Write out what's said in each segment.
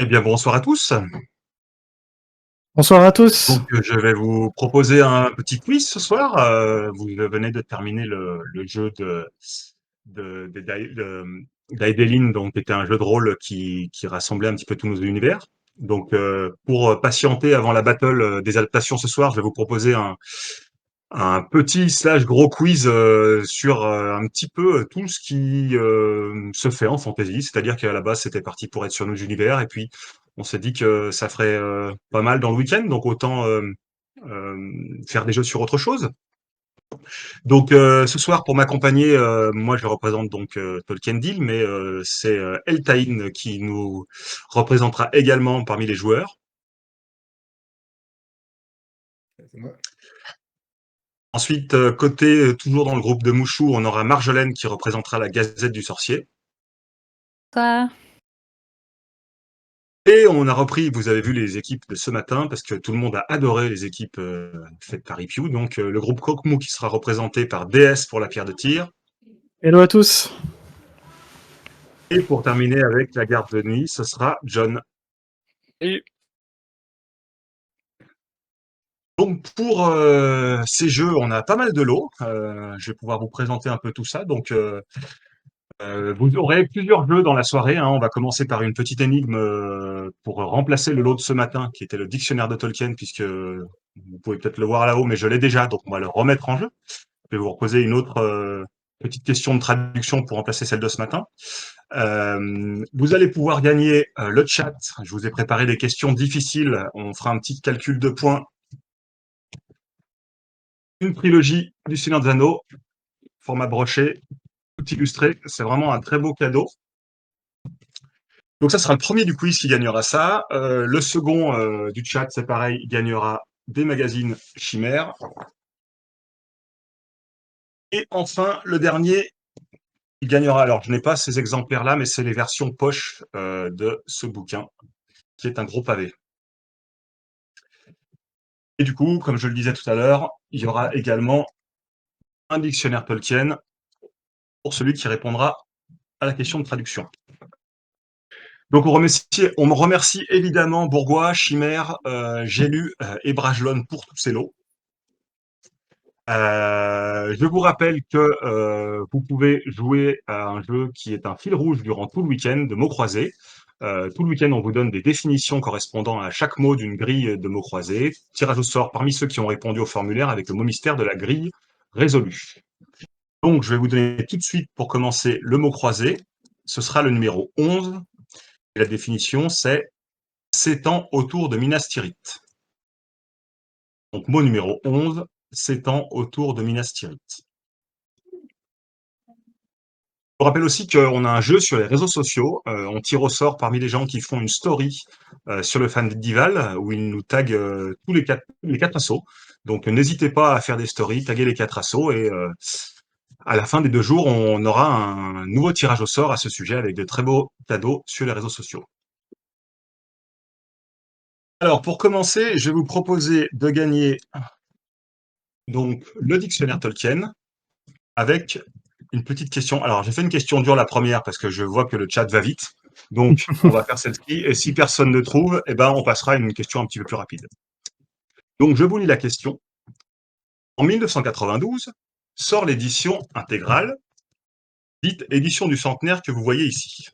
Eh bien, bonsoir à tous. Bonsoir à tous. Je vais vous proposer un petit quiz ce soir. Vous venez de terminer le jeu d'Aideline, donc qui était un jeu de rôle qui rassemblait un petit peu tous nos univers. Pour patienter avant la battle des adaptations ce soir, je vais vous proposer un petit slash gros quiz sur un petit peu tout ce qui se fait en fantasy. C'est-à-dire qu'à la base, c'était parti pour être sur nos univers, et puis on s'est dit que ça ferait pas mal dans le week-end, donc autant faire des jeux sur autre chose. Ce soir, pour m'accompagner, moi je représente donc Tolkien Deal, mais c'est Eltaïn qui nous représentera également parmi les joueurs. C'est moi. Ensuite, toujours dans le groupe de Mouchou, on aura Marjolaine qui représentera la Gazette du Sorcier. Quoi? Et on a repris, vous avez vu les équipes de ce matin, parce que tout le monde a adoré les équipes faites par Ipiu. Le groupe Croque-Mou qui sera représenté par DS pour la pierre de tir. Hello à tous. Et pour terminer avec la garde de nuit, ce sera John. Et Donc pour ces jeux, on a pas mal de lots. Je vais pouvoir vous présenter un peu tout ça. Vous aurez plusieurs jeux dans la soirée, hein. On va commencer par une petite énigme pour remplacer le lot de ce matin, qui était le dictionnaire de Tolkien, puisque vous pouvez peut-être le voir là-haut, mais je l'ai déjà, donc on va le remettre en jeu. Je vais vous reposer une autre petite question de traduction pour remplacer celle de ce matin. Vous allez pouvoir gagner le chat. Je vous ai préparé des questions difficiles. On fera un petit calcul de points. Une trilogie du Seigneur des Anneaux, format broché, tout illustré. C'est vraiment un très beau cadeau. Donc ça sera le premier du quiz qui gagnera ça. Le second du chat, c'est pareil, il gagnera des magazines Chimère. Et enfin, le dernier, il gagnera, alors je n'ai pas ces exemplaires-là, mais c'est les versions poche de ce bouquin, qui est un gros pavé. Et du coup, comme je le disais tout à l'heure, il y aura également un dictionnaire Tolkien pour celui qui répondra à la question de traduction. Donc on me remercie évidemment Bourgois, Chimère, Gélu et Bragelonne pour tous ces lots. Je vous rappelle que vous pouvez jouer à un jeu qui est un fil rouge durant tout le week-end de mots croisés. Tout le week-end, on vous donne des définitions correspondant à chaque mot d'une grille de mots croisés. Tirage au sort parmi ceux qui ont répondu au formulaire avec le mot mystère de la grille résolue. Donc, je vais vous donner tout de suite, pour commencer, le mot croisé. Ce sera le numéro 11. Et la définition, c'est « s'étend autour de Minas Tirith ». Donc, mot numéro 11, s'étend autour de Minas Tirith. Je vous rappelle aussi qu'on a un jeu sur les réseaux sociaux. On tire au sort parmi les gens qui font une story sur le Fandival où ils nous taguent tous les quatre assos. Donc, n'hésitez pas à faire des stories, taguer les 4 assos et à la fin des 2 jours, on aura un nouveau tirage au sort à ce sujet avec de très beaux cadeaux sur les réseaux sociaux. Alors, pour commencer, je vais vous proposer de gagner donc le dictionnaire Tolkien avec une petite question. Alors, j'ai fait une question dure la première parce que je vois que le chat va vite. Donc, on va faire celle-ci. Et si personne ne trouve, eh ben, on passera à une question un petit peu plus rapide. Donc, je vous lis la question. En 1992, sort l'édition intégrale, dite édition du centenaire que vous voyez ici.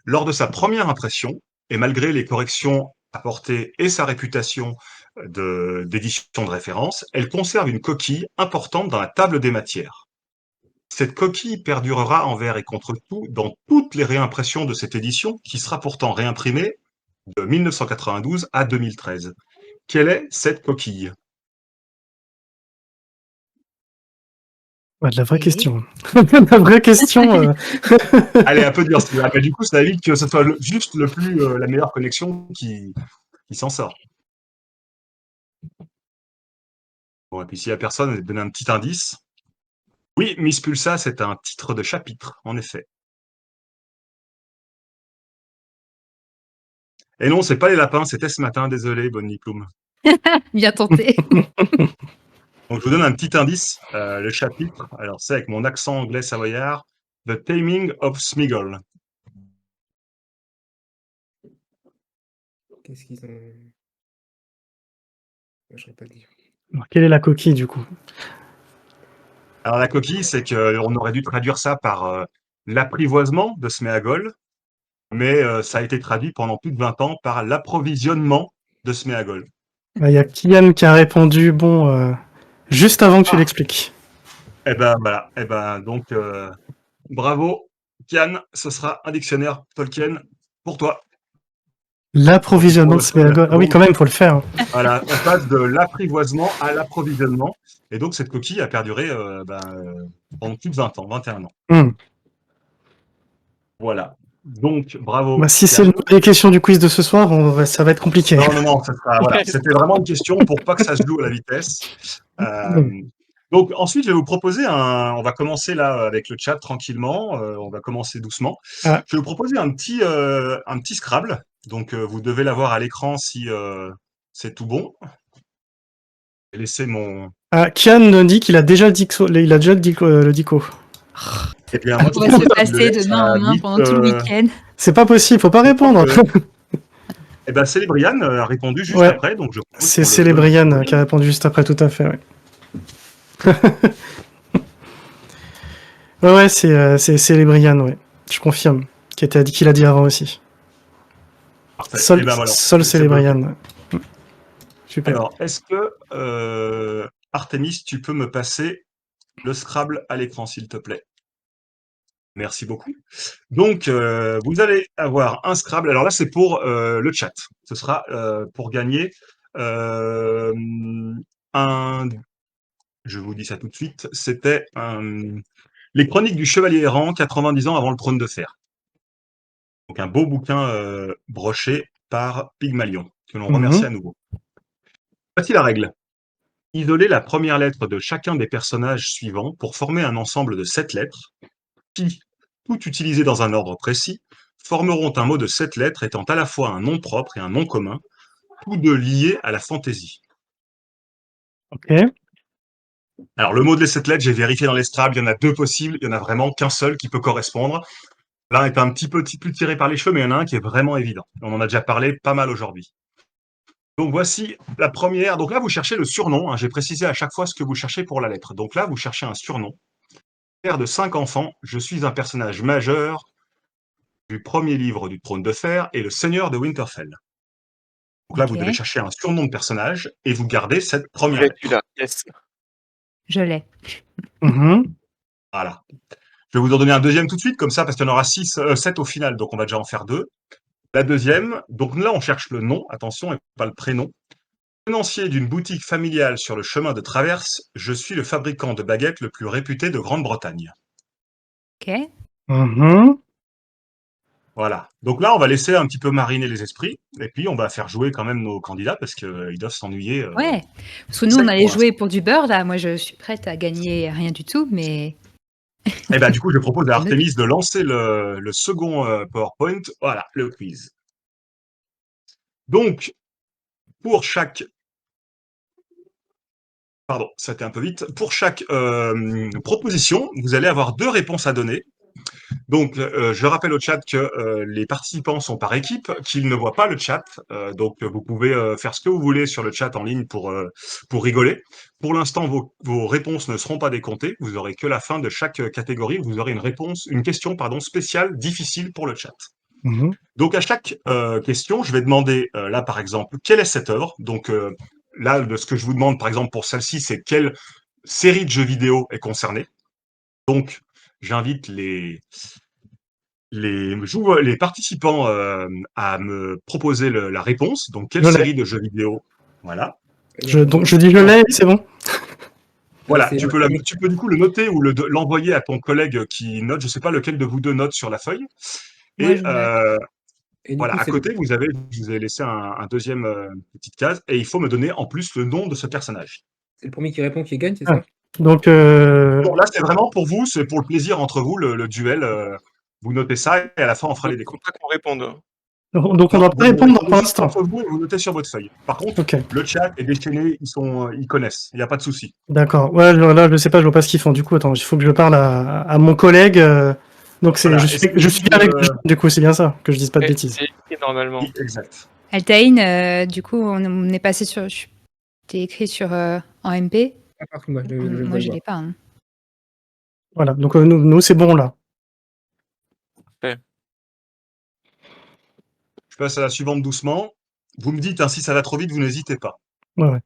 Lors de sa première impression, et malgré les corrections apportées et sa réputation d'édition de référence, elle conserve une coquille importante dans la table des matières. Cette coquille perdurera envers et contre tout dans toutes les réimpressions de cette édition, qui sera pourtant réimprimée de 1992 à 2013. Quelle est cette coquille? Ouais, de la vraie Et question. La vraie question. Allez, un peu dur celui-là, mais du coup, ça évite que ce soit juste la meilleure connexion qui s'en sort. Bon, et puis s'il n'y a personne, je vais donner un petit indice. Oui, Miss Pulsa, c'est un titre de chapitre, en effet. Et non, c'est pas les lapins, c'était ce matin, désolé, Bonnie Plume. bien tenté. Donc, je vous donne un petit indice. Le chapitre, alors c'est avec mon accent anglais savoyard, The Taming of Smeagol. Qu'est-ce qu'ils ont... Je ne saurais pas dire. Alors, quelle est la coquille, du coup? Alors la coquille, c'est qu'on aurait dû traduire ça par l'apprivoisement de Sméagol, mais ça a été traduit pendant plus de 20 ans par l'approvisionnement de Sméagol. Il y a Kian qui a répondu, bon, juste avant que tu l'expliques. Eh ben voilà, donc bravo, Kian, ce sera un dictionnaire Tolkien pour toi. L'approvisionnement de Sméagol. Ah oui, quand même, il faut le faire. Voilà, on passe de l'apprivoisement à l'approvisionnement, et donc cette coquille a perduré pendant plus de 20 ans, 21 ans. Voilà. Donc, bravo. Bah, si c'est les questions du quiz de ce soir, ça va être compliqué. Non, ça sera, voilà. C'était vraiment une question pour pas que ça se joue à la vitesse. Donc, ensuite, je vais vous proposer on va commencer là avec le chat tranquillement. On va commencer doucement. Ah. Je vais vous proposer un petit Scrabble. Donc, vous devez l'avoir à l'écran si c'est tout bon. Je vais laisser mon. Ah, Kian dit qu'il a déjà le dico. Eh bien, On pourrait se passer de main en main pendant tout le week-end. C'est pas possible, faut pas répondre. Eh bien, Célébrian a répondu juste Ouais. après. Donc c'est Célébrian qui a répondu juste après, tout à fait. Ouais, ouais, c'est Célébrian, ouais. Je confirme. Qu'il a dit avant aussi. Sol, voilà. Sol Célébrian. Super. Alors, est-ce que, Artemis, tu peux me passer le Scrabble à l'écran, s'il te plaît? Merci beaucoup. Donc, vous allez avoir un Scrabble. Alors là, c'est pour le chat. Ce sera pour gagner je vous dis ça tout de suite, c'était Les Chroniques du Chevalier Errant, 90 ans avant le trône de fer. Donc un beau bouquin broché par Pygmalion, que l'on remercie à nouveau. Voici la règle. Isolez la première lettre de chacun des personnages suivants pour former un ensemble de 7 lettres qui, toutes utilisées dans un ordre précis, formeront un mot de 7 lettres étant à la fois un nom propre et un nom commun, tous deux liés à la fantaisie. Ok. Alors le mot de 7 lettres, j'ai vérifié dans les Scrabble, il y en a 2 possibles, il n'y en a vraiment qu'un seul qui peut correspondre. L'un est un petit peu plus tiré par les cheveux, mais il y en a un qui est vraiment évident. On en a déjà parlé pas mal aujourd'hui. Donc voici la première. Donc là, vous cherchez le surnom. J'ai précisé à chaque fois ce que vous cherchez pour la lettre. Donc là, vous cherchez un surnom. Père de 5 enfants, je suis un personnage majeur du premier livre du Trône de Fer et le Seigneur de Winterfell. Donc là, vous devez chercher un surnom de personnage et vous gardez cette première lettre. Yes. Je l'ai. Voilà. Je vais vous en donner un deuxième tout de suite, comme ça, parce qu'il y en aura 7 au final, donc on va déjà en faire 2. La deuxième, donc là, on cherche le nom, attention, et pas le prénom. Tenancier d'une boutique familiale sur le chemin de traverse, je suis le fabricant de baguettes le plus réputé de Grande-Bretagne. Ok. Voilà. Donc là, on va laisser un petit peu mariner les esprits, et puis on va faire jouer quand même nos candidats, parce qu'ils doivent s'ennuyer. Ouais. Parce que nous, on allait jouer pour du beurre, là. Moi, je suis prête à gagner rien du tout, mais... Et bien, du coup, je propose à Artemis de lancer le second PowerPoint. Voilà, le quiz. Donc, pour chaque... Pardon, ça a été un peu vite. Pour chaque proposition, vous allez avoir 2 réponses à donner. Donc, je rappelle au chat que les participants sont par équipe, qu'ils ne voient pas le chat. Donc, vous pouvez faire ce que vous voulez sur le chat en ligne pour rigoler. Pour l'instant, vos réponses ne seront pas décomptées. Vous aurez que la fin de chaque catégorie. Vous aurez une question spéciale, difficile pour le chat. Donc, à chaque question, je vais demander, là, par exemple, quelle est cette œuvre? Donc, là, de ce que je vous demande, par exemple, pour celle-ci, c'est quelle série de jeux vidéo est concernée. Donc, j'invite les participants à me proposer la réponse. Donc, quelle série de jeux vidéo? Voilà. Donc, je dis je l'ai, c'est bon. Voilà, tu peux du coup le noter ou l'envoyer à ton collègue qui note. Je ne sais pas lequel de vous deux note sur la feuille. Moi, Et voilà, à côté, je vous avez laissé un deuxième petite case. Et il faut me donner en plus le nom de ce personnage. C'est le premier qui répond qui gagne, c'est ça? Donc, bon, là, c'est vraiment pour vous, c'est pour le plaisir entre vous, le duel. Vous notez ça et à la fin, on fera les décomptes. Faut pas qu'on réponde. Donc on ne doit pas répondre pour l'instant. Entre vous, vous notez sur votre feuille. Par contre, le chat est déchaîné, ils connaissent. Il n'y a pas de souci. D'accord. Ouais, là, je ne sais pas, je vois pas ce qu'ils font. Du coup, attends, il faut que je parle à mon collègue. Donc, voilà, je suis bien avec du coup, c'est bien ça, que je dise pas de bêtises. C'est écrit normalement. Exact. Altaïn, du coup, on est passé sur. T'es écrit sur en MP. Ah, par contre, moi, je Moi, vais je le l'ai voir. pas. Hein. Voilà, donc nous c'est bon là. Je passe à la suivante doucement. Vous me dites, hein, si ça va trop vite, vous n'hésitez pas. Ouais.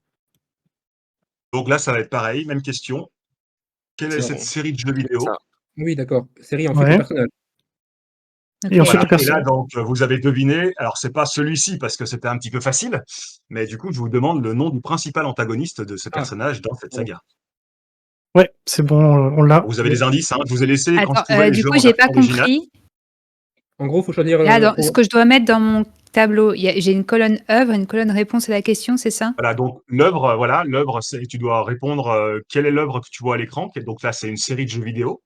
Donc là, ça va être pareil, même question. Quelle est C'est cette bon. série de jeux vidéo? Ça. Oui, d'accord. Série, ensuite Ouais. le personnage. Et Ok. ensuite le Voilà. Et là, personnage. donc, vous avez deviné. Alors, c'est pas celui-ci parce que c'était un petit peu facile, mais du coup, je vous demande le nom du principal antagoniste de ce Ah. personnage dans cette saga. Ouais, c'est bon, on l'a. Vous avez des indices, hein. Je vous ai laissé quand je Attends, pouvais les du jeux coup, en j'ai pas version originale. compris. En gros, il faut choisir. Là, ce que je dois mettre dans mon tableau, j'ai une colonne œuvre, une colonne réponse à la question, c'est ça? Voilà, donc l'œuvre, c'est tu dois répondre quelle est l'œuvre que tu vois à l'écran. Donc là, c'est une série de jeux vidéo.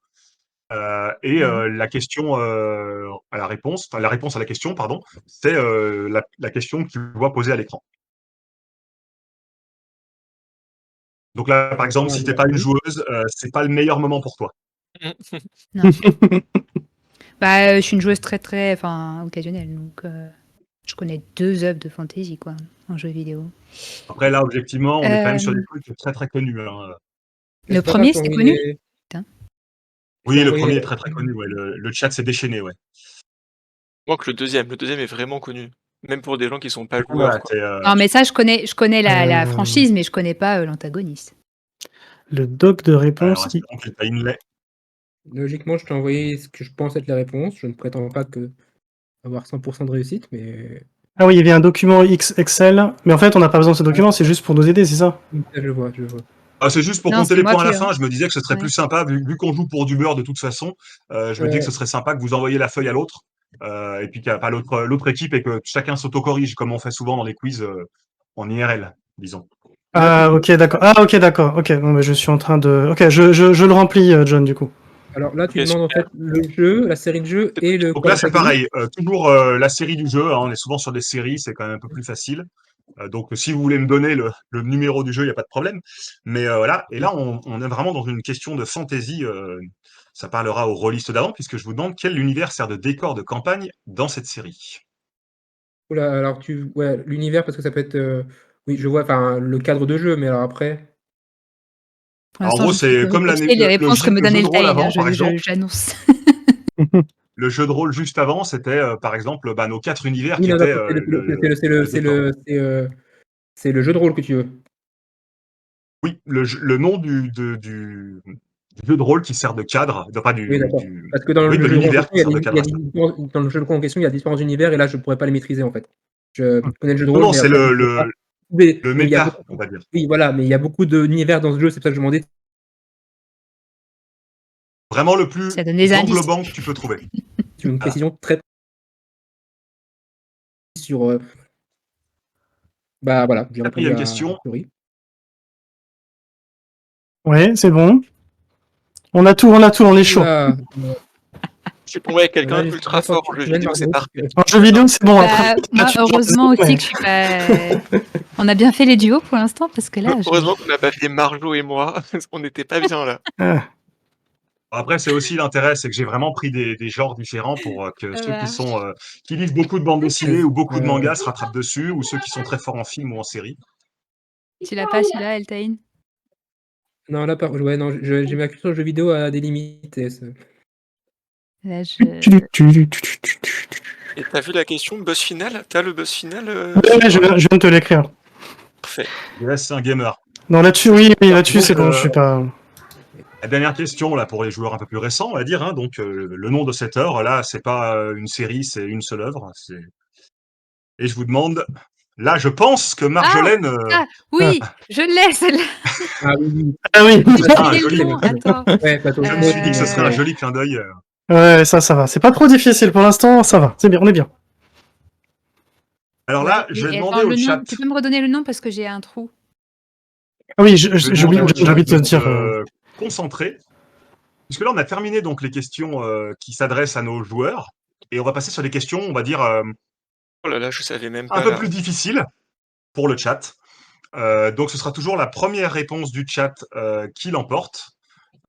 La question à la réponse, enfin la réponse à la question, pardon, c'est la question que tu vois posée à l'écran. Donc là, par exemple, si t'es pas une joueuse, c'est pas le meilleur moment pour toi. Non. Bah, je suis une joueuse très, enfin, occasionnelle, donc je connais 2 œuvres de fantasy, quoi, en jeu vidéo. Après, là, objectivement, on est quand même sur des trucs très très connus. Hein. Le premier, c'était connu? Oui, le premier est très très connu. Ouais. Le chat s'est déchaîné, ouais. Moi que le deuxième est vraiment connu. Même pour des gens qui sont pas Voilà, joueurs. Quoi. Non, mais ça, je connais la franchise, mais je connais pas l'antagoniste. Le doc de réponse. Logiquement, je t'ai envoyé ce que je pense être la réponse. Je ne prétends pas avoir 100% de réussite, mais. Ah oui, il y avait un document Excel, mais en fait, on n'a pas besoin de ce document, c'est juste pour nous aider, c'est ça? Je vois. Ah, c'est juste pour Non, compter c'est les moi points à la qui, fin. Je me disais que ce serait ouais. plus sympa, vu qu'on joue pour du beurre de toute façon. Je me disais que ce serait sympa que vous envoyiez la feuille à l'autre, et puis qu'il n'y a pas l'autre équipe et que chacun s'autocorrige, comme on fait souvent dans les quiz en IRL, disons. Ah, ok, d'accord. Ah, ok, d'accord. Ok, bon, bah, je suis en train de. Ok, je le remplis, John, du coup. Alors là, tu Ok, demandes en fait le jeu, la série de jeux et le. Donc là, c'est pareil. Toujours la série du jeu. Hein, on est souvent sur des séries, c'est quand même un peu plus facile. Donc, si vous voulez me donner le numéro du jeu, il n'y a pas de problème. Mais voilà. Et là, on est vraiment dans une question de fantaisie. Ça parlera aux rôlistes d'avant, puisque je vous demande quel univers sert de décor de campagne dans cette série. Oula, alors ouais, l'univers, parce que ça peut être. Oui, je vois, enfin, le cadre de jeu, mais alors après. Pour Alors, en l'instant, gros, je fais c'est que comme recopier les réponses que me le donne jeu de rôle Eltaïn, avant, par exemple. j'annonce. Le jeu de rôle juste avant, c'était, par exemple, nos 4 univers Oui, qui non, étaient c'est le jeu de rôle que tu veux. Oui, le nom du jeu de rôle qui sert de cadre, enfin Oui, d'accord. Parce que dans oui, le de jeu de rôle en l'univers question, qui sert de cadre à ça. dans le jeu de rôle en question, il y a différents univers et là, je pourrais pas les maîtriser en fait. Je connais le jeu de Non, rôle, non, mais c'est après, je ne peux pas. le Mais il y a méta, beaucoup. on va dire. Oui, voilà, mais il y a beaucoup d'univers dans ce jeu, c'est pour ça que je demandais. Vraiment le plus Ça donne des indices. englobant que tu peux trouver. Sur une précision très sur. Bah voilà, j'ai répondu Quatrième à question. Laurie. Ouais, c'est bon. On a tout, on est chaud. Oula, Je suis tombé avec là, quelqu'un j'ai ultra 50 fort en jeu semaines, vidéo, c'est Margot. parfait. En jeu vidéo, c'est bon. Bah, Après, moi, là, tu heureusement changes, aussi mais- que je suis pas. On a bien fait les duos pour l'instant, parce que là, Heureusement qu'on n'a pas fait Marjo et moi, parce qu'on n'était pas bien là. Ah. Après, c'est aussi l'intérêt, c'est que j'ai vraiment pris des genres différents pour que ceux qui lisent beaucoup de bandes dessinées ou beaucoup de mangas se rattrapent dessus, ou ceux qui sont très forts en film ou en série. Tu l'as pas celui-là, Eltaïn? Non, là, ouais, non, j'ai ma culture jeu vidéo à des limites. Là, Et t'as vu la question, buzz final? T'as le buzz final Ouais, je viens de te l'écrire. Parfait. Yes, c'est un gamer. Non, là-dessus, oui, là-dessus, c'est bon, je suis pas. La dernière question, là, pour les joueurs un peu plus récents, on va dire, hein, donc le nom de cette œuvre, là, c'est pas une série, c'est une seule œuvre. Et je vous demande, là, je pense que Marjolaine. oui, je l'ai celle-là. Ah oui. Ah oui. J'ai le nom, attends. Ouais, pas Je me suis dit que ce serait un joli clin d'œil. Ouais, ça va. C'est pas trop difficile pour l'instant, ça va. C'est bien, on est bien. Alors là, je vais demander attends, au chat. Tu peux me redonner le nom parce que j'ai un trou. Ah oui, Je vais j'ai demander au chat oublié de te de dire. se concentrer. Puisque là, on a terminé donc les questions qui s'adressent à nos joueurs. Et on va passer sur des questions, on va dire, Oh là là, je savais même un pas peu là. plus difficiles pour le chat. Donc, ce sera toujours la première réponse du chat qui l'emporte.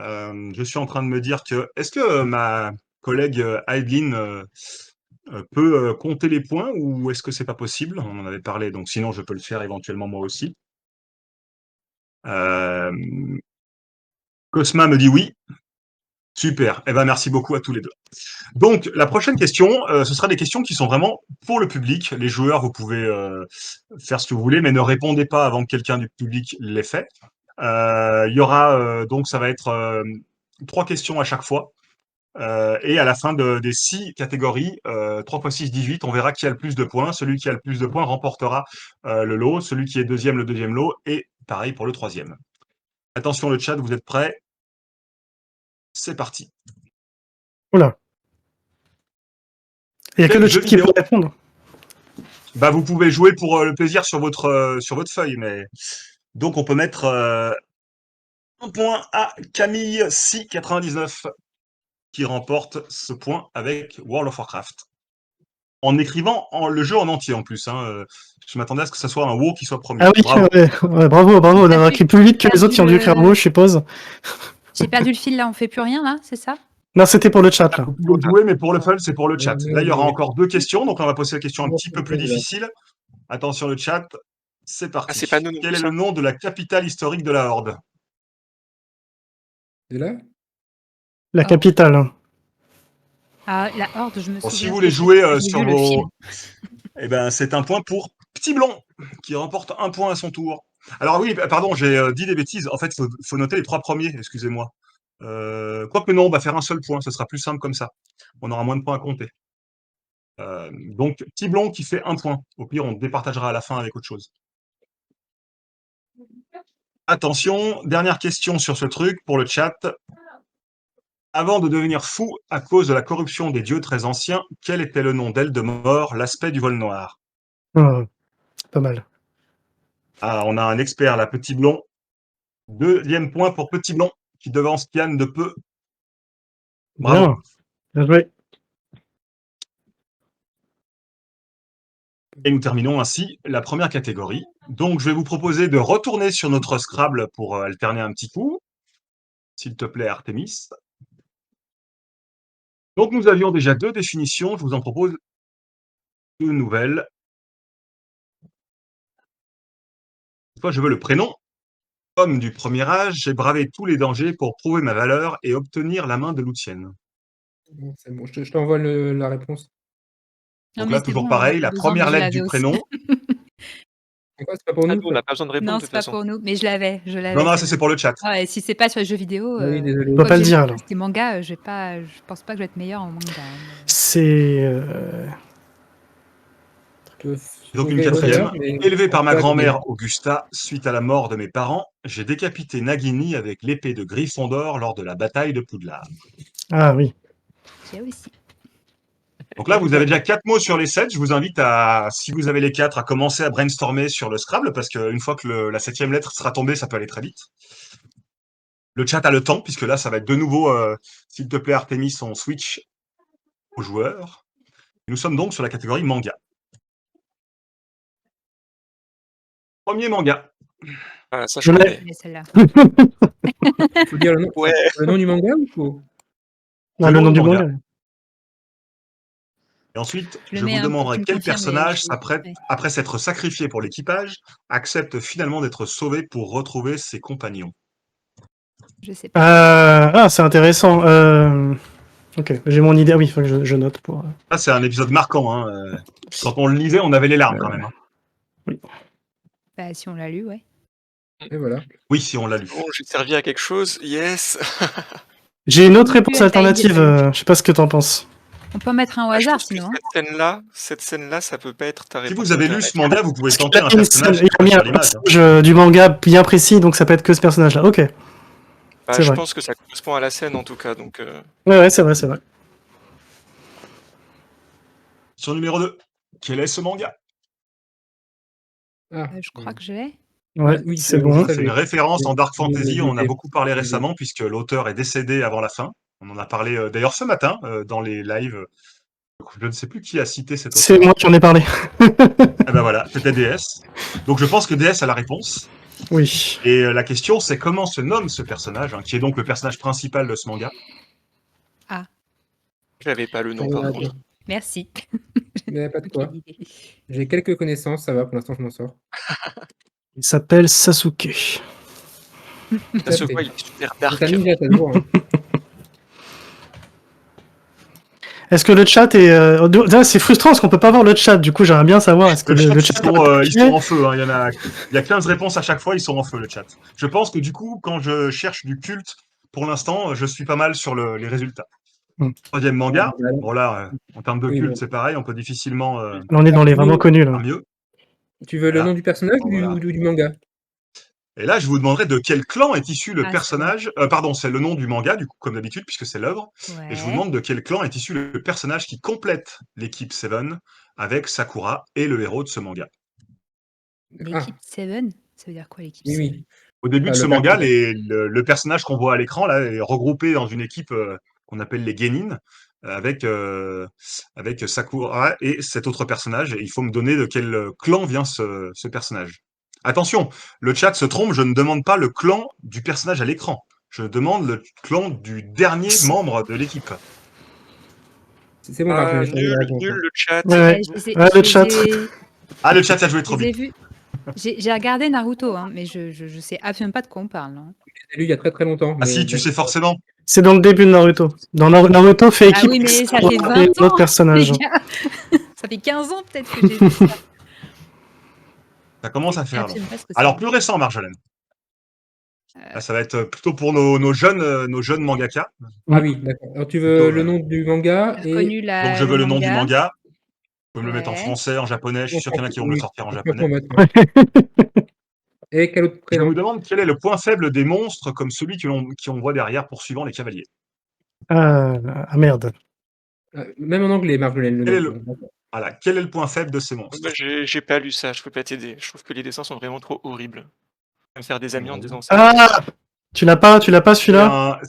Je suis en train de me dire que, est-ce que ma collègue Aileen peut compter les points ou est-ce que c'est pas possible? On en avait parlé, donc sinon je peux le faire éventuellement moi aussi. Cosma me dit oui. Super. Eh ben, merci beaucoup à tous les deux. Donc, la prochaine question, ce sera des questions qui sont vraiment pour le public. Les joueurs, vous pouvez faire ce que vous voulez, mais ne répondez pas avant que quelqu'un du public l'ait fait. Il y aura, donc, ça va être 3 questions à chaque fois. Et à la fin des 6 catégories, 3 x 6, 18, on verra qui a le plus de points. Celui qui a le plus de points remportera le lot. Celui qui est deuxième, le deuxième lot. Et pareil pour le troisième. Attention le chat, vous êtes prêts? C'est parti. Oula. Il n'y a que Quel le jeu chat qui peut vidéo répondre. Bah, vous pouvez jouer pour le plaisir sur votre feuille, mais donc on peut mettre un point à Camille C99 qui remporte ce point avec World of Warcraft. En écrivant le jeu en entier en plus. Je m'attendais à ce que ça soit un WoW qui soit premier. Ah oui, Bravo. ouais, bravo d'avoir écrit plus vite que les autres qui ont dû écrire WoW, je suppose. J'ai perdu le fil là, on fait plus rien là, c'est ça? Non, c'était pour le chat, là. Vous pouvez jouer, mais pour le fun, c'est pour le chat. Ouais, Là, il y aura mais- encore 2 questions, donc on va poser la question un petit peu plus Ouais. difficile. Attention le chat, c'est parti. Ah, c'est pas nous non Quel plus, est ça. le nom de la capitale historique de la Horde? C'est là? La Oh. capitale. Hein. Ah, la Horde, je me Bon, souviens. si vous voulez parce que jouer j'ai sur vu le vos... film. Eh ben, c'est un point pour Petit Blond, qui remporte un point à son tour. Alors oui, pardon, j'ai dit des bêtises. En fait, faut noter les 3 premiers, excusez-moi. Quoique non, on va faire un seul point, ce sera plus simple comme ça. On aura moins de points à compter. Donc, Petit Blond qui fait un point. Au pire, on départagera à la fin avec autre chose. Attention, dernière question sur ce truc pour le chat. Avant de devenir fou à cause de la corruption des dieux très anciens, quel était le nom d'Eldemort, l'aspect du vol noir? Oh, pas mal. Ah, on a un expert, là, Petit Blond. 2e point pour Petit Blond, qui devance Kian de peu. Bravo. Bien. Bien joué. Et nous terminons ainsi la première catégorie. Donc, je vais vous proposer de retourner sur notre Scrabble pour alterner un petit coup. S'il te plaît, Artemis. Donc, nous avions déjà 2 définitions. Je vous en propose 2 nouvelles. Cette fois, je veux le prénom. Homme du premier âge, j'ai bravé tous les dangers pour prouver ma valeur et obtenir la main de Loutienne. Bon, c'est bon, je t'envoie la réponse. Non, Donc mais là, c'est toujours bon, pareil, j'ai la pas besoin, mais première je lettre l'avais du aussi. prénom. C'est quoi, c'est pas pour Ah, nous? nous, on n'a pas besoin de répondre Non, de c'est toute pas façon. pour nous, mais je l'avais. Non, non, ça c'est pour le chat. Ah ouais, si c'est pas sur les jeux vidéo, Oui, désolé. On doit pas le dire, alors. Les mangas, je pense pas que je vais être meilleur en manga. C'est... Donc une Sauver quatrième. l'honneur, mais Élevé par en ma tout cas, grand-mère Augusta, suite à la mort de mes parents, j'ai décapité Nagini avec l'épée de Gryffondor lors de la bataille de Poudlard. Ah oui. J'ai aussi. Donc là, vous avez déjà 4 mots sur les 7. Je vous invite à, si vous avez les 4, à commencer à brainstormer sur le Scrabble, parce qu'une fois que la 7e lettre sera tombée, ça peut aller très vite. Le chat a le temps, puisque là, ça va être de nouveau, s'il te plaît, Artemis, on switch aux joueurs. Nous sommes donc sur la catégorie manga. Premier manga. Ah, ça, Je je l'ai. connais. Mais celle-là. Faut dire le nom, Ouais. le nom du manga ou faut... Ah, le nom du manga. Et ensuite, Je le je mets vous un pour demanderai qu'il me quel confirme, mais personnage, ouais. après s'être sacrifié pour l'équipage, accepte finalement d'être sauvé pour retrouver ses compagnons. Je sais pas. Ah, c'est intéressant. Ok, j'ai mon idée. Ah oui, il faut que je note pour... Ça, c'est un épisode marquant. Hein. Quand on le lisait, on avait les larmes quand même. Hein. Bah, si on l'a lu, ouais. Et voilà. Oui, si on l'a lu. Bon, j'ai servi à quelque chose. Yes. J'ai une autre Non plus, réponse elle t'a alternative. aidé, Je sais pas ce que t'en penses. On peut en mettre un au Ah, je hasard, pense que sinon. cette scène-là, ça peut pas être ta Si réponse. vous avez lu ce manga, vous pouvez Parce qu'il tenter a un mis une scène- personnage il qui a mis sur un l'image. Hein. passage du manga bien précis, donc ça peut être que ce personnage-là. Ok. Bah, c'est je vrai. pense que ça correspond à la scène en tout cas. Donc, Ouais, c'est vrai, c'est vrai. Sur numéro 2, quel est ce manga? Ah, Je crois que je l'ai. Ouais, oui, c'est je bon. C'est une référence en Dark Fantasy, on en a Je- beaucoup parlé récemment puisque l'auteur est décédé avant la fin. On en a parlé d'ailleurs ce matin dans les lives. Je ne sais plus qui a cité cet C'est auteur. moi qui en ai parlé. Ah ben voilà, c'était DS. Donc je pense que DS a la réponse. Oui. Et la question, c'est comment se nomme ce personnage, qui est donc le personnage principal de ce manga. j'avais pas le nom Ouais, par ouais, contre. Merci. Mais pas de Ok, quoi. l'idée. J'ai quelques connaissances, ça va, pour l'instant, je m'en sors. Il s'appelle Sasuke. Tout à Ce fait. quoi, il est super C'est un dark. ninja, ça se voit, hein. Est-ce que le chat est... Là, c'est frustrant parce qu'on peut pas voir le chat. Du coup, j'aimerais bien savoir est-ce que Le chat, le chat ils sont en feu. Hein. Il y a 15 réponses à chaque fois, ils sont en feu, le chat. Je pense que du coup, quand je cherche du culte, pour l'instant, je suis pas mal sur les résultats. Hmm. Troisième manga. Bah, Bon là, en termes de oui, culte, bon. c'est pareil, on peut difficilement Là, on est dans les vraiment connus, là. faire mieux. Tu veux le Voilà. nom du personnage Bon, voilà. ou du manga? Et là, je vous demanderai de quel clan est issu le Ah, c'est personnage. Pardon, c'est le nom du manga, du coup, comme d'habitude, puisque c'est l'œuvre. Et je vous Ouais. demande de quel clan est issu le personnage qui complète l'équipe Seven avec Sakura et le héros de ce manga. Ah, L'équipe Seven? Ça veut dire quoi l'équipe oui, Seven? oui. Au début Ah, de ce le manga, personnage. le personnage qu'on voit à l'écran là est regroupé dans une équipe qu'on appelle les Genin, avec avec Sakura et cet autre personnage. Et il faut me donner de quel clan vient ce personnage. Attention, le chat se trompe. Je ne demande pas le clan du personnage à l'écran. Je demande le clan du dernier membre de l'équipe. C'est bon, Marc, je laisse Nul, la réponse, nul hein. le chat. Ouais, ouais. Je les ai, Ouais, je le les chat. ai- Ah, le chat a joué je trop les ai vite. vus. J'ai regardé Naruto, hein, mais je sais absolument pas de quoi on parle. Hein. Je l'ai lu il y a très très longtemps. Ah Mais si, tu bon. sais forcément. C'est dans le début de Naruto. Dans Naruto fait Ah équipe oui, mais ça avec fait un 20 autre ans, personnage. les gars. Ça fait 15 ans peut-être que j'ai vu ça. Ça commence Je à sais faire long. absolument pas ce que Alors c'est. plus récent, Marjolaine. Là, ça va être plutôt pour nos jeunes mangaka. Ah oui, d'accord. Alors tu veux Plutôt, le nom du manga J'ai et reconnu donc je le veux le nom du manga. manga. Vous pouvez me le mettre en Ouais. français, en japonais. Je suis sûr qu'il y en a qui vont me le oui, sortir en je japonais. comprends maintenant. Et quel autre Je prénom? vous demande quel est le point faible des monstres comme celui qu'on voit derrière poursuivant les cavaliers. Ah merde. Même en anglais, Marjolaine, le Quel est nom. le, Donc, d'accord. voilà, quel est le point faible de ces Moi, monstres? j'ai pas lu ça, je peux pas t'aider. Je trouve que les dessins sont vraiment trop horribles. Je vais me faire des amis en disant ça. Ah, tu l'as pas C'est celui-là?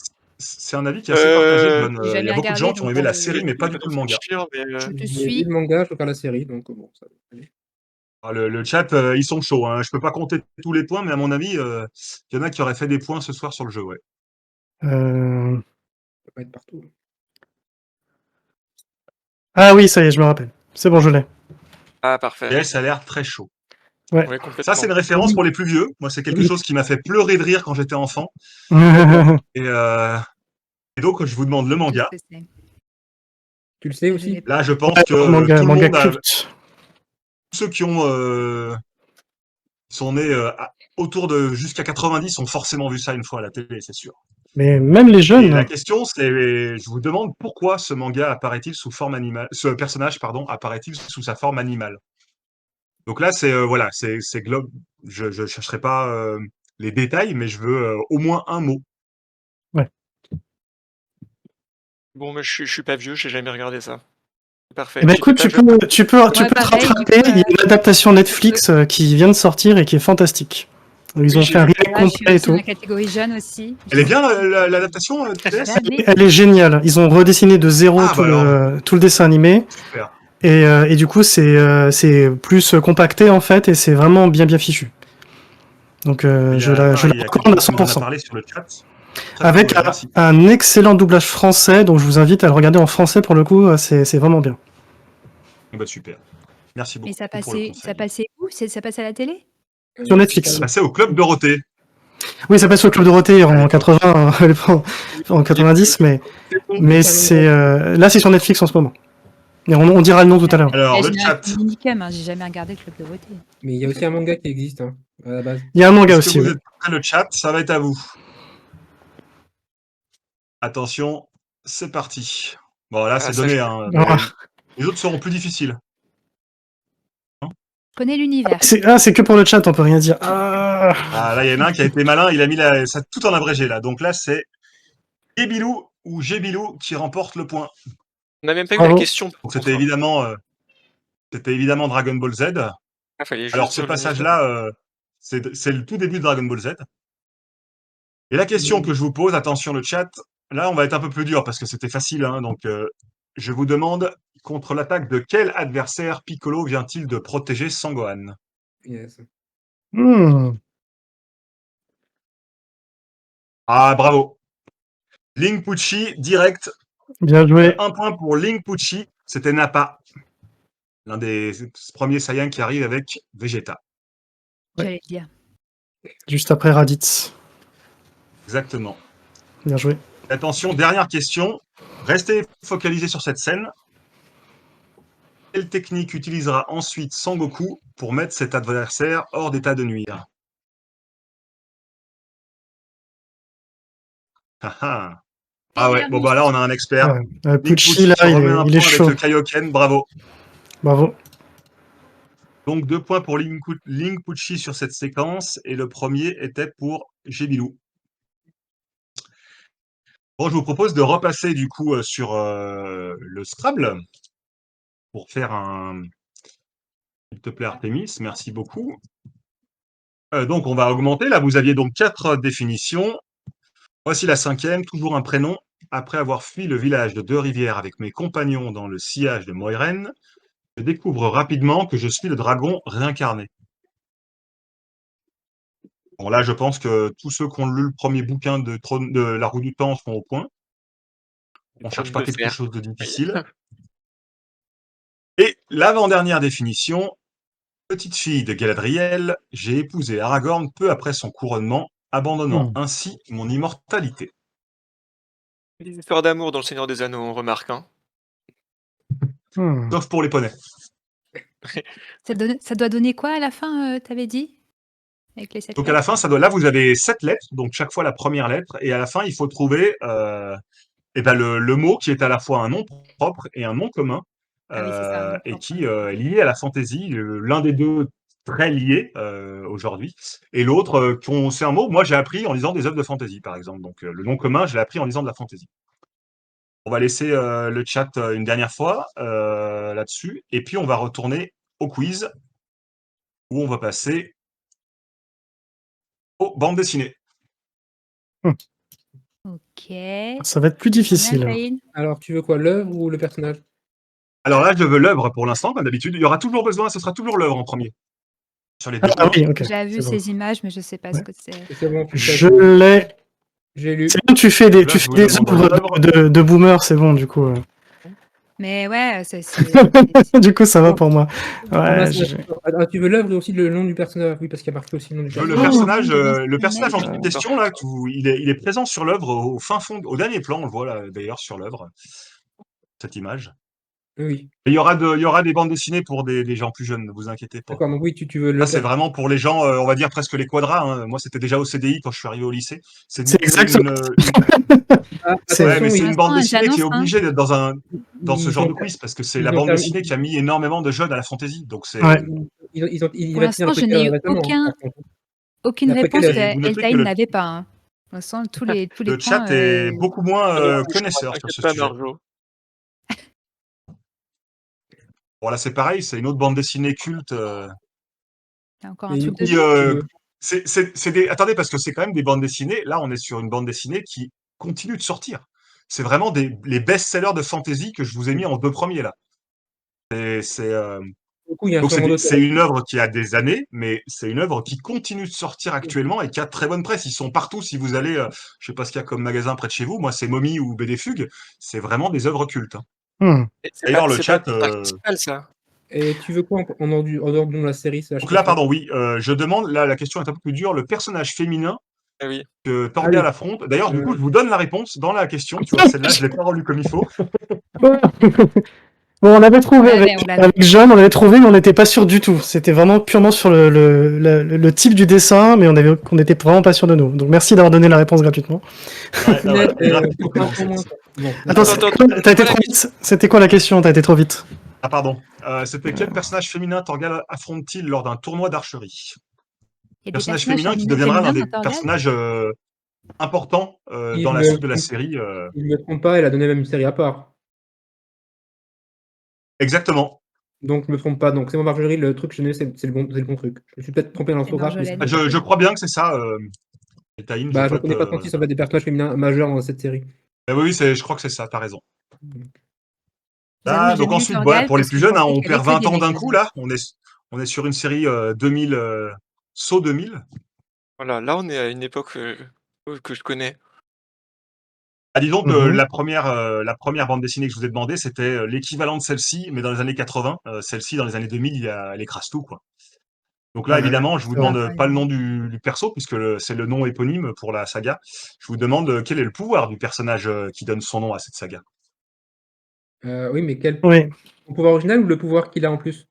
un avis qui est assez partagé, John. J'ai Il y jamais a beaucoup de gens regardé, qui ont donc aimé la je série, mais pas Je du vais tout le manga. réfléchir, mais te J'ai lu suis. le manga, je peux faire la série, donc bon, ça va aller. Ah, le chat, ils sont chauds. Hein. Je peux pas compter tous les points, mais à mon avis, il y en a qui auraient fait des points ce soir sur le jeu. Ouais. Euh, Ça peut pas être partout. Ah oui, ça y est, je me rappelle. C'est bon, je l'ai. Ah, parfait. Et ça a l'air très chaud. Ouais. Ouais, Ça, complètement. c'est une référence pour les plus vieux. Moi, c'est quelque Oui. chose qui m'a fait pleurer de rire quand j'étais enfant. Et, et donc, je vous demande le Je sais manga. ce que c'est. Tu le sais Ah, je aussi? l'ai pas. Là, je pense que manga, tout le manga monde a, culte. tous ceux qui ont sont nés autour de jusqu'à 90 ont forcément vu ça une fois à la télé, c'est sûr. Mais même les Et jeunes. la question, c'est, je vous demande pourquoi ce manga apparaît-il sous forme animale, ce personnage, pardon, apparaît-il sous sa forme animale. Donc là, c'est voilà, c'est globe. Je chercherai pas les détails, mais je veux au moins un mot. Bon, mais je suis pas vieux, j'ai jamais regardé ça. Parfait. Eh ben J'étais écoute, pas tu jeune. peux te Ouais, pareil, du rattraper. coup, Il y a une adaptation Netflix qui vient de sortir et qui est fantastique. Ils Oui, ont j'ai fait un vu. remake là, je suis complet et aussi dans tout. la catégorie jeune aussi. Elle est bien l'adaptation TS? Jamais. Elle est géniale. Ils ont redessiné de zéro Ah, tout bah alors, le dessin animé. super. Et du coup, c'est plus compacté en fait, et c'est vraiment bien fichu. Donc Il y je a, la pareil, il y a recommande à quelqu'un qui m'en a 100%. parlé sur le chat. Très, très Avec cool, merci. un excellent doublage français, donc je vous invite à le regarder en français pour le coup, c'est vraiment bien. Bah, super. Merci Et beaucoup ça pour le passait, conseil. ça passait où? Ça passait à la télé? Sur Netflix. Ça passait au Club Dorothée. Oui, ça passe au Club Dorothée À en l'époque. 80, en 90, mais c'est là c'est sur Netflix en ce moment. Et on dira le nom tout à l'heure. Alors, La le chat. génération minicum, hein, j'ai jamais regardé le Club Dorothée. Mais il y a aussi un manga qui existe, hein, à la base. Il y a un manga Est-ce que aussi. vous Oui. êtes prêts, le chat? Ça va être à vous. Attention, c'est parti. Bon, là, c'est ça, donné. je- Hein, Ah, les autres seront plus difficiles. Je connais l'univers. c'est que pour le chat, on peut rien dire. Ah. Ah, là, il y en a un qui a été malin. Il a mis ça tout en abrégé, là. Donc là, c'est Gébilou ou Gébilou qui remporte le point. On n'a même pas eu Bravo. la question. Donc, c'était évidemment Dragon Ball Z. Ah, fallait juste Alors, ce dire l'univers. passage-là, c'est le tout début de Dragon Ball Z. Et la question que je vous pose, attention le chat, là on va être un peu plus dur parce que c'était facile, hein, donc je vous demande contre l'attaque de quel adversaire Piccolo vient-il de protéger Sangohan? Yes. Ah bravo. Link Pucci direct, Bien joué. un point pour Link Pucci. C'était Nappa, l'un des premiers Saiyans qui arrive avec Vegeta. Ouais. J'allais le dire. Juste après Raditz. Exactement. Bien joué. Attention, dernière question. Restez focalisés sur cette scène. Quelle technique utilisera ensuite Sangoku pour mettre cet adversaire hors d'état de nuire? Ah ouais, bon bah là on a un expert. Ouais. Link Pucci, là, se remet un il est point avec chaud. le Kaioken, bravo. Bravo. Donc 2 points pour Link Pucci sur cette séquence, et le premier était pour Gébilou. Bon, je vous propose de repasser du coup sur le Scrabble pour faire un... S'il te plaît Artemis, merci beaucoup. Donc on va augmenter, là vous aviez donc 4 définitions. Voici la 5e, toujours un prénom. Après avoir fui le village de Deux-Rivières avec mes compagnons dans le sillage de Moiraine, je découvre rapidement que je suis le dragon réincarné. Bon, là, je pense que tous ceux qui ont lu le premier bouquin de La Roue du Temps sont au point. On ne cherche pas quelque chose de difficile. Et l'avant-dernière définition, petite fille de Galadriel, j'ai épousé Aragorn peu après son couronnement, abandonnant ainsi mon immortalité. Des histoires d'amour dans Le Seigneur des Anneaux, on remarque. Hein. Sauf pour les poneys. Ça doit donner quoi à la fin, t'avais dit? Avec les 7 Donc à la fin, là, vous avez 7 lettres, donc chaque fois la première lettre, et à la fin, il faut trouver le mot qui est à la fois un nom propre et un nom commun, Ah oui, c'est ça, un nom et propre, qui est lié à la fantaisie. L'un des deux très lié aujourd'hui, et l'autre, c'est un mot, moi j'ai appris en lisant des œuvres de fantaisie, par exemple. Donc le nom commun, je l'ai appris en lisant de la fantaisie. On va laisser le chat une dernière fois là-dessus, et puis on va retourner au quiz, où on va passer aux bandes dessinées. Ok. Ça va être plus difficile. Alors, tu veux quoi, l'œuvre ou le personnage? Alors là, je veux l'œuvre pour l'instant, comme d'habitude. Il y aura toujours besoin, ce sera toujours l'œuvre en premier. Sur les deux. Ah oui, ok. J'ai vu C'est bon. ces images, mais je sais pas ce que c'est. C'est bon, Je l'ai. J'ai lu. C'est bon, tu fais des, Là, je vous des demande œuvres de boomer, c'est bon, du coup. Mais ouais, c'est. Du coup, ça va pour moi. Ouais, tu veux l'œuvre et aussi le nom du personnage? Oui, parce qu'il y a marqué aussi le nom du Je veux personnage. le personnage en question, là, il est présent sur l'œuvre, au fin fond, au dernier plan, on le voit là, d'ailleurs, sur l'œuvre, cette image. Oui. Et il y aura des bandes dessinées pour des gens plus jeunes, ne vous inquiétez pas. D'accord, donc oui, tu veux le. Là, c'est vraiment pour les gens, on va dire presque les quadras. Hein. Moi, c'était déjà au CDI quand je suis arrivé au lycée. C'est exactement. Ouais, mais c'est une bande dessinée qui est j'annonce, obligée d'être dans ce genre de quiz, parce que c'est la bande dessinée qui a mis énormément de jeunes à la fantaisie. Donc c'est. Ouais. Pour l'instant, je n'ai eu aucune réponse que Eltaïn n'avait pas. Hein. Pour l'instant, tous les Le points, chat est beaucoup moins connaisseur sur ce sujet. Bon, là, c'est pareil, c'est une autre bande dessinée culte. Il y a encore un truc de Attendez, parce que c'est quand même des bandes dessinées. Là, on est sur une bande dessinée qui continue de sortir. C'est vraiment les best-sellers de fantasy que je vous ai mis en 2 premiers, là. Donc c'est une œuvre qui a des années, mais c'est une œuvre qui continue de sortir actuellement et qui a très bonne presse. Ils sont partout. Si vous allez, je sais pas ce qu'il y a comme magasin près de chez vous, moi c'est Mommy ou BD Fugue, c'est vraiment des œuvres cultes. Hein. D'ailleurs, le chat. Ça. Et tu veux quoi en dehors de la série? Donc là, pardon, oui, je demande, là la question est un peu plus dure, le personnage féminin que Torgal affronte. D'ailleurs, du coup, je vous donne la réponse dans la question. Tu vois, celle-là, je l'ai pas relue comme il faut. Bon, on avait trouvé avec John, on avait trouvé, mais on n'était pas sûr du tout. C'était vraiment purement sur le type du dessin, mais on n'était vraiment pas sûr de nous. Donc merci d'avoir donné la réponse gratuitement. Attends, t'as été trop vite. C'était quoi la question? T'as été trop vite. Ah pardon. C'était quel personnage féminin Torgal affronte-t-il lors d'un tournoi d'archerie? Personnage féminin qui deviendra l'un des personnages importants dans la suite de la série. Il ne me trompe pas, elle a donné même une série à part. Exactement. Donc je me trompe pas. Donc c'est mon Marjorie, le truc que je c'est le bon truc. Je me suis peut-être trompé dans l'orthographe. Je crois bien que c'est ça. Taïn, je ne connais pas tant si ça va être des personnages féminins majeurs dans cette série. Oui, je crois que c'est ça, t'as raison. Donc ensuite, pour les plus jeunes, hein, on perd 20 ans d'un coup, là. On est sur une série 2000, saut 2000. Voilà, là on est à une époque que je connais. Ah, dis donc, Mhm. la première bande dessinée que je vous ai demandé, c'était l'équivalent de celle-ci, mais dans les années 80. Celle-ci, dans les années 2000, elle écrase tout, quoi. Donc là, Ah, évidemment, je vous d'accord. demande pas le nom du perso, puisque c'est le nom éponyme pour la saga. Je vous demande quel est le pouvoir du personnage qui donne son nom à cette saga. Oui, mais quel Oui. son pouvoir original ou le pouvoir qu'il a en plus?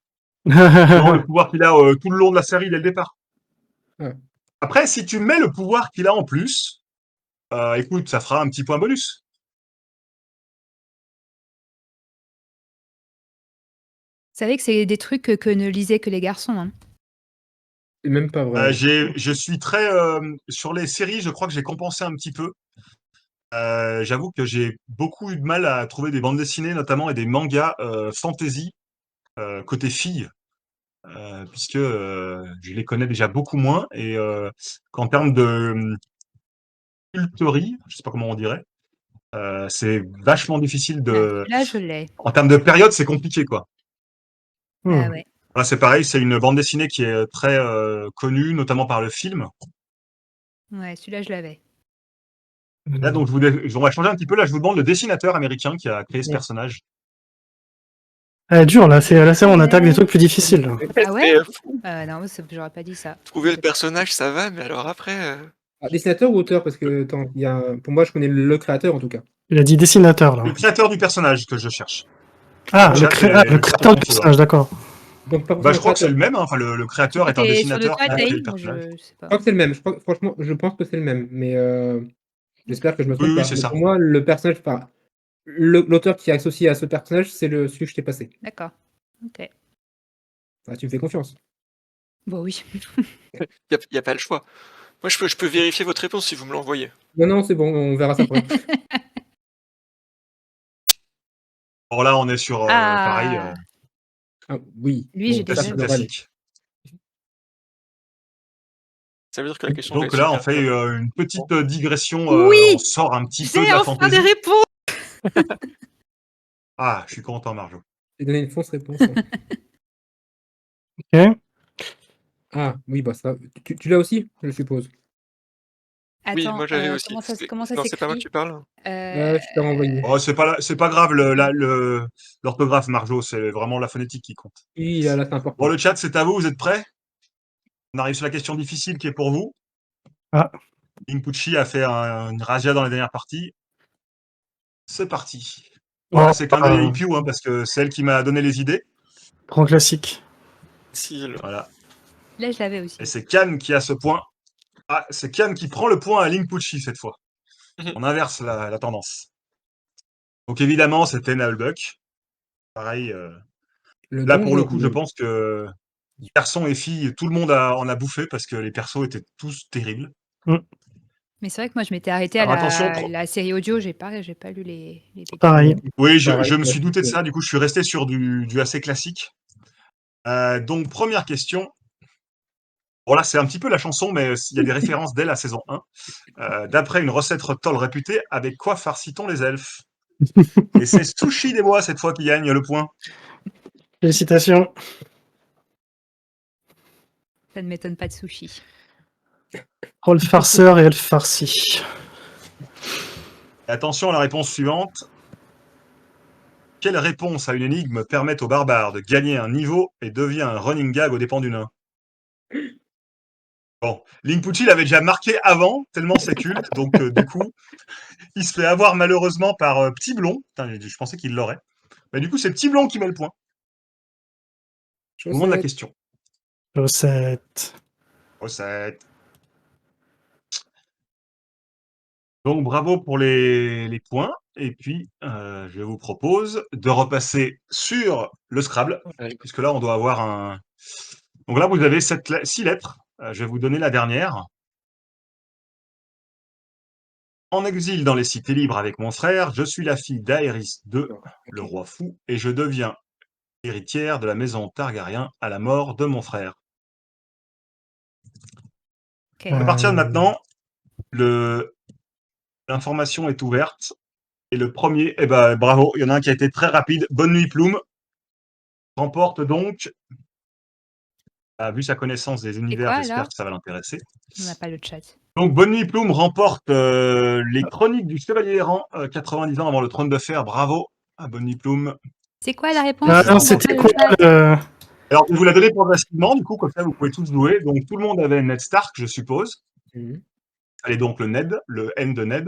Non, le pouvoir qu'il a tout le long de la série dès le départ. Ah. Après, si tu mets le pouvoir qu'il a en plus, écoute, ça fera un petit point bonus. Vous savez que c'est des trucs que ne lisaient que les garçons. Hein. C'est même pas vrai. Je suis très sur les séries. Je crois que j'ai compensé un petit peu. J'avoue que j'ai beaucoup eu de mal à trouver des bandes dessinées, notamment et des mangas fantasy côté filles, puisque je les connais déjà beaucoup moins et qu'en termes de culterie, je sais pas comment on dirait, c'est vachement difficile Ah, de. celui-là, je l'ai. En termes de période, c'est compliqué, quoi. Ah Hmm. ouais. Là, c'est pareil, c'est une bande dessinée qui est très connue, notamment par le film. Ouais, celui-là, je l'avais. Là, donc, on va changer un petit peu. Là, je vous demande le dessinateur américain qui a créé ce Ouais. personnage. Elle est dure, là, on attaque des trucs plus difficiles. Là. Ah ouais Et, Non, j'aurais pas dit ça. trouver le personnage, ça va, mais alors après. Ah, dessinateur ou auteur? Parce que attends, pour moi, je connais le créateur en tout cas. Il a dit dessinateur, là. Le créateur du personnage que je cherche. Ah, Le chat le chat créateur est du en feu, hein. personnage, d'accord. Donc pas Bah, forcément je crois que c'est créateur. le même, hein. Enfin, le créateur est un T'es sûr de dessinateur toi, qui a créé le Taïm? Moi, personnage. je sais Je pas. crois que c'est le même. Franchement, je pense que c'est le même. Mais j'espère que je me Oui, trompe oui, pas. c'est Mais ça. pour moi, le personnage, enfin, l'auteur qui est associé à ce personnage, c'est celui que je t'ai passé. D'accord. Ok. Ah, tu me fais confiance. Bon, oui. Y a pas le choix. Moi, je peux vérifier votre réponse si vous me l'envoyez. Non, non, c'est bon, on verra ça après. Bon, là, on est sur pareil, Ah, Ah, oui. lui, j'ai Bon, ça, déjà ça classique, vu. devrait aller. classique. Ça veut dire que la question va Donc être là, on super fait dure. une petite digression. On Oui! sort un petit peu de J'ai la enfin des fantaisie. réponses! Ah, je suis content, Marjo. J'ai donné une fausse réponse. Hein. Ok. Ah, oui, bah ça. Tu l'as aussi, je suppose. Oui, moi Attends, j'avais aussi. comment ça Non, c'est pas moi qui s'écrit? parle. Je t'ai renvoyé. Oh, c'est pas grave, l'orthographe, Marjo, c'est vraiment la phonétique qui compte. Oui, là, c'est Bon, important. le chat, c'est à vous, vous êtes prêts? On arrive sur la question difficile qui est pour vous. Ah. Inpucci a fait une razzia dans les dernières parties. C'est parti. Voilà, Oh, c'est clin d'œil à IPU, hein, parce que c'est elle qui m'a donné les idées. grand classique. Si, Voilà. Là, je l'avais aussi. Et c'est Kian qui a ce point. Ah, c'est Kian qui prend le point à Linkpucci cette fois. On inverse la tendance. Donc évidemment, c'était Nullbuck. Pareil. Le Là, pour le donjon. coup, je pense que garçons et filles, tout le monde en a bouffé parce que les persos étaient tous terribles. Mais c'est vrai que moi, je m'étais arrêtée à Alors attention, la série audio. J'ai pas lu les BD. Pareil. oui, Pareil, je me ouais. suis douté de ça. Du coup, je suis resté sur du assez classique. Donc, première question. Bon, là, c'est un petit peu la chanson, mais il y a des références dès la saison 1. D'après une recette Toll réputée, avec quoi farcit-on les elfes? Et c'est Sushi des Bois cette fois qui gagne le point. Félicitations. Ça ne m'étonne pas de sushi. Oh, le farceur et le farci. Et attention à la réponse suivante. Quelle réponse à une énigme permet aux barbares de gagner un niveau et devient un running gag aux dépens du nain? Bon, Linkpucci l'avait déjà marqué avant, tellement c'est culte, donc du coup, il se fait avoir malheureusement par Petit Blond. Putain, je pensais qu'il l'aurait. Mais du coup, c'est Petit Blond qui met le point. Au moment de la Chaussette. question. Recette. Recette. Donc bravo pour les points. Et puis, je vous propose de repasser sur le Scrabble, puisque là, on doit avoir un. Donc là, vous avez 6 lettres. Je vais vous donner la dernière. En exil dans les cités libres avec mon frère, je suis la fille d'Aerys II, le roi fou, et je deviens héritière de la maison Targaryen à la mort de mon frère. Ok. À partir de maintenant, l'information est ouverte. Et le premier, eh ben, bravo, il y en a un qui a été très rapide. Bonne nuit, Plume. Remporte donc, vu sa connaissance des univers, quoi, j'espère alors? que ça va l'intéresser. On n'a pas le chat. Donc, Bonne Nuit Plume remporte les chroniques du Chevalier Errant, 90 ans avant le trône de fer. Bravo à Bonne Nuit Plume. C'est quoi la réponse? Ah, non, On c'était voit quoi pas le chat. le... Alors, je vous la donner progressivement, du coup, comme ça, vous pouvez tous jouer. Donc, tout le monde avait Ned Stark, je suppose. Mhm. Allez, donc, le Ned, le N de Ned.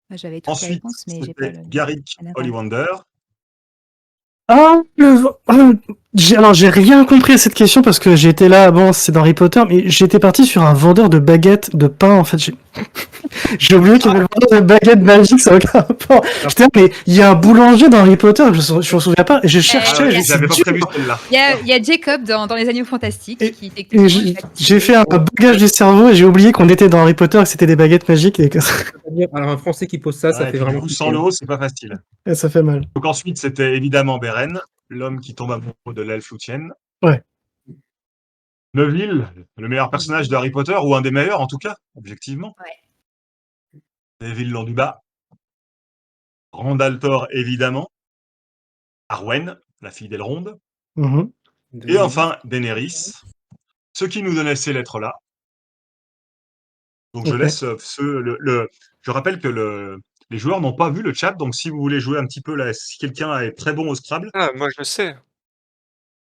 Moi, j'avais toutes les Ensuite, réponses, mais j'ai pas c'était le. Garrick la narration. Ollivander. Ah, alors j'ai rien compris à cette question parce que j'étais là, bon, c'est dans Harry Potter, mais j'étais parti sur un vendeur de baguettes de pain, en fait. J'ai oublié qu'il y avait le vendeur de baguettes magiques, ça n'a aucun rapport. Putain, mais il y a un boulanger dans Harry Potter, je m'en souviens pas, et je Ah cherchais, ouais, j'ai j'avais pas dit, prévu celle-là. Il y a Jacob dans les Animaux Fantastiques Et- qui et j'ai fait un bagage du cerveau et j'ai oublié qu'on était dans Harry Potter et que c'était des baguettes magiques et que Alors, un Français qui pose ça, ça Ouais, et fait puis, du vraiment coup, flipper, sans le hein. haut, c'est pas facile. et ça fait mal. Donc, ensuite, c'était évidemment Beren, l'homme qui tombe amoureux de l'elfe Lúthien. Ouais. Neville, le meilleur personnage de Harry Potter, ou un des meilleurs, en tout cas, objectivement. Ouais. Neville Londubat. Randaltor, évidemment. Arwen, la fille d'Elrond. Mhm. Et enfin, Daenerys. Ce qui nous donnait ces lettres-là. Donc, je Ok. laisse je rappelle que les joueurs n'ont pas vu le chat, donc si vous voulez jouer un petit peu là, si quelqu'un est très bon au Scrabble, Ah, moi je sais.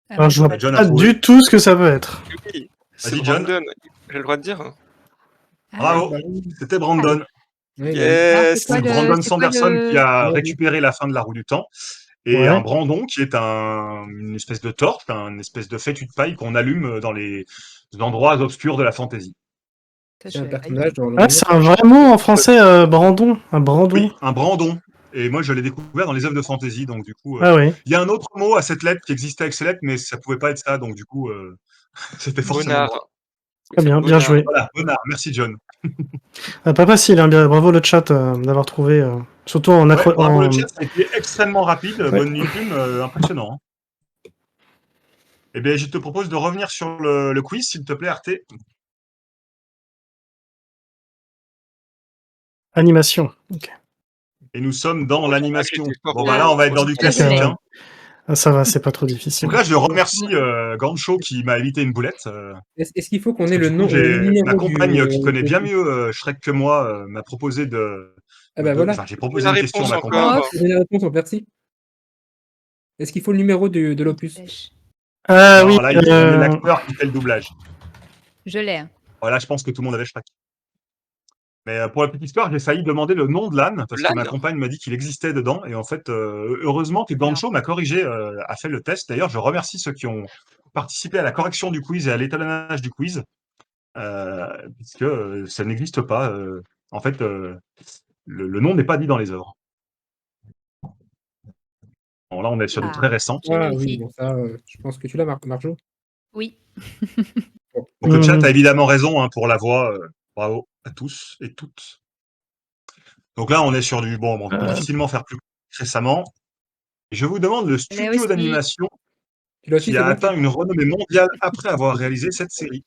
Alors, je vois John a pas trouvé. du tout ce que ça peut être. Oui, c'est Vas-y, John. Brandon. J'ai le droit de dire. Bravo, Bah oui. c'était Brandon. Ouais, Yes. Donc, Brandon Sanderson qui a récupéré la fin de la roue du temps. Et Ouais. un brandon qui est une espèce de torche, une espèce de fétu de paille qu'on allume dans les endroits obscurs de la fantaisie. c'est un personnage dans le Ah, c'est un vrai mot en français, Brandon. Un Brandon. Oui, un brandon. Et moi, je l'ai découvert dans les œuvres de fantaisie. Donc, du coup, Ah oui. il y a un autre mot à cette lettre qui existait avec ces lettres, mais ça pouvait pas être ça. Donc, du coup, c'était forcément Bonnard. moi. Très bien, bien joué. Voilà, Bonnard. Merci, John. Ah, pas facile, hein, bien, bravo le chat d'avoir trouvé, surtout en Ouais, bravo le chat, ça a été extrêmement rapide. Ouais. Bonne nuit, Plume, impressionnant. Hein. Eh bien, je te propose de revenir sur le quiz, s'il te plaît, Arte. Animation. Ok. Et nous sommes dans l'animation. j'étais fort Bon, au- bah là, on va être dans du au- classique. Ouais. Hein. Ah, ça va, c'est pas trop difficile. Donc là, je remercie Gancho qui m'a évité une boulette. Est-ce qu'il faut qu'on Parce ait que le du nom, coup, le numéro ma compagne qui connaît bien du- mieux Shrek que moi m'a proposé de. Ah bah voilà. Enfin, j'ai proposé La une question à ma réponse compagne. encore. J'ai donné la réponse, merci. Est-ce qu'il faut le numéro de l'opus? Ah Non, oui, là, il y a l'acteur qui fait le doublage. Je l'ai. Hein. Voilà, je pense que tout le monde avait Shrek. Mais pour la petite histoire, j'ai failli demander le nom de l'âne parce que L'âne ma compagne m'a dit qu'il existait dedans. Et en fait, heureusement que Gancho m'a corrigé, a fait le test. D'ailleurs, je remercie ceux qui ont participé à la correction du quiz et à l'étalonnage du quiz, puisque ça n'existe pas. En fait, le nom n'est pas dit dans les œuvres. Bon, là, on est sur du très récent. J'ai Ah réussi. oui, bon ça, je pense que tu l'as, Marjo. Oui. Donc le chat a évidemment raison hein, pour la voix. Bravo à tous et toutes. Donc là, on est sur du bon, on peut difficilement faire plus récemment. Je vous demande le studio aussi. d'animation Tu l'as aussi, qui c'est a bon. atteint une renommée mondiale après avoir réalisé cette série.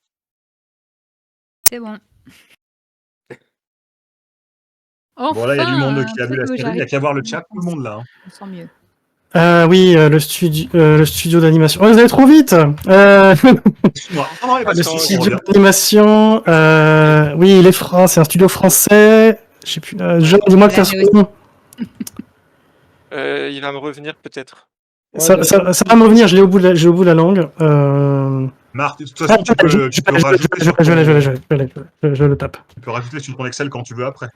C'est bon. Bon là, il y a du monde qui a vu la truc où série. Il n'y a qu'à voir le chat, tout le monde là. Hein. On sent mieux. oui, le studio d'animation. Oh, vous allez trop vite. Excuse-moi. Non, il n'y a pas de Le souci, on studio revient. d'animation. Oui, il est c'est un studio français. Je sais plus. Jean, dis-moi que t'as son nom. Il va me revenir peut-être. Ça va me revenir. Je l'ai au bout de la langue. Marc, de toute façon, tu peux rajouter sur ton- je le tape. tu peux rajouter sur ton Excel quand tu veux après.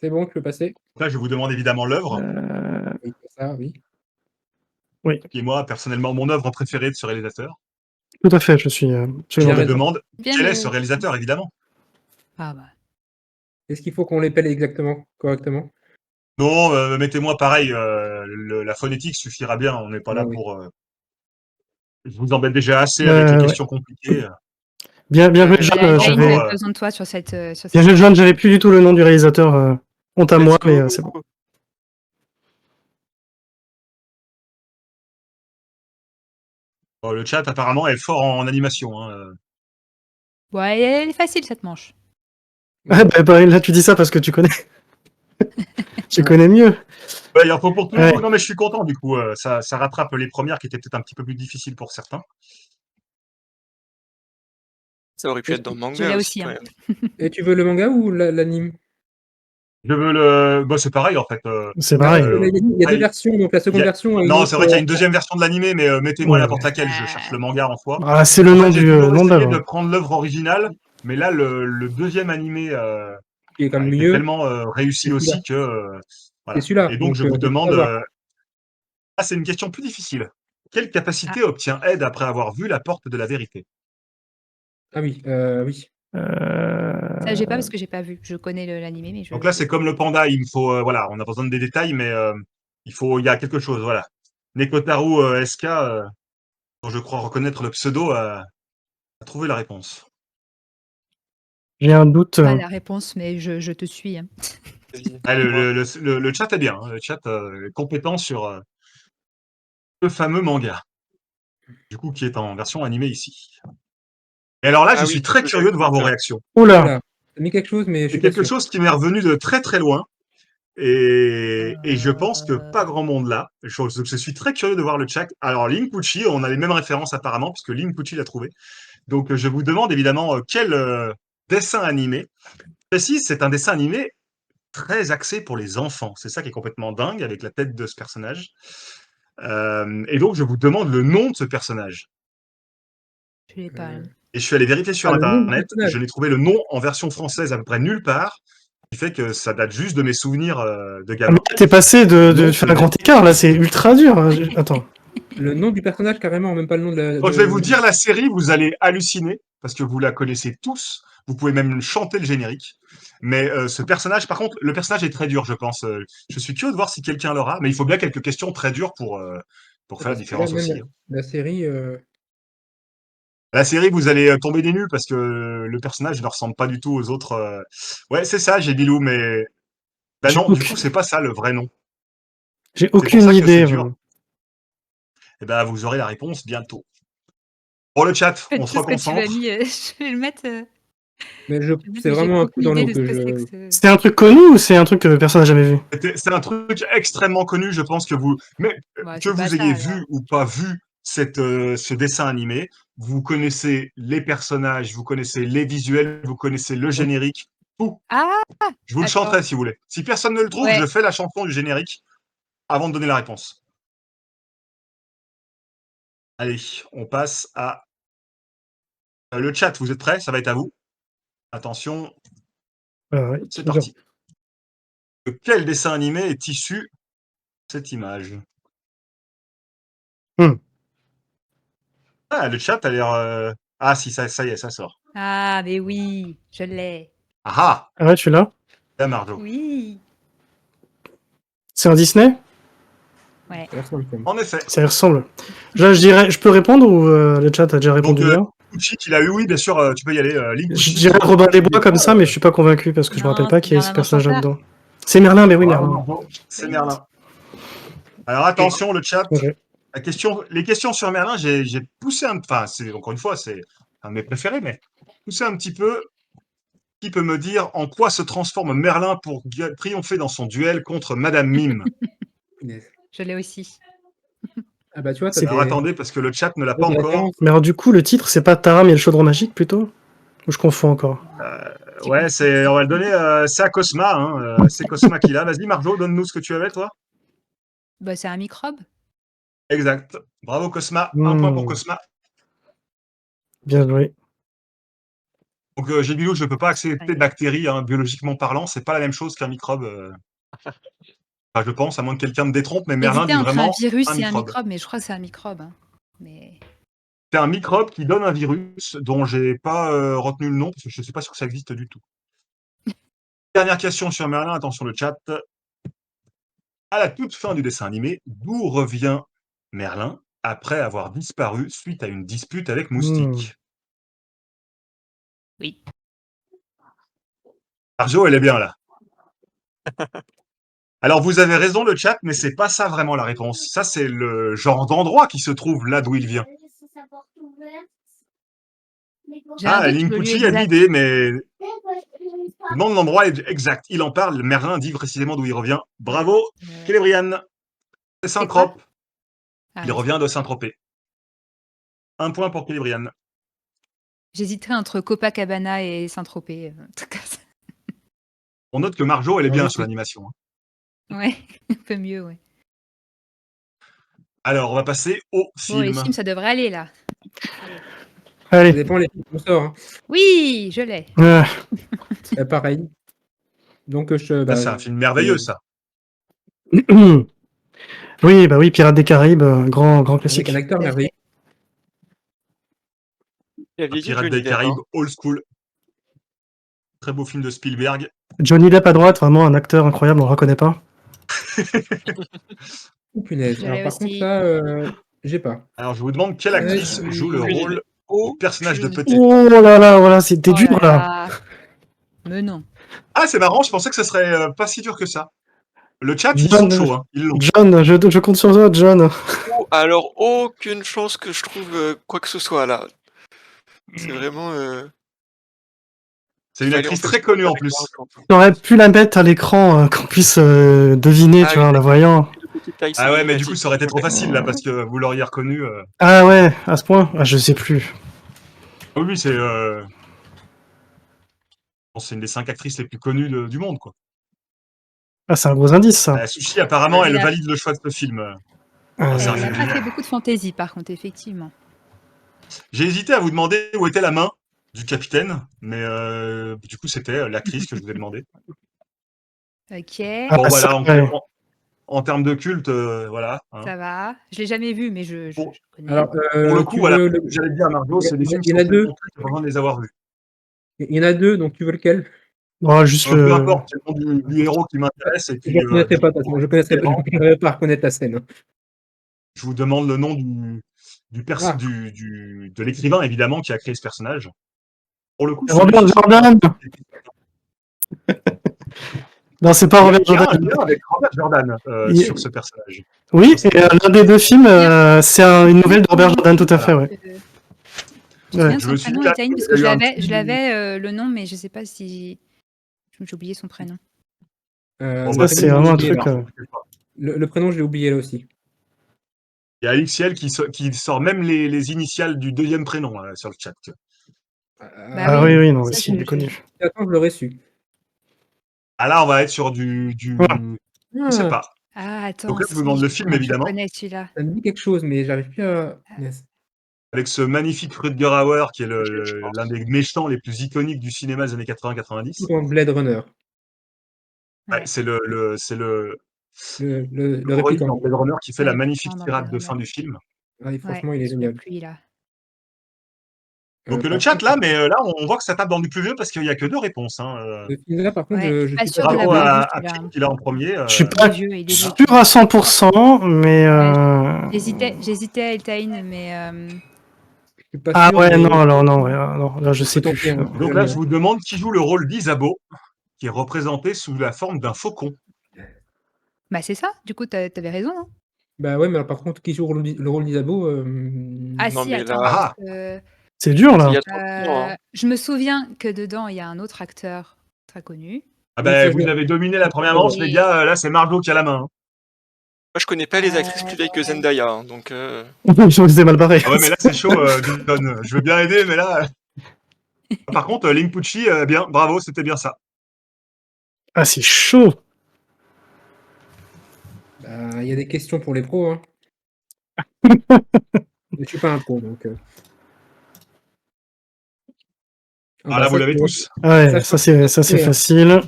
C'est bon, tu peux passer. Là, je vous demande évidemment l'œuvre, Oui, ça, oui. qui est moi, personnellement, mon œuvre préférée de ce réalisateur. Tout à fait, je suis. Je Bien me raison. demande Bien quel est mieux. ce réalisateur, évidemment. Ah bah. Est-ce qu'il faut qu'on l'épelle exactement, correctement? Non, mettez-moi pareil, la phonétique suffira bien. On n'est pas là Oui. pour. Je vous embête déjà assez avec les Ouais. questions compliquées. Bien joué, Ouais, Jeanne. Jaime, j'avais- j'avais besoin de toi sur cette. Bien joué, Jeanne. J'avais plus du tout le nom du réalisateur. Honte à Let's moi, go. mais c'est bon. Bon, le chat, apparemment, est fort en animation. Hein. Ouais, elle est facile cette manche. Ah, bah, là, tu dis ça parce que tu connais. Tu connais mieux. Ouais, il en faut pour tout le Ouais. monde. Non, mais je suis content, du coup. Ça rattrape les premières qui étaient peut-être un petit peu plus difficiles pour certains. Ça aurait pu être dans le Je manga l'ai aussi, aussi, quand hein. même. Et tu veux le manga ou l'anime? Je veux le bah, c'est pareil en fait, C'est Bah, pareil. il y a 2 après versions, donc la il y seconde a version a une non, c'est autre, vrai qu'il y a une deuxième version de l'animé, mais mettez-moi Ouais. n'importe laquelle, je cherche le manga en soi. Ah, c'est le En nom fait, j'ai du toujours nom de essayé de l'œuvre. prendre l'œuvre originale, mais là, le 2e animé, qui est quand même était mieux, tellement, réussi c'est celui-là. aussi que, C'est voilà. celui-là, Et donc je donc vous tu peux demande, savoir. c'est une question plus difficile. Quelle Ah. capacité obtient Ed après avoir vu la porte de la vérité? Ah oui, oui. Ça, j'ai pas parce que j'ai pas vu. Je connais l'animé, mais Donc là, je c'est comme le panda, il me faut, voilà, on a besoin des détails, mais il y a quelque chose, voilà. Nekotaru SK, dont je crois reconnaître le pseudo, a trouvé la réponse. J'ai un doute. pas la réponse, mais je te suis, hein. Vas-y, Ah, dis-moi. le chat est bien, hein, le chat est compétent sur le fameux manga, du coup, qui est en version animée ici. Et alors là, je Ah oui, suis du très coup, j'avais curieux de voir vos ça. réactions. Oula. Voilà. Ça mis quelque chose, mais je C'est suis pas quelque sûr. chose qui m'est revenu de très très loin. Et je pense que pas grand monde là. Je suis très curieux de voir le chat. Alors, Linkuchi, on a les mêmes références apparemment, puisque Linkuchi l'a trouvé. Donc, je vous demande évidemment quel dessin animé. Précise, c'est un dessin animé très axé pour les enfants. C'est ça qui est complètement dingue avec la tête de ce personnage. Et donc, je vous demande le nom de ce personnage. Je l'ai pas, là. Et je suis allé vérifier sur Le nom du Internet. personnage. Je n'ai trouvé le nom en version française à peu près nulle part. Ce qui fait que ça date juste de mes souvenirs de Ah, gamin. mais t'es passé de Non, faire un grand écart là, c'est ultra dur. Attends. Le nom du personnage carrément, même pas le nom de la Quand je vais vous dire la série, vous allez halluciner parce que vous la connaissez tous. Vous pouvez même chanter le générique. Mais ce personnage, par contre, le personnage est très dur, je pense. Je suis curieux de voir si quelqu'un l'aura, mais il faut bien quelques questions très dures pour faire la parce que là, différence même aussi. la série, La série, vous allez tomber des nues parce que le personnage ne ressemble pas du tout aux autres. Ouais, c'est ça, j'ai Bilou, mais bah J'ai non, du coup, c'est pas ça le vrai nom. C'est pour aucune ça que c'est idée. dur. Et ben, vous aurez la réponse bientôt. Pour le chat, on se Tout ce que tu m'as reconcentre. mis, je vais le mettre, mais mais j'ai vraiment un coup aucune dans idée l'eau de ce que que c'est que je ce. C'est un truc connu ou c'est un truc que personne n'a jamais vu? C'est un truc extrêmement connu, je pense que vous, mais Bah, que c'est pas vous ça ayez alors. vu ou pas vu ce dessin animé, vous connaissez les personnages, vous connaissez les visuels, vous connaissez le générique, tout. Ah! Je vous le Attends. chanterai si vous voulez. Si personne ne le trouve, je Ouais. fais la chanson du générique avant de donner la réponse. Allez, on passe à le chat. Vous êtes prêts? Ça va être à vous. Attention, Ah ouais, c'est c'est dur. parti. De quel dessin animé est issue cette image? Hmm. Ah, le chat a l'air. Ah, si, ça y est, ça sort. Ah, mais oui, je l'ai. Ah ah! Ah ouais, tu l'as? La Marjo. Oui. C'est un Disney? Ouais. ça ressemble quand même. En effet. Ça y ressemble. Là, je dirais, je peux répondre ou le chat a déjà Donc, répondu hier? Linkuchi, il a eu, oui, bien sûr, tu peux y aller. Je Linkuchi, dirais Robin des Bois comme ça, mais je suis pas convaincu parce que je me rappelle Non, pas c'est qu'il y ait ce Merlin personnage l'Enchanteur. là-dedans. C'est Merlin, mais oui, Bravo, Merlin. Marjo. C'est Oui. Merlin. Alors, attention, le chat. Ok. Les questions sur Merlin, j'ai poussé un. Enfin, c'est encore une fois, c'est un de mes préférés, mais poussé un petit peu. Qui peut me dire en quoi se transforme Merlin pour triompher dans son duel contre Madame Mime? Punaise. Je l'ai aussi. Ah bah tu vois, C'est- Alors, attendez, parce que le chat ne l'a des pas encore. références. Mais alors, du coup, le titre, c'est pas Taram et le chaudron magique plutôt? Ou je confonds encore? Tu Ouais, confonds. on va le donner. C'est à Cosma. Hein, c'est Cosma qui l'a. Vas-y, Marjo, donne-nous ce que tu avais, toi. Bah, c'est un microbe. Exact. Bravo, Cosma. Un point pour Cosma. Bien joué. Donc, Gébilou, je ne peux pas accepter de bactéries, hein, biologiquement parlant. C'est pas la même chose qu'un microbe. Enfin, je pense, à moins que quelqu'un me détrompe, mais Merlin J'hésitais dit entre un vraiment virus un et un microbe. microbe, mais je crois que c'est un microbe, hein. Mais C'est un microbe qui donne un virus dont j'ai pas retenu le nom, parce que je ne suis pas sûr que ça existe du tout. Dernière question sur Merlin, attention le chat. À la toute fin du dessin animé, d'où revient Merlin après avoir disparu suite à une dispute avec Moustique? oui. Arjo, elle est bien là. Alors vous avez raison le chat, mais c'est pas ça vraiment la réponse. Ça c'est le genre d'endroit qui se trouve là d'où il vient. J'ai un Ah, doute sur le lieu Linkuchi a exact. l'idée, mais je demande l'endroit exact. Il en parle, Merlin dit précisément d'où il revient. Bravo, Kélébrian. C'est C'est quoi? Saint-Trope. Ah, Il oui. revient de Saint-Tropez. Un point pour Kélébrian. J'hésiterais entre Copacabana et Saint-Tropez. En tout cas, On note que Marjo, elle est Alors, bien je sur sais. l'animation, hein. ouais, un peu mieux, ouais. Alors, on va passer au Bon, les film. films, ça devrait aller là. Allez. Ça Allez. dépend les films qu'on sort. Hein. Oui, je l'ai. Pareil. Donc, Là, c'est un film merveilleux, ça. Oui, bah oui, Pirates des Caraïbes, grand avec classique. un acteur Tout à merveilleux. Il a Un vieilli, Pirates Johnny des Depp. Caraïbes, Hein. old school. Très beau film de Spielberg. Johnny Depp à droite, vraiment un acteur incroyable, on le reconnaît pas. Oh, punaise. Je Alors, l'ai par contre, aussi. ça, j'ai pas. Alors, je vous demande quelle Ouais, actrice joue le Aucune idée. rôle du personnage de Aucune Petit. Oh là là, voilà, c'était Oh dur là là. là. Mais non. Ah, c'est marrant, je pensais que ce serait pas si dur que ça. Le chat, ils sont John, chauds, hein. Ils l'ont. John, je compte sur toi, John. Alors, aucune chance que je trouve quoi que ce soit là. C'est vraiment. C'est une Fallait en actrice fait très connue en avec plus. l'argent. T'aurais pu la mettre à l'écran, qu'on puisse deviner, Ah tu oui, vois, en la voyant. de petite taille, c'est Ah ouais, mais du coup, énigmatique. ça aurait été trop Ouais. facile là, parce que vous l'auriez reconnu. Ah ouais, à ce point? Ah, je sais plus. Oh, oui, c'est bon, c'est une des 5 actrices les plus connues du monde, quoi. Ah, c'est un gros indice, ça. Sushi, apparemment, elle Elle a, valide le choix de ce film. Ah, C'est un elle film a pas génial. fait beaucoup de fantaisie, par contre, effectivement. J'ai hésité à vous demander où était la main du capitaine, mais du coup, c'était l'actrice que je vous ai demandé. Ok, ah, Bon, ça, voilà, ouais. en termes de culte, voilà. Hein. ça va. Je l'ai jamais vu, mais je Pour, connais. Alors, pour le coup, tu voilà, veux ce que j'allais dire à Margot, c'est des films qui il y en sont a deux. tellement cultes, j'ai pas besoin de les avoir vus. Il y en a deux, donc tu veux lequel? Oh, juste Peu le. importe, c'est le nom du héros qui m'intéresse, et Je puis ne reconnaîtrai pas, de toute façon. Je n'arriverai pas à reconnaître la scène. Hein. je vous demande le nom Ah, de l'écrivain, évidemment, qui a créé ce personnage. Pour le coup, Robert celui-ci, Jordan! Non, c'est pas Robert il y a un Jordan. lien avec Robert Jordan sur ce personnage. Oui, Sur cette et l'un des deux films, c'est une nouvelle de Robert Jordan, tout à fait, Voilà. ouais. Tu te souviens Ouais. de Je son me suis prénom, dit, là, Etaine? Parce il y que a eu un je petit... l'avais le nom, mais je sais pas si. J'ai oublié son prénom. Bon, Ça, bah, c'est je l'ai vraiment un oublié, truc. là. Le prénom, je l'ai oublié là aussi. Il y a XL qui sort même les initiales du deuxième prénom sur le chat. Bah Ah oui, oui, non, mais ça, si, il est connu. Attends, je l'aurais su. Ah là, on va être sur Voilà. je sais pas. Ah, attends, Donc là, je vous si, demande le film, je évidemment, connais celui-là. Ça me dit quelque chose, mais j'arrive plus à. Yes. avec ce magnifique Rutger Hauer, qui est l'un des méchants les plus iconiques du cinéma des années 80-90. Dans Blade Runner. Ouais, Ouais. c'est le Le Rory répliquant. dans Blade Runner qui fait Le la répliquant magnifique dans tirade Blade de fin Runner. du film. Ah, et Ouais, franchement, il est celui-là, génial. lui, là. Donc le Par chat contre, là, mais là, on voit que ça tape dans du plus vieux parce qu'il y a que 2 réponses. Hein. ce film-là, par contre, Ouais, je suis je pas suis sûre pas de Bravo l'avoir vu, à celui-là. Kim qui l'a en premier. Je suis Il pas est vieux, il est vieux. sûr à 100%, mais. J'hésitais à Etaine, mais je suis pas Ah sûr, ouais, non, mais alors non, ouais, non, là, je on sais peut tenter. plus. Hein, on sait Donc là, jamais, je hein. vous demande qui joue le rôle d'Isabeau, qui est représenté sous la forme d'un faucon. bah c'est ça. Du coup, t'avais raison, hein. Bah ouais, mais alors, par contre, qui joue le rôle d'Isabeau Ah Non, si, mais attends, là, parce Ah, que C'est dur, il y là. a trop de temps. Hein. je me souviens que dedans, il y a un autre acteur très connu. ah Oui, ben, ça, je vous l'ai. avez dominé la première manche, les Et gars. Là, c'est Margot qui a la main. Hein. Moi, je connais pas les actrices plus vieilles que Zendaya, hein, donc Je me faisais mal barré. Ah ouais, mais là, c'est chaud, John. Je veux bien aider, mais là... Par contre, Link Pucci, bien, bravo, c'était bien ça. Ah, c'est chaud. Bah, il y a des questions pour les pros. Hein. Je suis pas un pro, donc. Ah Ah bah là, vous ça, l'avez tous. Ah ouais, ça, ça, c'est c'est hein. facile.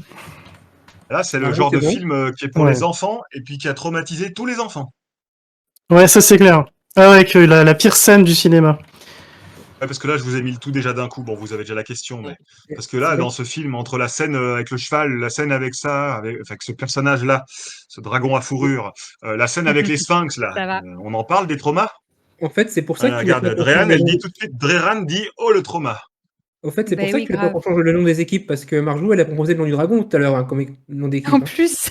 Là, c'est Ah le oui, genre c'est de bon. film qui est pour Ouais. les enfants et puis qui a traumatisé tous les enfants. Ouais, ça, c'est clair. Ah ouais, que la pire scène du cinéma. Ouais, parce que là, je vous ai mis le tout déjà d'un coup. Bon, vous avez déjà la question, mais parce que C'est là, comme- dans ce film, entre la scène avec le cheval, la scène avec ça, avec ce personnage-là, ce dragon à fourrure, la scène avec les sphinx, là, Ça va. on en parle des traumas. En fait, c'est pour ça qu'il a Regarde, fallu qu'on change Drehan, le elle nom. dit tout de suite, Drehan dit, oh le trauma. Au fait, c'est Bah pour ça oui, qu'il a fallu grave. qu'on change le nom des équipes, parce que Marjou, elle a proposé le nom du dragon tout à l'heure, hein, comme nom d'équipe. En Hein. plus,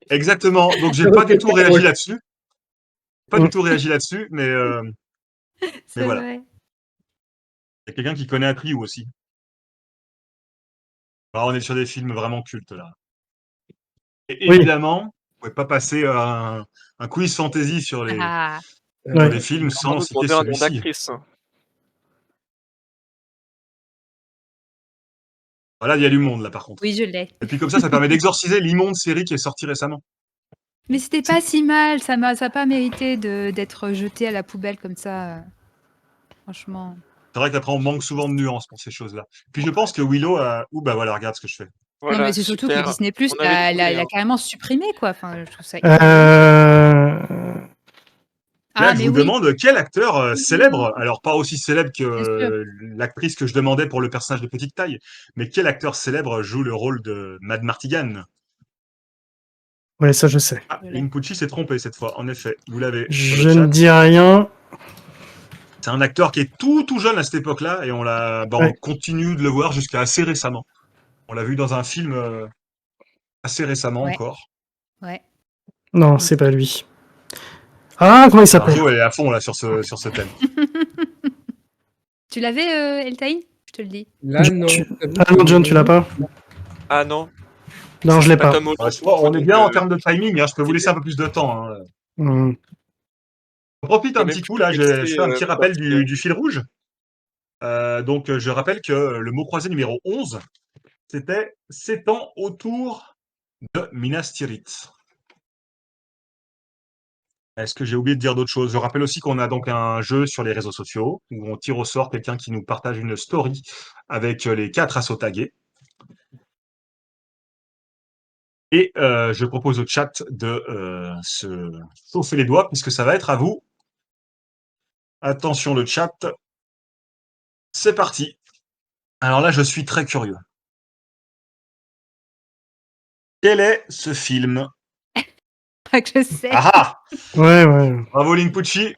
Exactement. Donc, j'ai Ça pas aurait du été tout très réagi drôle. là-dessus. Pas du tout réagi là-dessus, mais c'est voilà. vrai. Il y a quelqu'un qui connaît Atriou aussi. Alors, on est sur des films vraiment cultes, là. Et Oui. évidemment, vous pouvez pas passer un quiz fantasy sur Ah, sur Ouais. les films on va sans nous citer demander un nom celui-ci. d'actrice. Hein. Voilà, il y a du monde là par contre. Oui, je l'ai. Et puis comme ça permet d'exorciser l'immonde série qui est sortie récemment. Mais c'était pas si mal, ça n'a pas mérité d'être jeté à la poubelle comme ça. Franchement. C'est vrai qu'après on manque souvent de nuances pour ces choses-là. Puis je pense que Willow a... Ouh bah voilà, regarde ce que je fais. Non, Voilà, mais c'est surtout que super. Disney+, On avait trouvé, l'a hein. carrément supprimé, quoi. Enfin, je trouve ça... Euh... Là, Ah, je mais vous oui, demande quel acteur célèbre, alors pas aussi célèbre que bien sûr. l'actrice que je demandais pour le personnage de petite taille, mais quel acteur célèbre joue le rôle de Mad Martigan? Ouais, ça je sais. Ah, Je l'ai. Link Pucci s'est trompé cette fois, en effet. Vous l'avez sur Je le ne chat. dis rien. C'est un acteur qui est tout jeune à cette époque-là et on Ouais. continue de le voir jusqu'à assez récemment. On l'a vu dans un film assez récemment Ouais. encore. Ouais. Non, c'est pas lui. Ah, comment il s'appelle? Marjo est à fond là sur ce thème. Tu l'avais, Eltaïn? Je te le dis. Là, John, non. Ah non, John, tu l'as pas? Ah non. Non, je l'ai pas. Tom Holland, Ouais, tu vois, on est donc, bien en termes de timing, hein, je peux vous c'est laisser un peu plus de temps. Hein. Hmm. On profite Il y a un même petit plus coup de là, je texte, fais un petit rappel sorti, du fil rouge. Donc je rappelle que le mot croisé numéro 11, c'était s'étend autour de Minas Tirith. Est-ce que j'ai oublié de dire d'autres choses? Je rappelle aussi qu'on a donc un jeu sur les réseaux sociaux où on tire au sort quelqu'un qui nous partage une story avec les 4 assos tagués. Et je propose au chat de se chauffer les doigts puisque ça va être à vous. Attention le chat. C'est parti. Alors là, je suis très curieux. Quel est ce film? Pas que je sais. Ah ah! Ouais. Bravo Linpucci.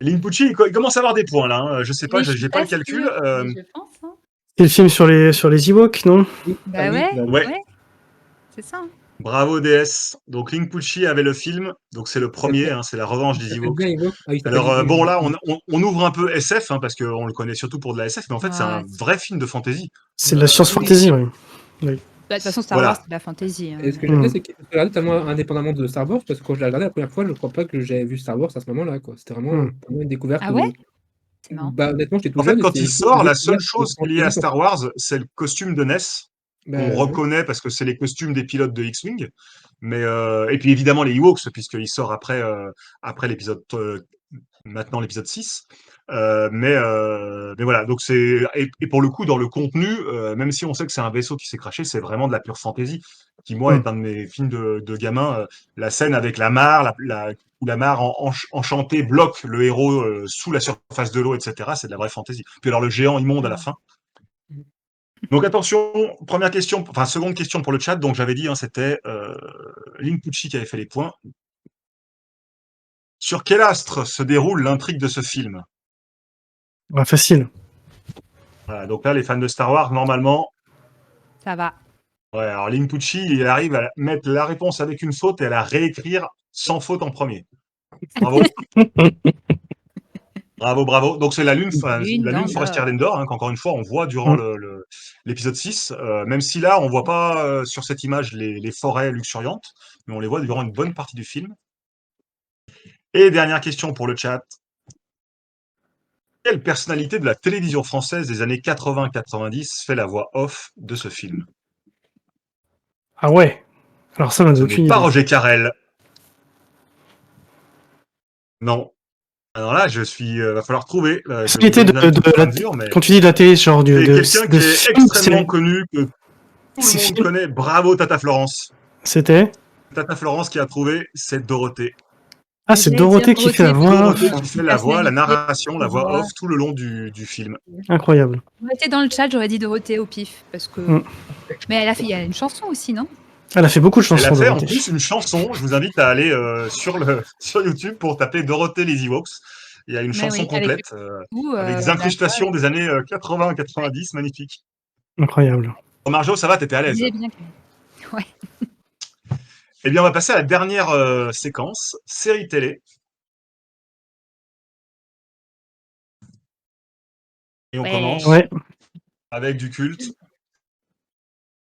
Linpucci, il commence à avoir des points là. Hein. Je sais pas, Mais je j'ai suis pas pas le calcul. sûre, mais je pense, hein. C'est le film sur les Ewoks, non? Bah ouais, Ouais, ouais, c'est ça. Hein. bravo DS. Donc Linpucci avait le film. Donc c'est le premier, hein, c'est la revanche Il des s'appelle Ewoks. bien Ewoks. Ah, il s'appelle Alors bon là, Ewoks. on ouvre un peu SF hein, parce qu'on le connaît surtout pour de la SF, mais en fait c'est Ah, un vrai film de fantasy. C'est de la science oui. fantasy, oui. Bah, de toute façon, Star Voilà. Wars, c'est de la fantasy. Hein. Et ce que Hmm. j'aime bien, c'est qu'il faut regarder totalement indépendamment de Star Wars, parce que quand je l'ai regardé la première fois, je crois pas que j'avais vu Star Wars à ce moment-là, quoi. C'était vraiment pour moi une découverte. Ah ouais? C'est marrant. Bah, honnêtement, j'étais tout En fait, jeune et quand c'est il une sort, la seule découverte chose de qui est liée à fantasy, quoi. Star Wars, c'est le costume de Ness qu'on Bah, ouais. reconnaît parce que c'est les costumes des pilotes de X-Wing. Mais et puis évidemment les Ewoks puisqu'il sort après l'épisode maintenant l'épisode 6. Mais voilà, donc et pour le coup dans le contenu, même si on sait que c'est un vaisseau qui s'est crashé, c'est vraiment de la pure fantasy qui moi est un de mes films de gamin. La scène avec la mare, où la mare enchantée bloque le héros sous la surface de l'eau, etc. C'est de la vraie fantasy. Puis alors le géant immonde à la fin. Donc attention, seconde question pour le chat. Donc j'avais dit, hein, c'était Linpucci qui avait fait les points. Sur quel astre se déroule l'intrigue de ce film? Ouais, facile. Voilà, donc là, les fans de Star Wars, normalement, Ça va. ouais, alors Linpucci, il arrive à mettre la réponse avec une faute et à la réécrire sans faute en premier. Bravo. Bravo. Donc c'est la lune forestière d'Endor, hein, qu'encore une fois, on voit durant l'épisode 6. Même si là, on voit pas sur cette image les forêts luxuriantes, mais on les voit durant une bonne partie du film. Et dernière question pour le chat. Quelle personnalité de la télévision française des années 80-90 fait la voix off de ce film? Ah ouais. Alors ça, on Ce n'a n'est aucune pas idée. Roger Carrel. Non. Alors là, va falloir trouver. Je Ça vais vous était donner des indices au fur et à la... mesure, mais Quand tu dis de la télé, genre c'est quelqu'un qui est film, extrêmement connu, que tout le C'est monde film. connaît. Bravo, Tata Florence. C'était? Tata Florence qui a trouvé, c'est Dorothée. Ah, c'est J'allais Dorothée dire qui fait la Dorothée, voix Dorothée off. qui fait la voix, la narration, la voix off tout le long du film. Incroyable. Dorothée dans le chat, j'aurais dit Dorothée au pif. Parce que... Mais il y a une chanson aussi, non? Elle a fait beaucoup de Elle chansons, a fait en Dorothée. plus une chanson. Je vous invite à aller sur YouTube pour taper Dorothée les Ewoks. Il y a une chanson complète avec des incrustations des années 80-90, magnifique. Incroyable. Oh, Marjo, ça va, t'étais à l'aise? Ouais. Eh bien, on va passer à la dernière séquence, série télé. Et on commence avec du culte.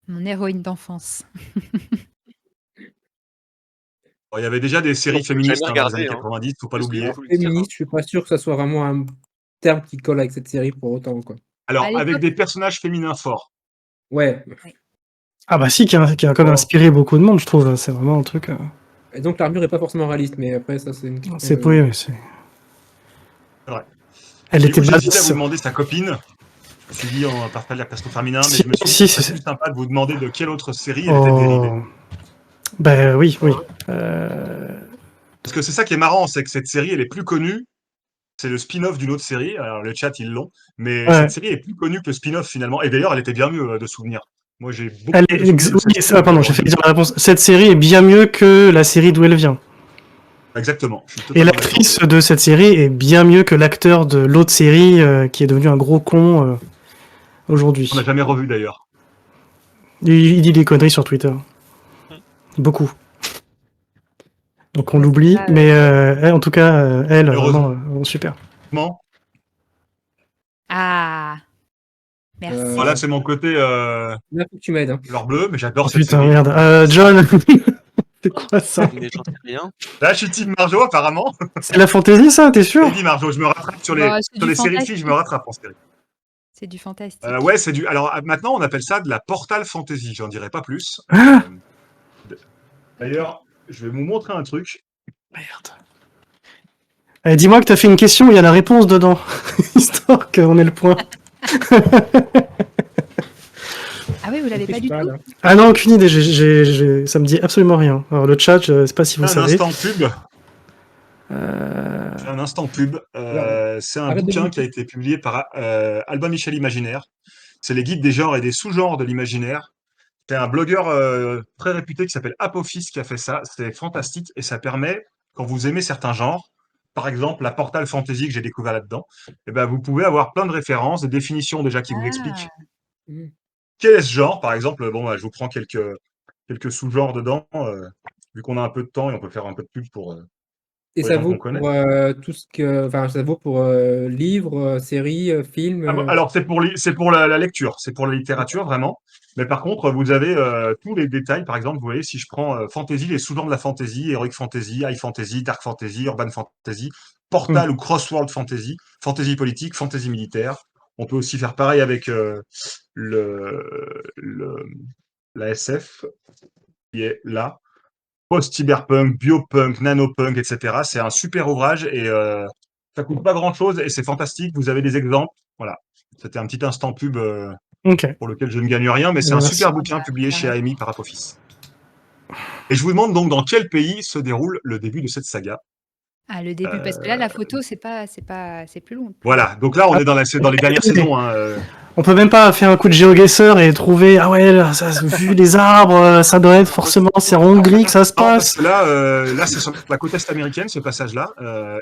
Mon héroïne d'enfance. Bon, il y avait déjà des séries féministes dans les années hein. 90, faut pas l'oublier. Féministe, je suis pas sûr que ça soit vraiment un terme qui colle avec cette série pour autant, quoi. Alors, avec des personnages féminins forts. Ouais. Ah bah si, qui a quand même inspiré beaucoup de monde, je trouve. C'est vraiment un truc... Et donc l'armure est pas forcément réaliste, mais après ça c'est une question C'est de- oui, mais c'est... C'est vrai. Elle Du était coup, j'hésitais à badass. vous demander sa copine. Je me suis dit, on va pas faire la personne féminin, mais Si, je me suis dit si, que ce serait c'est- plus sympa de vous demander de quelle autre série elle était dérivée. Oh... Bah oui. Parce que c'est ça qui est marrant, c'est que cette série, elle est plus connue. C'est le spin-off d'une autre série. Alors, le chat, ils l'ont. Mais Ouais. cette série est plus connue que le spin-off, finalement. Et d'ailleurs, elle était bien mieux de souvenir. Moi, j'ai beaucoup Elle plus est de souvenirs de cette oui, série. pardon, j'ai failli dire la réponse. Cette série est bien mieux que la série d'où elle vient. Exactement. Je suis Et totalement d'accord. l'actrice de cette série est bien mieux que l'acteur de l'autre série qui est devenu un gros con aujourd'hui. On n'a jamais revu, d'ailleurs. Il dit des conneries sur Twitter. Beaucoup. Donc on Ouais, c'est l'oublie, ça, mais elle, en tout cas, elle, Heureusement. vraiment super. Ah, merci. Voilà, c'est mon côté Là, faut que tu m'aides. Hein. fleur bleue, mais j'adore Oh cette putain, série. merde. John, c'est quoi ça? Mais j'en sais rien. Là, je suis team Marjo, apparemment. C'est la fantaisie, ça, t'es sûr? Et dit Marjo, je me rattrape sur les, Bah, c'est sur du les séries fantastique. filles, je me rattrape en série. C'est du fantastique. Ouais, c'est du. Alors maintenant, on appelle ça de la Portal Fantasy. J'en dirai pas plus. Ah D'ailleurs, je vais vous montrer un truc. Merde. Dis-moi que t'as fait une question où il y a la réponse dedans, histoire qu'on ait le point. Ah oui, vous l'avez pas du tout. Là. Ah non, aucune idée, ça me dit absolument rien. Alors le chat, je sais pas si vous Un savez. instant pub. Euh, Un instant pub. C'est un arrête de bouquin bouger. qui a été publié par Albin Michel Imaginaire. C'est les guides des genres et des sous-genres de l'imaginaire. C'est un blogueur très réputé qui s'appelle Apophis qui a fait ça. C'est fantastique et ça permet, quand vous aimez certains genres, par exemple la Portal Fantasy que j'ai découvert là-dedans, eh ben, vous pouvez avoir plein de références, des définitions déjà qui vous expliquent Mhm. quel est ce genre. Par exemple, bon, bah, je vous prends quelques sous-genres dedans, vu qu'on a un peu de temps et on peut faire un peu de pub pour Et les ça gens vaut qu'on connaît. pour tout ce que. Enfin, ça vaut pour livres, séries, films. Ah, alors, c'est pour la lecture, c'est pour la littérature, vraiment. Mais par contre, vous avez tous les détails. Par exemple, vous voyez, si je prends fantasy, les sous-genres de la fantasy, heroic fantasy, high fantasy, dark fantasy, urban fantasy, portal ou crossworld fantasy, fantasy politique, fantasy militaire. On peut aussi faire pareil avec la SF, qui est là. Post-cyberpunk, biopunk, nanopunk, etc. C'est un super ouvrage et ça coûte pas grand-chose et c'est fantastique. Vous avez des exemples. Voilà. C'était un petit instant pub Ok. pour lequel je ne gagne rien, mais c'est un Merci. super bouquin publié chez AMI par Apophis. Et je vous demande donc dans quel pays se déroule le début de cette saga. Ah, le début, parce que là, la photo, c'est plus long. Voilà. Donc là, on est dans les dernières saisons. Hein. On peut même pas faire un coup de GeoGuessr et trouver, ah ouais, là, ça, vu les arbres, ça doit être forcément, c'est en Hongrie que ça se Non, parce passe. que là, c'est sur la côte est américaine, ce passage-là.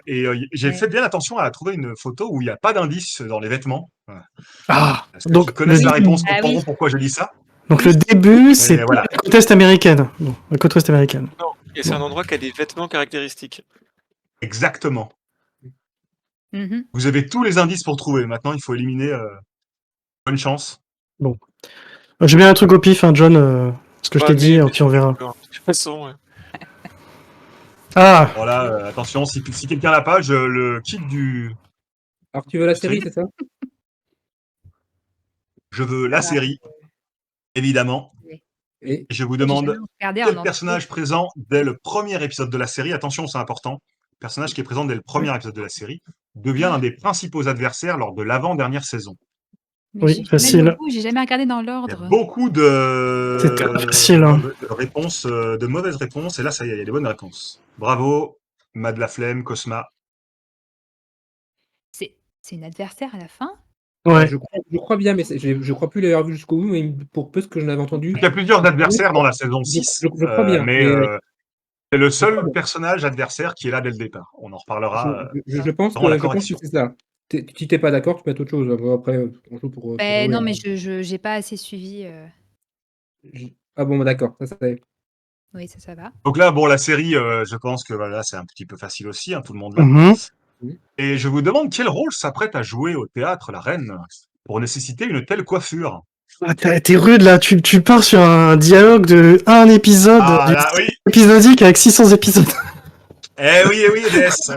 J'ai Ouais. fait bien attention à trouver une photo où il n'y a pas d'indice dans les vêtements. Voilà. Ah, Parce que donc ceux qui connaissent le, la réponse Ah comprendront oui. pourquoi je dis ça. donc le début, c'est voilà. la côte est américaine. Bon, la côte ouest américaine. Non, et c'est un endroit qui a des vêtements caractéristiques. Exactement. Mhm. Vous avez tous les indices pour trouver. Maintenant, il faut éliminer. Bonne chance. J'ai bien un truc au pif, hein, John, ce que je Ouais, t'ai dit, mais- puis on verra. De toute façon, Ah, Voilà, attention, si quelqu'un l'a pas, je le quitte du. Alors, tu veux la Série. série, c'est ça? Je veux la série, évidemment. Et Et je vous J'ai demande jamais regardé en quel entier. personnage présent dès le premier épisode de la série, attention, c'est important, personnage qui est présent dès le premier épisode de la série, devient l'un des principaux adversaires lors de l'avant-dernière saison. Mais Oui, j'ai jamais facile. le goût, j'ai jamais regardé dans Il y a l'ordre. beaucoup de, C'est très facile, hein. de réponses, de mauvaises réponses, et là, ça y est, il y a des bonnes réponses. Bravo, Mad la Flemme, Cosma. C'est une adversaire à la fin? ouais. je crois bien, mais je crois plus l'avoir vu jusqu'au bout, mais pour peu ce que je n'avais entendu. Il y a plusieurs adversaires dans la saison 6, je crois bien, mais mais, c'est le crois seul bien. personnage adversaire qui est là dès le départ. On en reparlera. Je pense dans la que correction. c'est ça. Si t'es pas d'accord, tu peux mettre autre chose. Bon, après, on joue pour. Ben, jouer, non, hein. mais je j'ai pas assez suivi. Ah bon, bah, d'accord. Ça y est. Oui, ça va. Donc là, bon, la série, je pense que voilà, c'est un petit peu facile aussi, hein, tout le monde là. Mhm. Et je vous demande quel rôle s'apprête à jouer au théâtre la reine pour nécessiter une telle coiffure. Ah, t'es rude là, tu pars sur un dialogue de un épisode, Ah du là, oui, épisodique avec 600 épisodes. Eh oui, DS.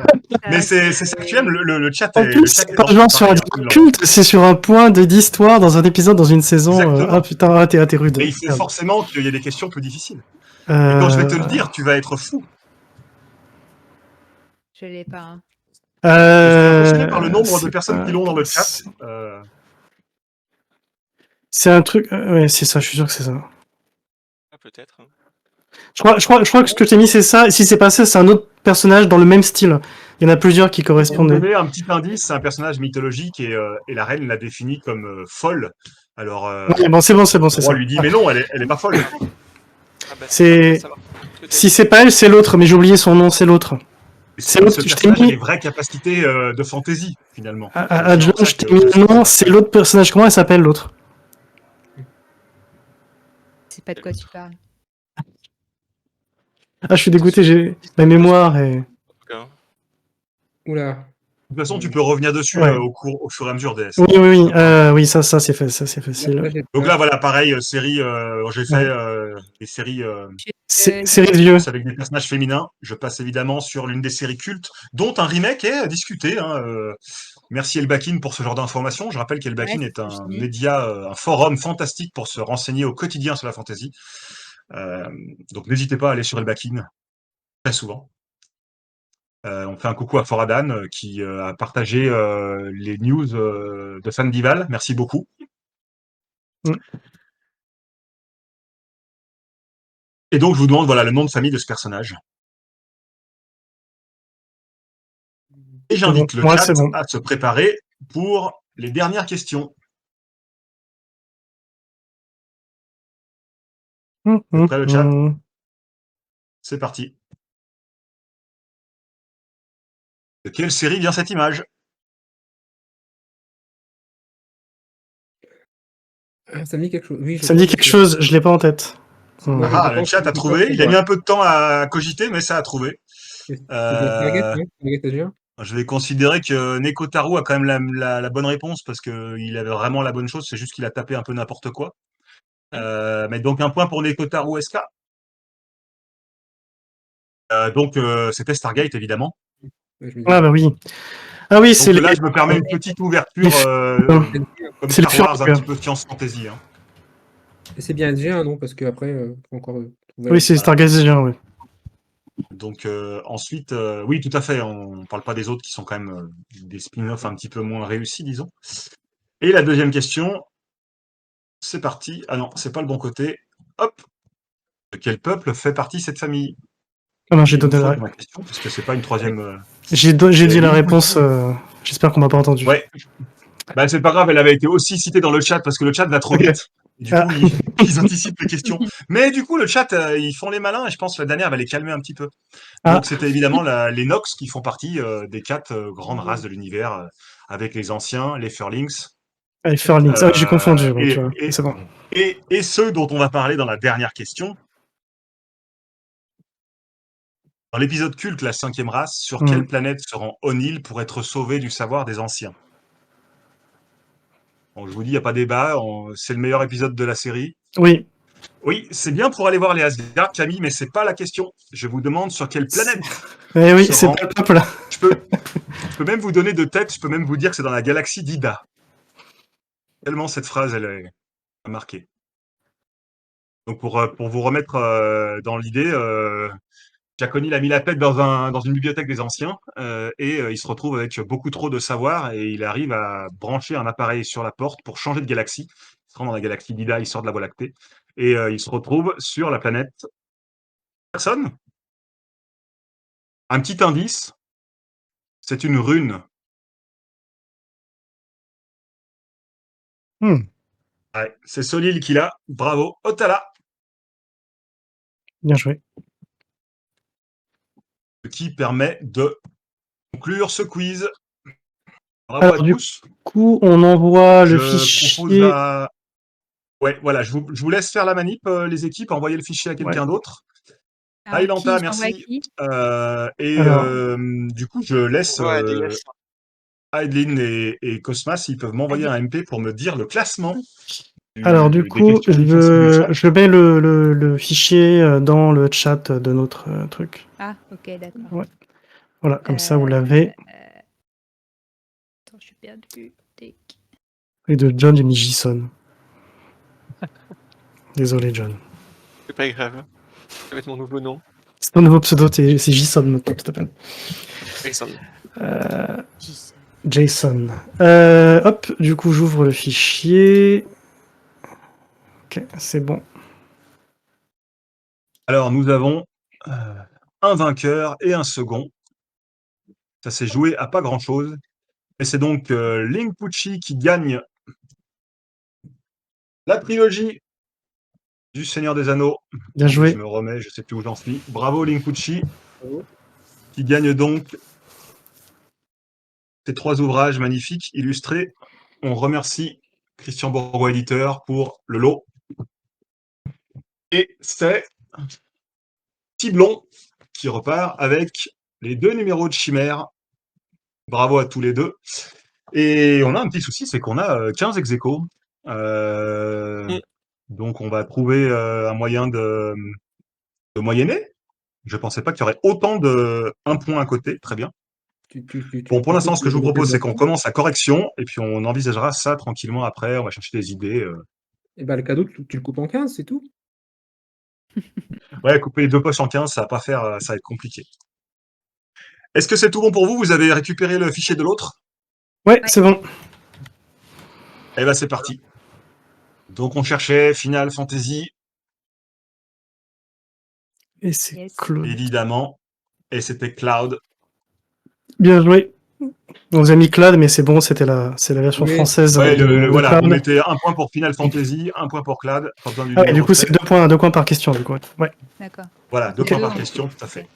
Mais c'est ça que tu aimes, le chat En est, plus, le chat c'est est pas gentil, genre sur un pareil, hein, dialogue cool, hein. culte, c'est sur un point d'histoire dans un épisode, dans une saison. Exactement. Ah putain, t'es rude. Et il faut Merde. forcément qu'il y ait des questions plus difficiles. Et quand je vais te le Euh, dire, tu vas être fou. Je l'ai pas. Hein. Je suis impressionné par le nombre de c'est personnes qui pas- l'ont dans le chat. C'est un truc. Ouais, c'est ça. Je suis sûr que c'est ça. Ah, peut-être. Hein. Je crois que ce que je t'ai mis, c'est ça. Et si c'est pas ça, c'est un autre personnage dans le même style. Il y en a plusieurs qui Pour vous correspondent. donner un petit indice, c'est un personnage mythologique et la reine l'a défini comme folle. Alors, Ouais, bon, c'est bon, c'est le ça. roi lui dit, mais non, elle est pas folle. Ah, bah, C'est- ça marche. Peut-être. Si c'est pas elle, c'est l'autre. Mais j'ai oublié son nom, c'est l'autre. C'est l'autre ce que je t'ai personnage a mis. des vraies capacités de fantaisie, finalement. À C'est John, pour ça je t'ai que mis je le nom, trouve c'est ça- l'autre personnage. Comment elle s'appelle l'autre? C'est pas de quoi tu parles. Ah, je suis dégoûté, j'ai ma mémoire et. En tout cas. Oula. De toute façon, tu peux revenir dessus Ouais. au fur et à mesure, DS. Oui, ça c'est facile. Là, j'ai Donc pas. là, voilà, pareil, série, j'ai fait des séries Série de vieux. avec des personnages féminins. Je passe évidemment sur l'une des séries cultes, dont un remake est à discuter. Hein, merci Elbakin pour ce genre d'informations. Je rappelle qu'Elbakin Ouais, est c'est ce que un je dis. média, un forum fantastique pour se renseigner au quotidien sur la fantasy. Donc n'hésitez pas à aller sur Elbakin, très souvent. On fait un coucou à Foradan qui a partagé les news de Fandival. Merci beaucoup. Mm. Et donc, je vous demande voilà, le nom de famille de ce personnage. Et j'invite le Ouais, chat c'est bon. à se préparer pour les dernières questions. Vous êtes prêts, le chat? C'est parti. De quelle série vient cette image? Ah, ça me dit quelque chose. Oui, Ça me dit quelque chose, je l'ai pas en tête. Moi, Ah, je le pense chat a que trouvé. Il a mis un peu de temps à cogiter, mais ça a trouvé. c'est bien Stargate, Euh, non? Stargate Azure. je vais considérer que Nekotaru a quand même la bonne réponse parce qu'il avait vraiment la bonne chose. C'est juste qu'il a tapé un peu n'importe quoi. Mais donc un point pour Nekotaru SK. Donc c'était Stargate évidemment. Ouais, je me Ah dis. bah oui. Ah oui, c'est Donc là, les. je me permets une petite ouverture comme C'est les Star Wars, un furtifs. petit peu science fantasy. Hein. Et c'est bien SG1, non? Parce qu'après, faut encore trouver. Oui, c'est Stargate Azure, oui. Donc ensuite, oui, tout à fait. On parle pas des autres qui sont quand même des spin-offs un petit peu moins réussis, disons. Et la deuxième question, c'est parti. Ah non, c'est pas le bon côté. Hop. De quel peuple fait partie cette famille? Ah non, j'ai Il y a une donné faute la. dans ma question parce que c'est pas une troisième. J'ai dit la réponse. J'espère qu'on m'a pas entendu. Ouais. Bah, c'est pas grave, elle avait été aussi citée dans le chat parce que le chat va trop Ok. vite. Et du Ah. coup, ils anticipent les questions. Mais du coup, le chat, ils font les malins et je pense que la dernière va les calmer un petit peu. Ah. Donc, c'était évidemment les Nox qui font partie des 4 grandes races de l'univers avec les anciens, les Furlings. Allez, Furlings. Ah, j'ai confondu. Bon, et, tu vois. et- C'est bon. et ceux dont on va parler dans la dernière question. Dans l'épisode culte, la 5e race, sur quelle planète se rend O'Neill pour être sauvé du savoir des anciens? Bon, je vous dis, il n'y a pas débat, c'est le meilleur épisode de la série. Oui. Oui, c'est bien pour aller voir les Asgard, Camille, mais c'est pas la question. Je vous demande sur quelle planète. Eh oui, se c'est rend- pas le peuple. Je peux même vous donner de tête, je peux même vous dire que c'est dans la galaxie d'Ida. Tellement cette phrase, elle est marquée. Donc pour vous remettre dans l'idée, Jack O'Neill a mis la tête dans une bibliothèque des anciens et il se retrouve avec beaucoup trop de savoir et il arrive à brancher un appareil sur la porte pour changer de galaxie. Il se rend dans la galaxie d'Ida, il sort de la Voie lactée et il se retrouve sur la planète. Personne? Un petit indice, c'est une rune. Ouais, c'est Solil qui l'a. Bravo, Otala. Bien joué. Ce qui permet de conclure ce quiz. Bravo Alors, à du tous. coup, on envoie le Je propose fichier. Ouais, voilà, je vous laisse faire la manip, les équipes, envoyer le fichier à quelqu'un d'autre. Alors, Ailanta, qui s'envoie merci. qui Alors. Du coup, je laisse Ouais, DS. Adeline et Cosmas, ils peuvent m'envoyer un MP pour me dire le classement Alors, du des coup, questions faciles du chat. je mets le fichier dans le chat de notre truc. Ah, ok, d'accord. Ouais. Voilà, comme ça, vous l'avez. Attends, je suis perdu. Tac. Et de John, j'ai mis Jason. Désolé, John. C'est pas grave. Ça va être mon nouveau nom. C'est ton nouveau pseudo, c'est Jason maintenant, tu t'appelles. Jason. Jason. Jason. Hop, du coup, j'ouvre le fichier. Ok, c'est bon. Alors, nous avons un vainqueur et un second. Ça s'est joué à pas grand-chose. Et c'est donc Link Pucci qui gagne la trilogie du Seigneur des Anneaux. Bien Attendez, joué. je me remets, je sais plus où j'en suis. Bravo Link Pucci, Bravo. qui gagne donc ces 3 ouvrages magnifiques illustrés. On remercie Christian Bourgois, éditeur, pour le lot. Et c'est Tiblon qui repart avec les 2 numéros de Chimère. Bravo à tous les deux. Et on a un petit souci, c'est qu'on a 15 ex-aequo. Donc on va trouver un moyen de moyenner. Je pensais pas qu'il y aurait autant de 1 point à côté. Très bien. Bon, pour l'instant, ce que je vous propose, c'est qu'on commence la correction et puis on envisagera ça tranquillement après. On va chercher des idées. Et bah, le cadeau, tu le coupes en 15, c'est tout. Ouais, couper les 2 poches en 15, ça va pas faire, ça va être compliqué. Est-ce que c'est tout bon pour vous? Vous avez récupéré le fichier de l'autre? Ouais, c'est bon. Eh ben, c'est parti. Donc, on cherchait Final Fantasy, Et c'est Yes. Claude. évidemment. Et c'était Cloud. Bien joué. On vous a mis Claude, mais c'est bon, c'est la version Oui. française. Ouais, de voilà, Cloud. on mettait 1 point pour Final Fantasy, 1 point pour Cloud. Pas besoin du Ah ouais, du numéro coup, de c'est tête. 2 points par question, du coup. Ouais. D'accord. Voilà, 2 Ok. points Deux par en question, tout. tout à fait. Ok.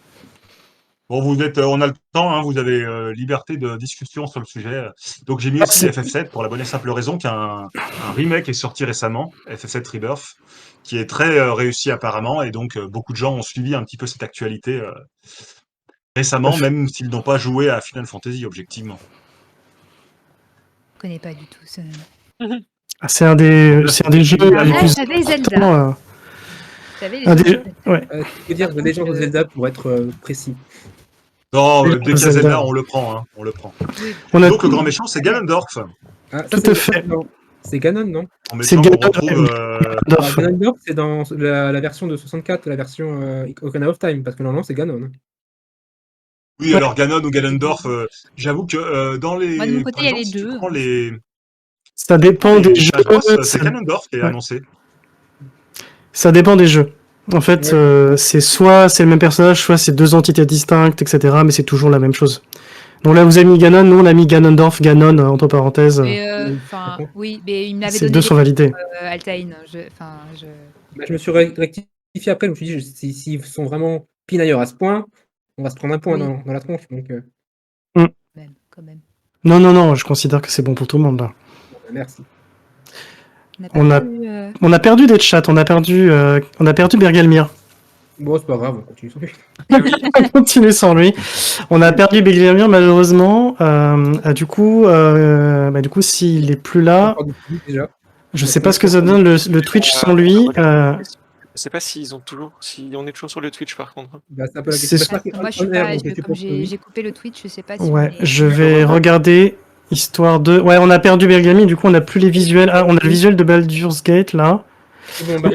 Bon, on a le temps, hein, vous avez liberté de discussion sur le sujet. Donc, j'ai mis aussi Merci. FF7 pour la bonne et simple raison qu'un remake est sorti récemment, FF7 Rebirth, qui est très réussi apparemment. Et donc, beaucoup de gens ont suivi un petit peu cette actualité récemment, même s'ils n'ont pas joué à Final Fantasy, objectivement. Je connais pas du tout ce. Ah, c'est un des jeux Ah, les plus j'avais Zelda. importants. J'avais les Un autres des- Zelda. ouais. Tu peux dire Par The Legend contre, of Zelda pour être précis. Non, Zelda, dès qu'il y a Zelda. Zelda, on le prend, hein, on le prend. Oui. On Et a donc, le grand méchant, c'est Ganondorf. Ah, ça, Tout c'est à fait. non, c'est Ganon, non? En C'est méchant qu'on Ganon, retrouve. Alors, Ganondorf, c'est dans la version de 64, la version Ocarina of Time, parce que normalement, c'est Ganon. Oui, alors Ganon ou Ganondorf, j'avoue que dans Moi, de mon les. côté, Par il y a exemple, les si tu deux. prends les. Ça dépend des jeux. Smash Bros, c'est ça- Ganondorf qui est ouais. annoncé. Ça dépend des jeux. En fait, Ouais. c'est soit c'est le même personnage, soit c'est 2 entités distinctes, etc. Mais c'est toujours la même chose. Donc là, vous avez mis Ganon, nous on a mis Ganondorf, Ganon entre parenthèses. Mais, Oui, enfin, d'accord. oui, mais il m'avait Ces donné deux les sont validés. Altaïn. Bah, je me suis rectifié après, je me suis dit, s'ils sont vraiment pinailleurs à ce point, on va se prendre un point Oui. dans la tronche. Donc, Quand même. Non, je considère que c'est bon pour tout le monde là. merci. On a- On a perdu des chats, on a perdu Bergelmir. Bon, c'est pas grave, on continue. On continue sans lui. On a perdu Bergelmir malheureusement. Du coup, s'il est plus là, Déjà. je sais pas ce que ça donne le Twitch sans lui. Je sais pas s'ils ont toujours, si on est toujours sur le Twitch par contre. Bah, c'est un peu la C'est question. sûr. Moi, je suis pas. Comme j'ai coupé le Twitch, je sais pas si. Ouais, on est- je vais regarder histoire de. Ouais, on a perdu Bergelmir, du coup on a plus les visuels. Ah, on a le visuel de Baldur's Gate là. C'est bon, bah,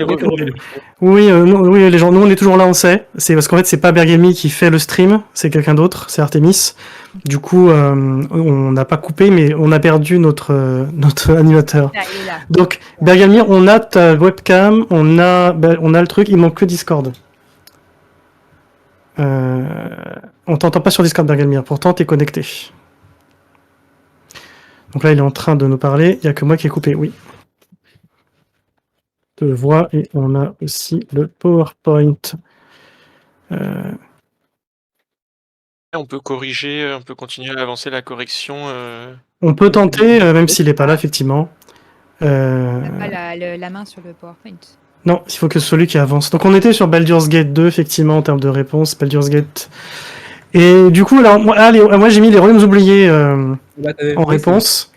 Oui, oui, les gens, nous on est toujours là, on sait. C'est parce qu'en fait c'est pas Bergelmir qui fait le stream, c'est quelqu'un d'autre, c'est Artemis. Du coup, on n'a pas coupé, mais on a perdu notre animateur. Ah, il est là. Donc Bergelmir, on a ta webcam, on a le truc, il manque que Discord. On t'entend pas sur Discord, Bergelmir. Pourtant t'es connecté. Donc là il est en train de nous parler. Il y a que moi qui ai coupé, oui. De voix et on a aussi le PowerPoint. On peut corriger, on peut continuer à avancer la correction. On peut tenter, même s'il n'est pas là, effectivement. On n'a pas la main sur le PowerPoint. Non, il faut que celui qui avance. Donc on était sur Baldur's Gate 2, effectivement, en termes de réponse. Baldur's Gate. Et du coup, alors, moi j'ai mis les Royaumes oubliés en réponse.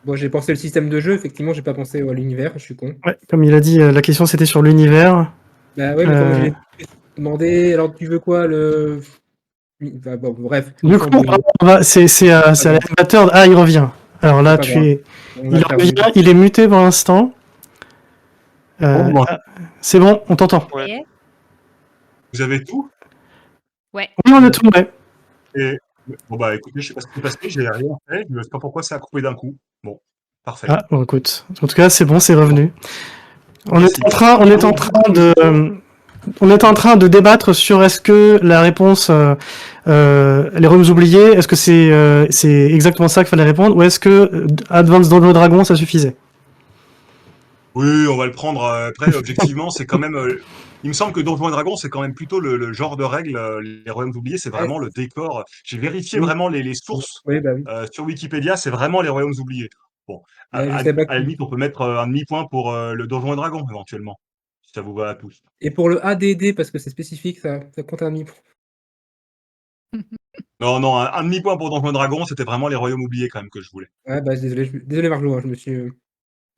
Bon, j'ai pensé le système de jeu, effectivement, j'ai pas pensé à l'univers, je suis con. Ouais, comme il a dit, la question c'était sur l'univers. Bah ouais, mais comme j'ai demandé, alors tu veux quoi, Enfin, bon, bref. Du coup, c'est à l'animateur. Ah, il revient. Alors là, C'est pas grave. On a il perdu. revient, il est muté pour l'instant. Bon, C'est bon, on t'entend. Ouais. vous avez tout? Ouais. Oui, on a tout, ouais. Et bon, bah, écoutez, je sais pas ce qui s'est passé, j'ai rien fait, je sais pas pourquoi ça a coupé d'un coup. Bon, parfait. Ah, bon, écoute. En tout cas, c'est bon, c'est revenu. On Merci. est en train de débattre sur est-ce que la réponse les royaumes oubliés, est-ce que c'est exactement ça qu'il fallait répondre, ou est-ce que Advance Dungeons Dragon ça suffisait? Oui, on va le prendre. Après, objectivement, c'est quand même. Il me semble que Donjons et Dragons, c'est quand même plutôt le genre de règle. Les Royaumes oubliés, c'est vraiment le décor. J'ai vérifié Oui. vraiment les sources Oui, bah oui. sur Wikipédia, c'est vraiment les Royaumes oubliés. Bon, Je sais pas à la limite, on peut mettre un demi-point pour le Donjons et Dragons, éventuellement, si ça vous va à tous. Et pour le ADD, parce que c'est spécifique, ça compte un demi-point. Non, non, un demi-point pour Donjons et Dragons, c'était vraiment les Royaumes oubliés quand même que je voulais. Ouais, bah désolé, désolé Marjo, hein, je me suis.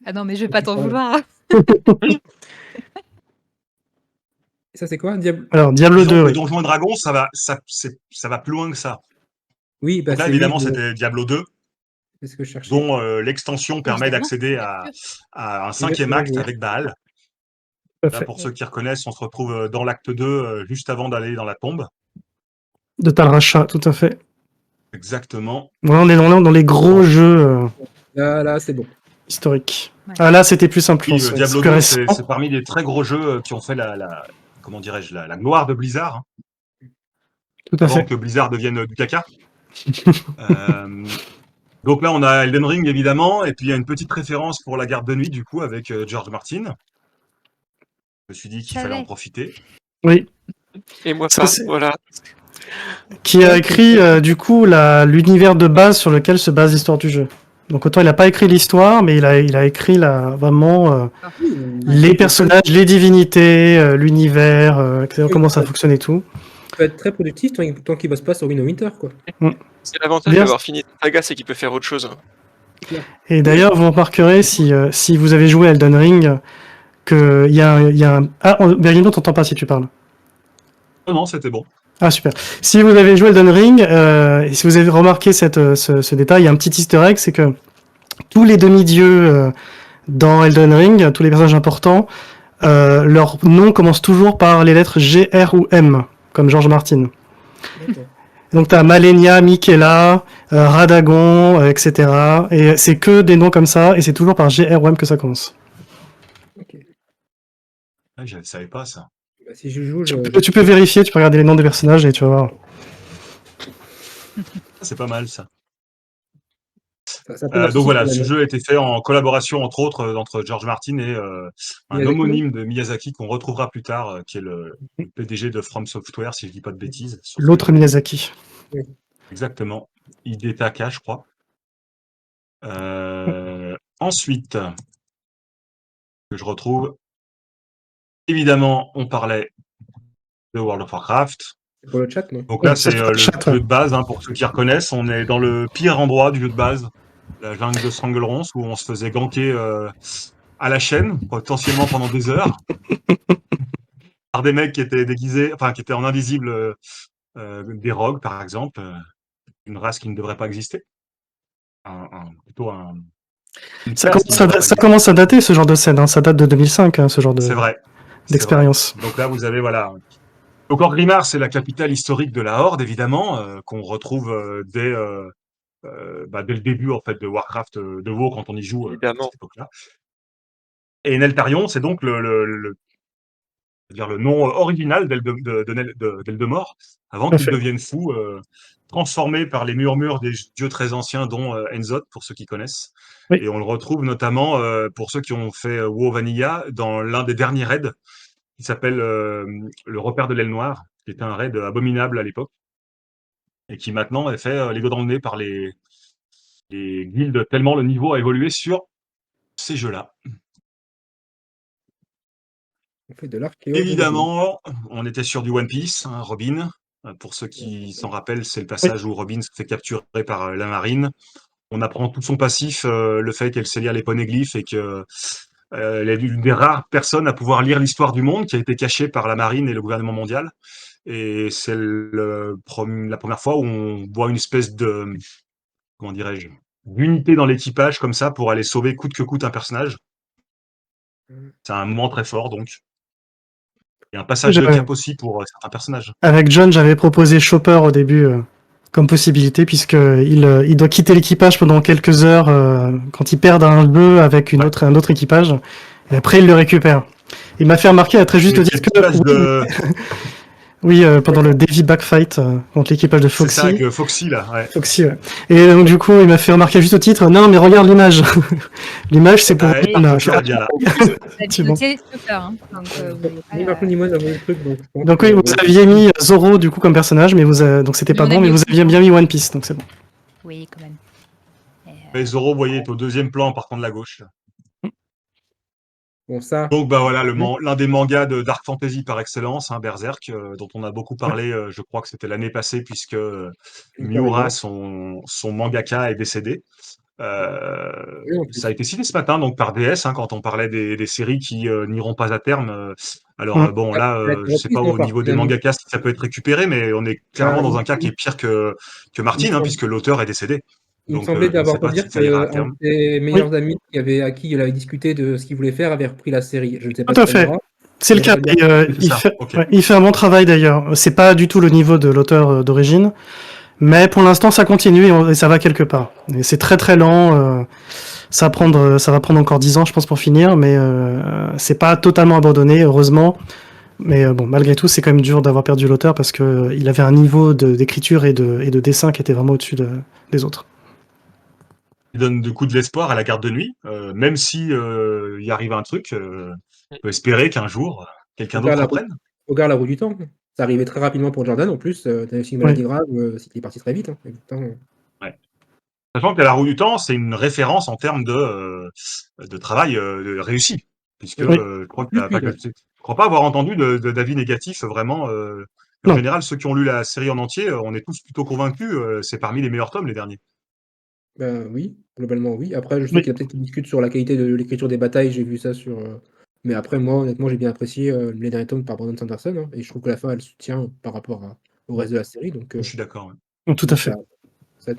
Ah non, mais je vais pas t'en Voilà. vouloir. Hein. Et ça, c'est quoi? Diable. Alors, Diablo Disons 2, que oui. Donjons et Dragons, ça va plus loin que ça. Oui, bah Donc là, c'est évidemment, oui, c'était Diablo 2. c'est ce que je cherchais. Dont l'extension permet Évidemment, d'accéder bien sûr. à un Oui, 5e oui, acte oui. avec Baal. Tout à Là, fait. pour ceux qui reconnaissent, on se retrouve dans l'acte 2, juste avant d'aller dans la tombe. De Tal Rasha, tout à fait. Exactement. Voilà, on est dans les gros jeux Là, c'est bon. historiques. Ouais. Ah là, c'était plus simple, je Oui, pense. Diablo C'est plus 2, récent. c'est parmi les très gros jeux qui ont fait comment dirais-je, la gloire de Blizzard, hein, Tout à avant fait. que Blizzard devienne du caca. Donc là, on a Elden Ring, évidemment, et puis il y a une petite référence pour la garde de nuit, du coup, avec George Martin. Je me suis dit qu'il fallait en profiter. Oui. Et moi Ça, pas, c'est- voilà. Qui a écrit du coup l'univers de base sur lequel se base l'histoire du jeu. Donc autant il n'a pas écrit l'histoire, mais il a écrit vraiment les personnages, les divinités, l'univers, etc., comment ça fonctionne et tout. Il peut être très productif tant qu'il bosse pas sur Winter, quoi. C'est l'avantage Bien. d'avoir fini la saga, c'est qu'il peut faire autre chose. Et d'ailleurs, vous remarquerez si vous avez joué à Elden Ring que il y a un... Ah, Berlino, t'entends pas si tu parles. Non, c'était bon. Ah super. Si vous avez joué Elden Ring, et si vous avez remarqué ce détail, il y a un petit easter egg, c'est que tous les demi-dieux dans Elden Ring, tous les personnages importants, leur nom commence toujours par les lettres G, R ou M, comme George Martin. D'accord. Donc t'as Malenia, Miquella, Radagon, etc. Et c'est que des noms comme ça, et c'est toujours par G, R ou M que ça commence. Ok. Ah, je ne savais pas ça. Bah, si je joue, Tu peux vérifier, tu peux regarder les noms des personnages et tu vas voir. C'est pas mal ça. ça peut marcher Donc voilà, sur ce la- jeu a été fait en collaboration entre autres entre George Martin et un Miyazaki, homonyme de Miyazaki qu'on retrouvera plus tard, qui est le PDG de From Software, si je dis pas de bêtises. sur ce L'autre jeu. Miyazaki. Exactement. Hidetaka, je crois. Ensuite, que je retrouve. Évidemment, on parlait de World of Warcraft. C'est pour le chat, non? Donc là, Ça, c'est c'est le chat. jeu de base, hein, pour ceux qui reconnaissent. On est dans le pire endroit du jeu de base, la jungle de Stranglerons, où on se faisait ganker à la chaîne, potentiellement pendant des heures, par des mecs qui étaient déguisés, enfin qui étaient en invisible, des rogues par exemple, une race qui ne devrait pas exister. Plutôt une Ça classe qui ne devrait pas ça commence à dater ce genre de scène, hein. Ça date de 2005, hein, ce genre exister. C'est vrai. C'est d'expérience. vrai. Donc là, vous avez voilà. Donc Orgrimmar, c'est la capitale historique de la Horde, évidemment, qu'on retrouve dès le début en fait de Warcraft de WoW quand on y joue à Évidemment. cette époque-là. Et Neltarion, c'est donc le nom original d'Eldemort, avant qu'il Parfait. devienne fou, transformé par les murmures des dieux très anciens, dont Enzoth, pour ceux qui connaissent. Oui. Et on le retrouve notamment, pour ceux qui ont fait WoW Vanilla, dans l'un des derniers raids, qui s'appelle le repère de l'aile noire, qui était un raid abominable à l'époque, et qui maintenant est fait les doigts dans le nez par les guildes, tellement le niveau a évolué sur ces jeux-là. On fait de l'archéologie. Évidemment, on était sur du One Piece, hein, Robin. Pour ceux qui s'en rappellent, c'est le passage où Robin se fait capturer par la marine. On apprend tout son passif, le fait qu'elle sait lire les poneglyphes et que elle est l'une des rares personnes à pouvoir lire l'histoire du monde qui a été cachée par la marine et le gouvernement mondial. Et c'est la première fois où on voit une espèce de, comment dirais-je, d'unité dans l'équipage comme ça pour aller sauver coûte que coûte un personnage. C'est un moment très fort, donc. Et un passage de cap aussi pour certains personnages. Avec John, j'avais proposé Chopper au début comme possibilité, puisqu'il doit quitter l'équipage pendant quelques heures quand il perd un jeu avec un autre équipage, et après il le récupère. Il m'a fait remarquer à très juste dire que... Oui, pendant le Davy Backfight contre l'équipage de Foxy. C'est ça, avec Foxy, là. Ouais. Foxy, ouais. Et donc, du coup, il m'a fait remarquer juste au titre, non, mais regarde l'image. L'image, c'est pour... C'est bon. Donc oui, vous aviez mis Zoro, du coup, comme personnage, mais donc c'était pas bon, mais vous aviez bien mis One Piece, donc c'est bon. Oui, quand même. Et Zoro, vous voyez, est au deuxième plan en partant de la gauche. Bon, ça. Donc bah voilà, l'un des mangas de Dark Fantasy par excellence, hein, Berserk, dont on a beaucoup parlé, je crois que c'était l'année passée, puisque Miura, son mangaka, est décédé. Ça a été cité ce matin donc par DS, hein, quand on parlait des séries qui n'iront pas à terme. Alors bon, là, je sais pas au niveau des mangakas si ça peut être récupéré, mais on est clairement dans un cas qui est pire que Martin, hein, puisque l'auteur est décédé. Il me semblait d'avoir entendu dire qu'un de ses meilleurs amis à qui il avait discuté de ce qu'il voulait faire avait repris la série. Je ne sais pas. Tout à fait. C'est le cas. Il fait un bon travail d'ailleurs. C'est pas du tout le niveau de l'auteur d'origine, mais pour l'instant ça continue et ça va quelque part. Et c'est très très lent. Ça va prendre encore 10 ans, je pense, pour finir, mais c'est pas totalement abandonné, heureusement. Mais bon, malgré tout, c'est quand même dur d'avoir perdu l'auteur parce que il avait un niveau d'écriture et de dessin qui était vraiment au-dessus des autres. Il donne du coup de l'espoir à la garde de nuit, même si il y arrive un truc, on peut espérer qu'un jour quelqu'un d'autre reprenne. Regarde la roue du temps. Ça arrivait très rapidement pour Jordan en plus. T'avais aussi une maladie grave, c'était parti très vite. Hein. Ouais. Sachant que la roue du temps, c'est une référence en termes de travail réussi, puisque je crois pas avoir entendu d'avis négatifs vraiment. En général, ceux qui ont lu la série en entier, on est tous plutôt convaincus. C'est parmi les meilleurs tomes les derniers. Ben oui, globalement oui. Après, je sais qu'il y a peut-être qui discutent sur la qualité de l'écriture des batailles, j'ai vu ça sur... Mais après, moi, honnêtement, j'ai bien apprécié les derniers tomes par Brandon Sanderson, hein, et je trouve que la fin, elle soutient par rapport au reste de la série. Donc, je suis d'accord. Ouais. Tout à fait. Ça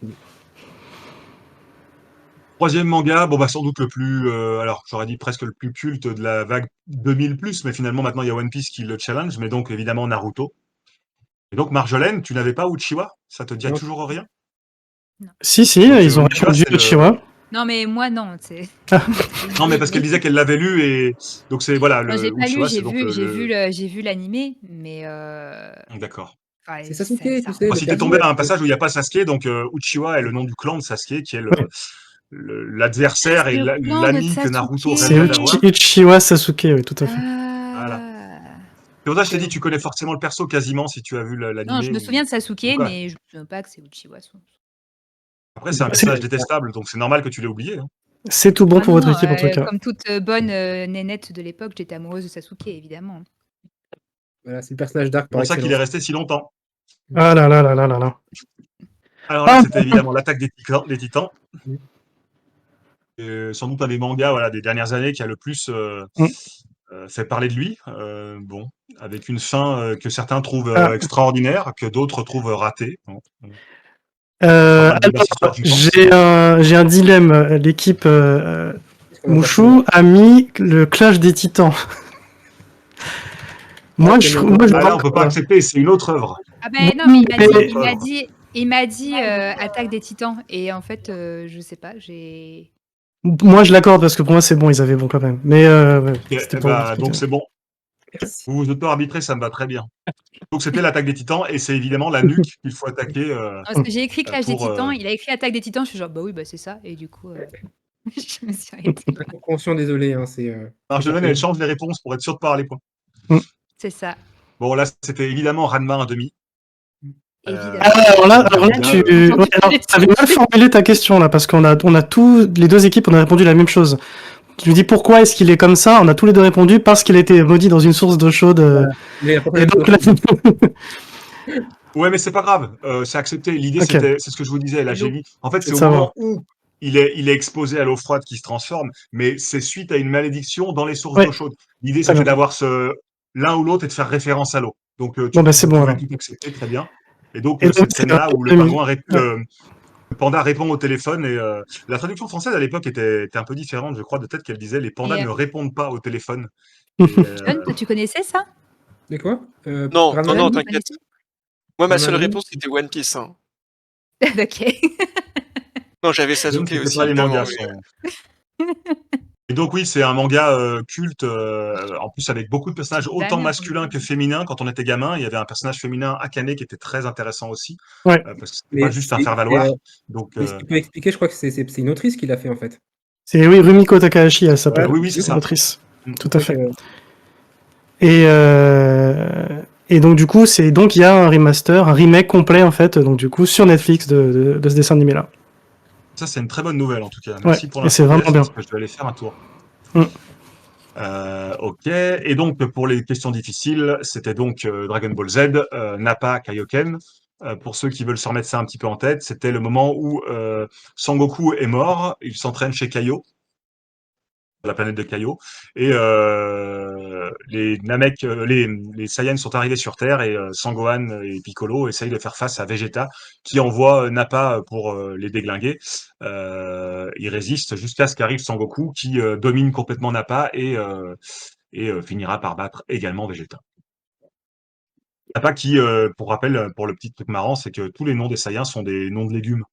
Troisième manga, bon bah sans doute le plus, alors j'aurais dit presque le plus culte de la vague 2000+, mais finalement maintenant il y a One Piece qui le challenge, mais donc évidemment Naruto. Et donc Marjolaine, tu n'avais pas Uchiwa? Ça te dit toujours rien? Non. Si, ils ont répondu Uchiwa. Non, mais moi, non. Non, mais parce qu'elle disait qu'elle l'avait lu, et donc c'est voilà. Non, j'ai pas lu, j'ai vu l'animé, mais. D'accord. Enfin, c'est Sasuke, tu sais. Moi, si t'es tombé à un passage où il n'y a pas Sasuke, donc Uchiwa est le nom du clan de Sasuke, qui est l'adversaire et l'ami que Naruto rêve d'avoir. C'est Uchiwa Sasuke, oui, tout à fait. Voilà. C'est pour ça que je t'ai dit, tu connais forcément le perso quasiment si tu as vu l'animé. Non, je me souviens de Sasuke, mais je me souviens pas que c'est Uchiwa. Après, c'est un personnage détestable, donc c'est normal que tu l'aies oublié. Hein. C'est tout bon pour votre équipe, en tout cas. Comme toute bonne nénette de l'époque, j'étais amoureuse de Sasuke, évidemment. Voilà, c'est le personnage d'arc. C'est pour ça qu'il est resté si longtemps. Ah là là là là là là. Alors là, c'était évidemment l'attaque des titans. Sans doute un des mangas des dernières années qui a le plus fait parler de lui. Bon, avec une fin que certains trouvent extraordinaire, que d'autres trouvent ratée. J'ai un dilemme. L'équipe Mouchou a mis le clash des titans. Moi, on peut pas accepter, c'est une autre œuvre. Ah ben non, mais il m'a dit Attaque des Titans, et en fait, je sais pas, j'ai... Moi, je l'accorde parce que pour moi, c'est bon, ils avaient bon quand même. Mais donc c'est bon. Vous vous auto-arbitrez, ça me va très bien. Donc c'était l'attaque des titans, et c'est évidemment la nuque qu'il faut attaquer. Parce que j'ai écrit Clash des Titans, il a écrit Attaque des Titans, je suis genre bah oui, bah c'est ça, et du coup je me suis arrêtée. Conscient, désolé, hein, c'est. Marjolaine, elle change les réponses pour être sûre de pas avoir les points. C'est ça. Bon là, c'était évidemment Ranma 1/2. Alors là, tu avais mal formulé ta question là, parce qu'on a les deux équipes, on a répondu la même chose. Tu me dis pourquoi est-ce qu'il est comme ça? On a tous les deux répondu parce qu'il a été maudit dans une source d'eau chaude. Et donc là... Ouais, mais c'est pas grave, c'est accepté. L'idée, c'est ce que je vous disais. Là, j'ai mis. En fait, c'est au moment où il est exposé à l'eau froide qui se transforme, mais c'est suite à une malédiction dans les sources d'eau chaude. L'idée, c'était d'avoir l'un ou l'autre et de faire référence à l'eau. Donc, Bon, bah, c'est bon, pouvais alors. tout accepter, très bien. Et donc, Et donc, cette c'est scène-là où le ouais. pingouin le panda répond au téléphone et la traduction française à l'époque était un peu différente, je crois, de tête qu'elle disait les pandas Et, ne répondent pas au téléphone. Et, John, toi, tu connaissais ça? De quoi Non, Ranma non, non, John, tu t'inquiète. connaissais? Moi, ma Ranma seule Nami réponse, c'était One Piece, hein. Ok. Non, j'avais je ne Sasuke sais aussi, pas les évidemment, mangas mais sont. Et donc oui, c'est un manga culte, en plus avec beaucoup de personnages Petite autant banane pour le masculins coup. que féminins. Quand on était gamin, il y avait un personnage féminin, Akane, qui était très intéressant aussi, Ouais. parce que c'était pas Mais juste un faire-valoir. Donc, mais ce qui peut expliquer, je crois que c'est une autrice qui l'a fait, en fait. C'est, oui, Rumiko Takahashi, elle Ouais, s'appelle. oui, oui, c'est C'est ça. l'autrice. Mm. Tout à c'est fait. vrai que Et donc, du coup, il y a un remaster, un remake complet, en fait, donc, du coup, sur Netflix de ce dessin animé-là. Ça, c'est une très bonne nouvelle en tout cas. Ouais. Merci pour Et c'est l'info, vraiment Yes, bien. parce que je vais aller faire un tour. Mm. Ok. Et donc, pour les questions difficiles, c'était donc Dragon Ball Z, Nappa, Kaioken. Pour ceux qui veulent se remettre ça un petit peu en tête, c'était le moment où Sangoku est mort, il s'entraîne chez Kaio, la planète de Kaio, et les Namek, les Saiyans sont arrivés sur Terre et Sangohan et Piccolo essayent de faire face à Vegeta qui envoie Nappa pour les déglinguer. Ils résistent jusqu'à ce qu'arrive Sangoku qui domine complètement Nappa et finira par battre également Vegeta. Nappa qui, pour rappel, pour le petit truc marrant, c'est que tous les noms des Saiyans sont des noms de légumes.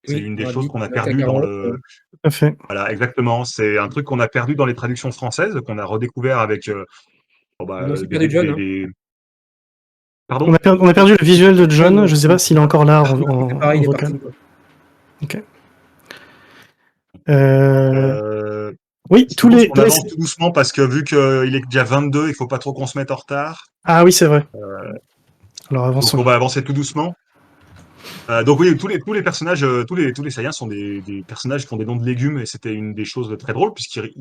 C'est oui, une des choses Raditz, qu'on a perdu dans Kakarot, le, Tout à fait. voilà, exactement. C'est un truc qu'on a perdu dans les traductions françaises, qu'on a redécouvert avec bon, on a bah, aussi perdu John, hein. Pardon? On a perdu le visuel de John. John, Je sais pas s'il est encore là c'est pareil, en il est vocal. parti, quoi. Ok. Oui, Je propose qu'on avance tout doucement parce que vu qu'il est déjà 22, il faut pas trop qu'on se mette en retard. Ah oui, c'est vrai. Alors Donc avançons. on va avancer tout doucement. Donc oui, tous les personnages, tous les Saiyans sont des personnages qui ont des noms de légumes et c'était une des choses de très drôles puisqu'il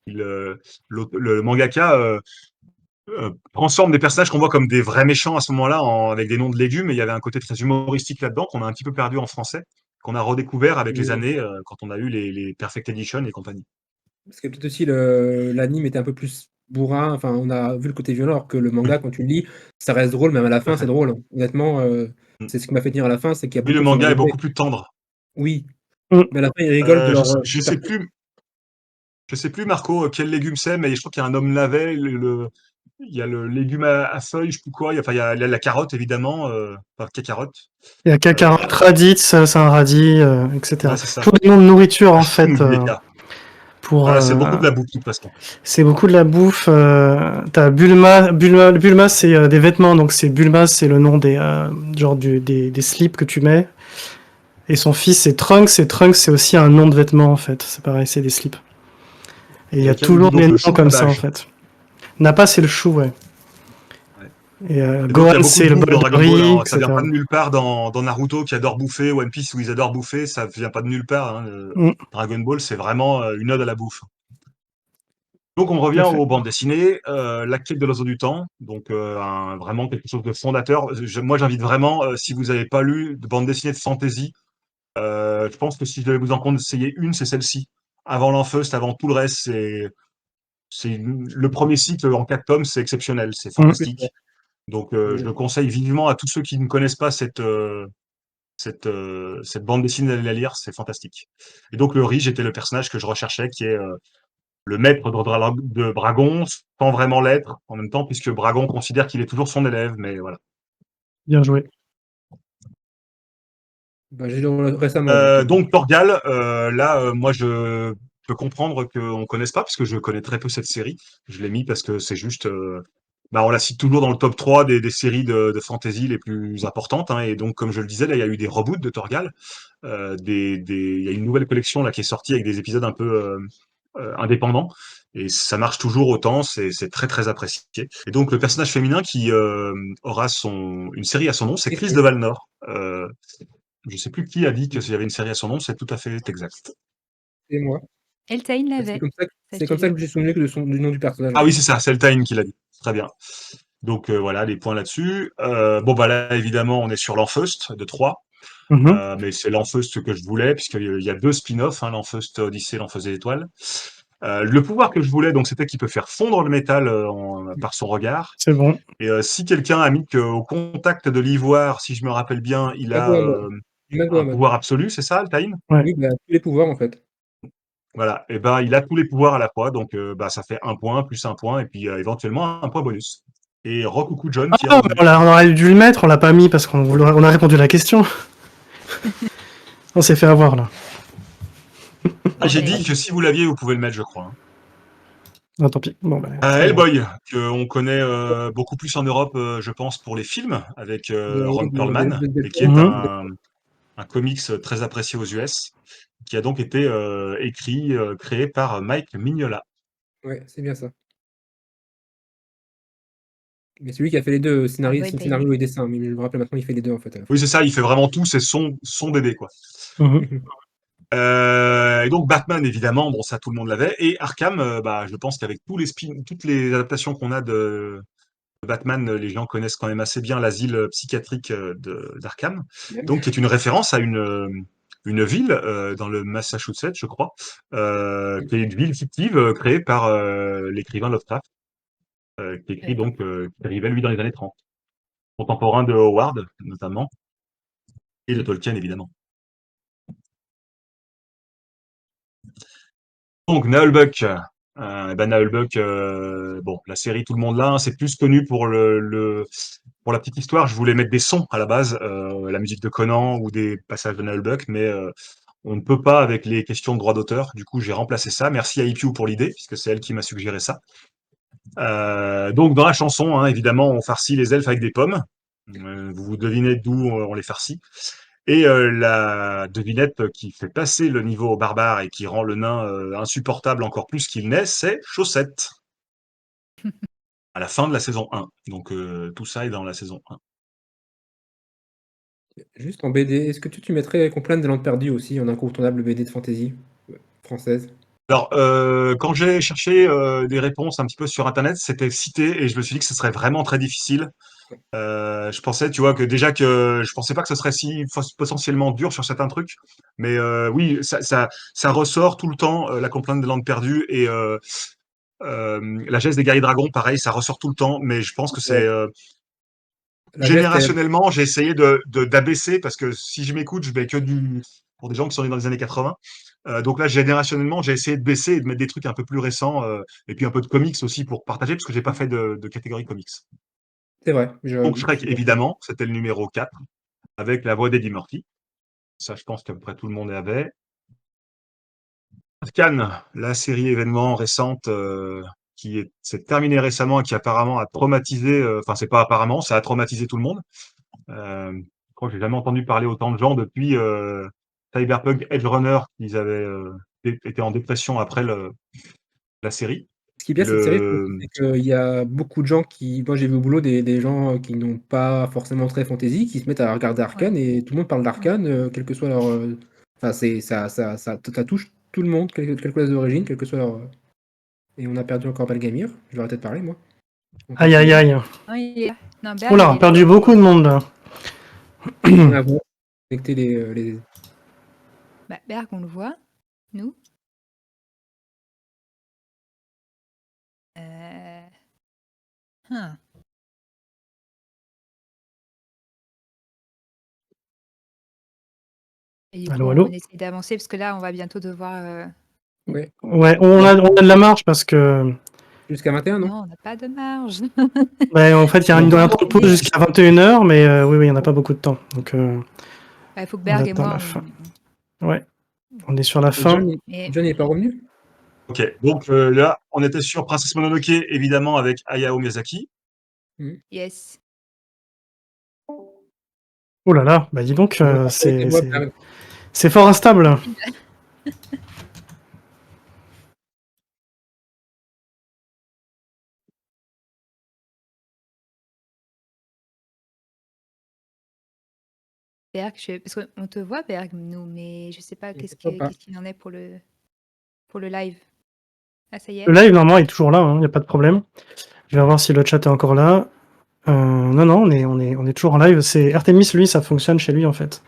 le mangaka transforme des personnages qu'on voit comme des vrais méchants à ce moment-là avec des noms de légumes et il y avait un côté très humoristique là-dedans qu'on a un petit peu perdu en français, qu'on a redécouvert avec les années quand on a eu les Perfect Edition et compagnie. Parce que peut-être aussi l'anime était un peu plus bourrin, enfin on a vu le côté violent, alors que le Mm, manga quand tu le lis, ça reste drôle, même à la tout à fin c'est fait. drôle, hein. Honnêtement, Mm. c'est ce qui m'a fait tenir à la fin, c'est qu'il y a Oui, le beaucoup qui sont manga est développés. beaucoup plus tendre. Oui, Mm. mais à la fin ils rigolent de Je, leur, sais- je sais plus, je sais plus Marco quel légume c'est, mais je crois qu'il y a un homme navet. Il y a le légume à feuilles, je sais plus quoi. Il y a la carotte évidemment, enfin carotte. Il y a Kakarot, Raditz, c'est un radis, etc. Ouais, c'est ça. Tous les noms de nourriture en fait. Vieillard. Pour C'est beaucoup de la bouffe de toute façon. C'est beaucoup de la bouffe. T'as Bulma. Bulma, c'est des vêtements. Donc c'est Bulma, c'est le nom des slips que tu mets. Et son fils, c'est Trunks. Et Trunks, c'est aussi un nom de vêtements en fait. C'est pareil, c'est des slips. Et il y a Quelqu'un nous dit toujours donc des le noms comme ça en chou-cabbage. fait. Nappa, c'est le chou, ouais. Ouais. Et Et donc, il y Gohan, a beaucoup de c'est le bouffe bol dans de Dragon Ball, riz, hein. Ça vient etc. pas de nulle part dans Naruto qui adore bouffer, One Piece où ils adorent bouffer, ça vient pas de nulle part, hein. Mm, Dragon Ball, c'est vraiment une ode à la bouffe. Donc, on tout revient à fait. aux bandes dessinées. La quête de l'oiseau du temps, donc vraiment quelque chose de fondateur. Moi, j'invite vraiment, si vous n'avez pas lu de bande dessinée de fantasy, je pense que si je devais vous en conseiller une, c'est celle-ci. Avant l'Enfeust, avant tout le reste, le premier cycle en 4 tomes, c'est exceptionnel, c'est Mm. fantastique. Donc, je le conseille vivement à tous ceux qui ne connaissent pas cette bande dessinée d'aller la lire, c'est fantastique. Et donc, le riz, j'étais le personnage que je recherchais, qui est le maître de Bragon, sans vraiment l'être en même temps, puisque Bragon considère qu'il est toujours son élève, mais voilà. Bien joué. bah, j'ai lu récemment donc Donc Torgal, là, moi je peux comprendre qu'on ne connaisse pas, parce que je connais très peu cette série. Je l'ai mis parce que c'est juste, bah, on la cite toujours dans le top 3 des séries de fantasy les plus importantes, hein, et donc comme je le disais, là il y a eu des reboots de Torgal. Il y a une nouvelle collection là qui est sortie avec des épisodes un peu indépendants. Et ça marche toujours autant, c'est très très apprécié. Et donc le personnage féminin qui aura une série à son nom, c'est Chris de Valnor. Je sais plus qui a dit qu'il y avait une série à son nom, c'est tout à fait exact. c'est moi. Eltaïn C'est l'avait. comme ça que Ça, c'est je comme te ça le que je me suis souvenu du nom du personnage, Ah en oui, fait. c'est ça, c'est Eltaïn qui l'a dit. Très bien. Donc voilà, les points là-dessus. Bon bah là, évidemment, on est sur l'Enfeust de 3. Mhm. Mais c'est l'Enfeust que je voulais, puisqu'il y a 2 spin-offs, hein, l'Enfeust Odyssée, l'Enfeust des étoiles. Le pouvoir que je voulais, donc, c'était qu'il peut faire fondre le métal par son regard. C'est bon. Et si quelqu'un a mis qu'au contact de l'ivoire, si je me rappelle bien, il a Mago un en mode. pouvoir absolu, c'est ça, Altaïn? Ouais. Oui, bah, tous les pouvoirs en fait. Voilà, et ben il a tous les pouvoirs à la fois, donc ça fait 1 point, plus 1 point, et puis éventuellement un point bonus. Et recoucou John qui est Ah, revenu. on aurait dû le mettre, on l'a pas mis parce on a répondu à la question. On s'est fait avoir là. Ah, j'ai Ouais. dit que si vous l'aviez, vous pouvez le mettre, je crois. Hein. Ah, tant pis. Bon, bah, c'est pas grave. Hellboy, qu'on connaît beaucoup plus en Europe, je pense, pour les films, avec Ron Perlman, et qui est un comics très apprécié aux US, qui a donc été écrit, créé par Mike Mignola. Ouais, c'est bien ça. Mais celui qui a fait les deux, scénario, Hellboy, scénario et dessin, mais je me rappelle maintenant, il fait les deux en fait. À la fois. Oui, c'est ça, il fait vraiment tout, c'est son bébé, quoi. Mhm. Et donc Batman, évidemment, bon ça tout le monde l'avait. Et Arkham, je pense qu'avec toutes les adaptations qu'on a de Batman, les gens connaissent quand même assez bien l'asile psychiatrique d'Arkham, donc qui est une référence à une ville dans le Massachusetts, je crois, qui est une ville fictive créée par l'écrivain Lovecraft, qui écrit donc, qui arrivait lui dans les années 30, contemporain de Howard notamment, et de Tolkien évidemment. Donc Nullbuck, Nullbuck, bon, la série tout le monde l'a, hein, c'est plus connu pour pour la petite histoire. Je voulais mettre des sons à la base, la musique de Conan ou des passages de Nullbuck, mais on ne peut pas avec les questions de droit d'auteur. Du coup, j'ai remplacé ça. Merci à IQ pour l'idée, puisque c'est elle qui m'a suggéré ça. Donc dans la chanson, hein, évidemment, on farcit les elfes avec des pommes. Vous devinez d'où on les farcit. Et la devinette qui fait passer le niveau au barbare et qui rend le nain insupportable encore plus qu'il n'est, c'est Chaussette. À la fin de la saison 1. Donc tout ça est dans la saison 1. Juste en BD, est-ce que tu mettrais Complainte des Landes Perdues aussi, en incontournable BD de fantasy française? Alors, quand j'ai cherché des réponses un petit peu sur Internet, c'était cité et je me suis dit que ce serait vraiment très difficile. Je pensais, tu vois, que déjà que je pensais pas que ce serait si potentiellement dur sur certains trucs, mais oui, ça ressort tout le temps. La complainte des landes perdues et la geste des guerriers dragons, pareil, ça ressort tout le temps. Mais je pense que c'est La geste, générationnellement, j'ai essayé d'abaisser parce que si je m'écoute, je vais que pour des gens qui sont nés dans les années 80. Donc là, générationnellement, j'ai essayé de baisser et de mettre des trucs un peu plus récents et puis un peu de comics aussi pour partager parce que j'ai pas fait de catégorie comics. c'est vrai. Donc Shrek, évidemment, c'était le numéro 4 avec la voix d'Eddie Murphy. Ça, je pense qu'à peu près tout le monde avait. Arcane, la série événement récente qui s'est terminée récemment et qui apparemment a traumatisé, enfin c'est pas apparemment, ça a traumatisé tout le monde. Je crois que j'ai jamais entendu parler autant de gens depuis Cyberpunk Edge Runner, qu'ils avaient été en dépression après la série. Ce qui est bien cette série, Le... c'est qu'il y a beaucoup de gens qui. Moi, j'ai vu au boulot des gens qui n'ont pas forcément très fantasy, qui se mettent à regarder Arcane et tout le monde parle d'Arcane, quel que soit leur. Enfin, ça touche tout le monde, quelle que soit les origines, quel que soit leur. Et on a perdu encore Balgamir. Je vais arrêter de parler, moi. Aïe aïe aïe. Non, il est là. Non, Berg, Oula, il on a est perdu là. beaucoup de monde là. On a vraiment connecté les. Bah, Berg, on le voit. Nous. Hein. Et du coup, Allô, allô. on essaie d'avancer parce que là, on va bientôt devoir. Ouais. Ouais, on a de la marge parce que. Jusqu'à 21, non? Non, on n'a pas de marge. Ouais, en fait, il y a un temps de pause jusqu'à 21h, mais oui, on n'a pas beaucoup de temps. Donc, Il faut que on Berg et attend moi. la fin. Ouais, on est sur la Et fin. John n'est pas revenu? Ok, donc là, on était sur Princesse Mononoke, évidemment, avec Hayao Miyazaki. Yes. Oh là là, bah dis donc, Tes voix, Berg. c'est fort instable. Berg, parce qu'on te voit, Berg, nous, mais je sais pas Je qu'est-ce sais pas. qu'il en est pour le live. Ah, ça y est. Le live, normalement, est toujours là, il n'y a pas de problème. Je vais voir si le chat est encore là. Non, on est toujours en live. C'est Artemis, lui, ça fonctionne chez lui, en fait.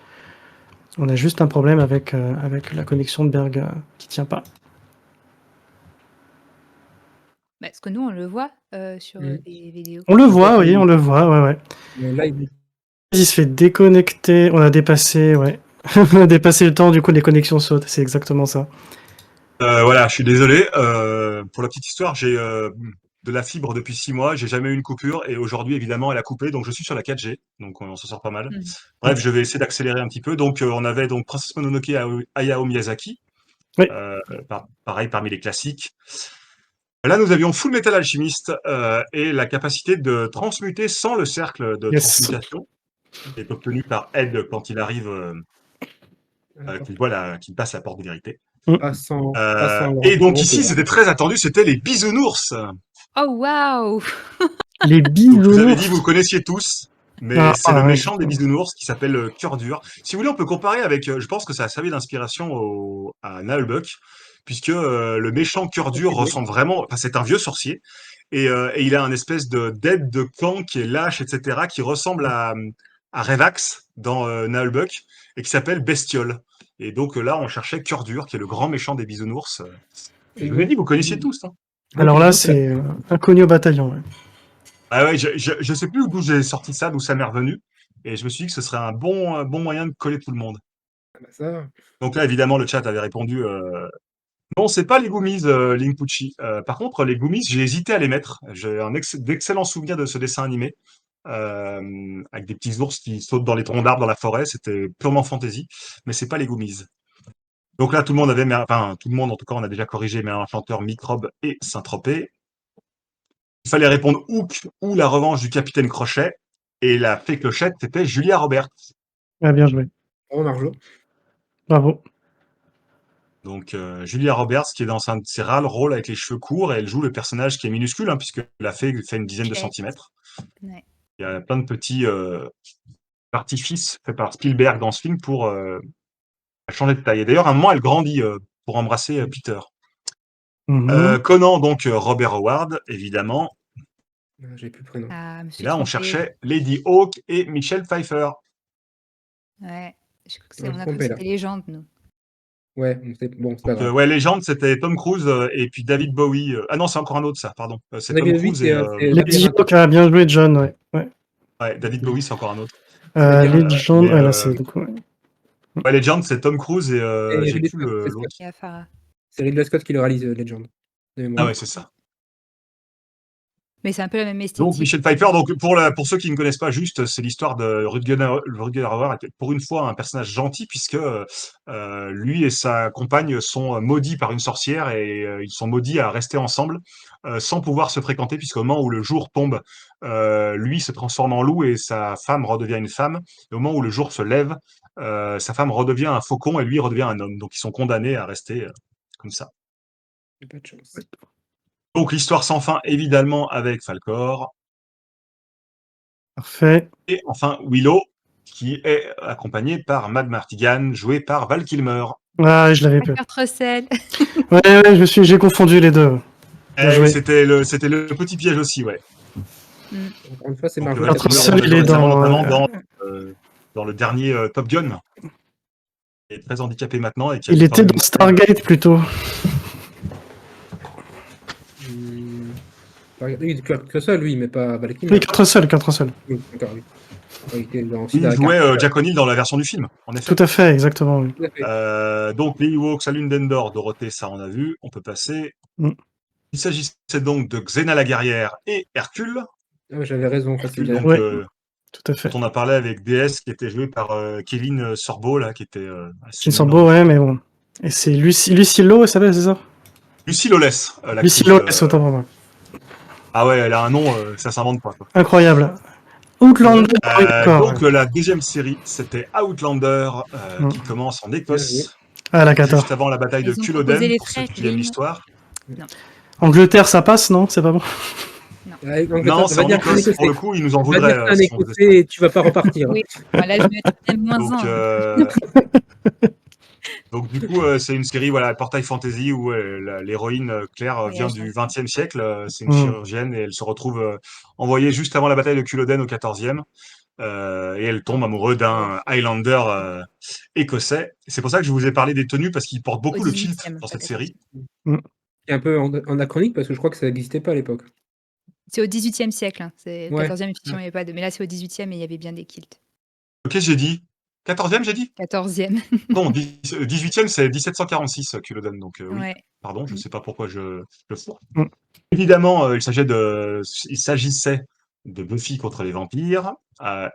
On a juste un problème avec la connexion de Berg qui tient pas. Parce que nous, on le voit sur Mmh. les vidéos. On le Après, voit, oui, oui. on le voit, ouais. Mais là, il Il se fait déconnecter, on a dépassé, ouais. On a dépassé le temps, du coup, les connexions sautent, c'est exactement ça. Voilà, je suis désolé. Pour la petite histoire, j'ai de la fibre depuis 6 mois. J'ai jamais eu une coupure et aujourd'hui, évidemment, elle a coupé. Donc, je suis sur la 4G. Donc, on s'en sort pas mal. Mhm. Bref, je vais essayer d'accélérer un petit peu. Donc, on avait donc Princess Mononoke Hayao Miyazaki. Oui. Pareil, parmi les classiques. Là, nous avions Full Metal Alchemist et la capacité de transmuter sans le cercle de Yes. transmutation qui est obtenu par Ed quand il arrive, qu'il passe la porte de vérité. pas sans Et donc Laurent ici, Perrin. c'était très attendu, c'était les bisounours. Oh, waouh! Les Donc je vous avais dit, bisounours. vous connaissiez tous, mais Ah, c'est le ouais, méchant des exactement. bisounours qui s'appelle Cœur Dur. Si vous voulez, on peut comparer avec, je pense que ça a servi d'inspiration à Nullbuck, puisque le méchant Cœur Dur ressemble vraiment, enfin c'est un vieux sorcier, et il a un espèce d'aide de camp qui est lâche, etc., qui ressemble à Revax dans Nullbuck, et qui s'appelle Bestiole. Et donc là, on cherchait Cœur Dur, qui est le grand méchant des bisounours. Et je vous ai dit, vous connaissiez tous. Hein. Alors là, c'est inconnu au bataillon, ouais. Ah ouais, je sais plus d'où j'ai sorti ça, d'où ça m'est revenu. Et je me suis dit que ce serait un bon moyen de coller tout le monde. Ça, Donc là, évidemment, le chat avait répondu non, c'est pas les Goomies, Linkuchi. Par contre, les Goomies, j'ai hésité à les mettre. J'ai d'excellents souvenirs de ce dessin animé. Avec des petits ours qui sautent dans les troncs d'arbres dans la forêt. C'était purement fantasy. Mais c'est pas les Goomies. Donc là, tout le monde avait, enfin, tout le monde, en tout cas, on a déjà corrigé, mais un chanteur Microbe et Saint-Tropez. Il fallait répondre Hook ou la revanche du capitaine Crochet. Et la fée clochette, c'était Julia Roberts. Ah, bien joué. Bravo Marjo. Bravo. Donc Julia Roberts, qui est dans un de ses rares rôles avec les cheveux courts, et elle joue le personnage qui est minuscule, hein, puisque la fée fait une dizaine de Chouette. centimètres. Ouais. Il y a plein de petits artifices faits par Spielberg dans ce film pour changer de taille. Et d'ailleurs, à un moment, elle grandit pour embrasser Peter. Mhm. Conan, donc Robert Howard, évidemment. J'ai plus le prénom. Ah, Et monsieur là, on trompé. cherchait Lady Hawk et Michelle Pfeiffer. Ouais. Je crois que Ouais, on a cru trompé, que là. c'était légende, nous. Ouais, c'est pas grave. Ouais, Légende, c'était Tom Cruise et puis David Bowie. Ah non, c'est encore un autre, ça, pardon. C'est Tom David Bowie, Cruise et c'est Lady Labyrinthe. Hawk, ah, bien joué, John, ouais. ouais, David Bowie, c'est encore un autre. Legend, mais, ouais, là, c'est donc, ouais. Ouais, Legend, c'est Tom Cruise et Et j'ai Ridley plus Scott, c'est l'autre. Et à Farah. C'est Ridley Scott qui le réalise, Legend. De Ah mémoire. ouais, c'est ça. Mais c'est un peu la même Donc esthétique. Michel Pfeiffer, donc pour ceux qui ne connaissent pas juste, c'est l'histoire de Rutger Hauer, était pour une fois un personnage gentil puisque lui et sa compagne sont maudits par une sorcière et ils sont maudits à rester ensemble sans pouvoir se fréquenter puisqu'au moment où le jour tombe, lui se transforme en loup et sa femme redevient une femme. Et au moment où le jour se lève, sa femme redevient un faucon et lui redevient un homme. Donc ils sont condamnés à rester comme ça. J'ai pas de chance. Donc l'histoire sans fin, évidemment, avec Falcor. Parfait. Et enfin, Willow, qui est accompagné par Mad Martigan, joué par Val Kilmer. Ah, je l'avais plus. Kurt Russell. Ouais, j'ai confondu les deux. Bien joué. C'était le petit piège aussi, ouais. Encore une fois, c'est Donc, Marjo Val qui a Kilmer, Russell, on l'a il vu est récemment, dans, notamment dans le dernier Top Gun. Il est très handicapé maintenant. Et qui a il fait était quand même dans Stargate plutôt. Oui, que ça, lui, mais pas Valkyrie. Oui, Kurt Russell. Oui, d'accord, oui. Il était dans il jouait Jack O'Neill dans la version du film, en effet. Tout à fait, exactement. Oui. Tout à fait. Donc, les Ewoks, Salune d'Endor, Dorothée, ça on a vu. On peut passer. Il s'agissait donc de Xena la guerrière et Hercule. Ah, ouais, j'avais raison. Hercule, Facile. donc, Ouais, tout à fait. dont on a parlé avec DS, qui était joué par Kevin Sorbo, là, qui était assez Qui sont énorme. beaux, ouais, mais bon. Et c'est Lucillo, ça s'appelle, c'est ça? Lucie Lawless, l'actrice. Lucillo, c'est autant pour moi. Ah ouais, elle a un nom, ça s'invente pas. Quoi. Incroyable. Outlander, oui, d'accord. Donc la deuxième série, c'était Outlander, qui commence en Écosse, Ah, la cata. juste avant la bataille de Ils ont Culloden, proposé les pour ceux traits, qui aiment Lynn. l'histoire. Angleterre, ça passe, non? C'est pas bon? Non, c'est en Écosse, pour le coup, ils nous en On va dire que voudraient. c'est un Écossais et tu vas pas repartir. Oui, voilà, je vais mettre moins Donc, 1. donc du coup, c'est une série, voilà, portail fantasy où l'héroïne Claire vient Voyage du dans le XXe siècle. C'est une chirurgienne et elle se retrouve envoyée juste avant la bataille de Culloden au XIVe. Et elle tombe amoureuse d'un Highlander écossais. C'est pour ça que je vous ai parlé des tenues parce qu'ils portent beaucoup Au le kilt 18e, dans cette peut-être. série. C'est un peu anachronique parce que je crois que ça n'existait pas à l'époque. C'est au XVIIIe siècle. Hein. C'est le Ouais. 14e, effectivement, il n'y avait pas de. Mais là, c'est au XVIIIe et il y avait bien des kilts. Ok, j'ai dit. 14e, j'ai dit 14e. Non, 18e, c'est 1746, Culloden. Donc oui, Ouais. pardon, je ne sais pas pourquoi je fourre. Mm. Évidemment, il s'agissait de Buffy contre les vampires.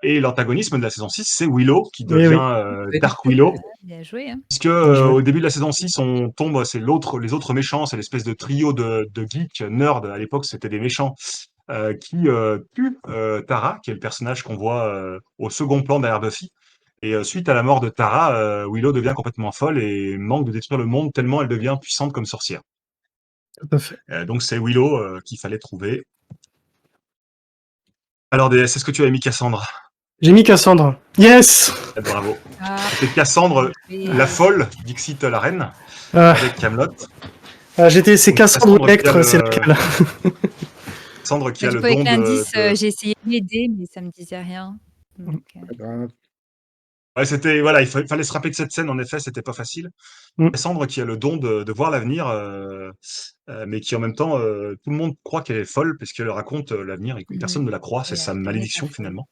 Et l'antagonisme de la saison 6, c'est Willow, qui Oui, devient oui. Dark Willow. Bien joué. Hein. Puisque Bien joué. au début de la saison 6, on tombe, c'est les autres méchants, c'est l'espèce de trio de geeks, nerds, à l'époque c'était des méchants, qui tuent Tara, qui est le personnage qu'on voit au second plan derrière Buffy. Et suite à la mort de Tara, Willow devient complètement folle et manque de détruire le monde tellement elle devient puissante comme sorcière. Tout à fait. Donc c'est Willow qu'il fallait trouver. Alors DS, est-ce que tu as mis Cassandre? J'ai mis Cassandre. Yes. Bravo. Ah, C'était Cassandre, et- la folle, Dixit la reine, Ah, avec Camelot. c'est Donc, Cassandre ou Cassandre qui a Electre, le- c'est laquelle? Cassandre qui Bah, a du le coup, avec don l'indice, de... j'ai essayé de m'aider, mais ça me disait rien. Donc, Pas grave. Ouais, c'était, voilà, il fallait se rappeler de cette scène, en effet, c'était pas facile. Mm. Cassandre qui a le don de voir l'avenir, mais qui en même temps, tout le monde croit qu'elle est folle parce qu'elle raconte l'avenir et que personne ne la croit, c'est elle sa a gagné sa malédiction folle. finalement.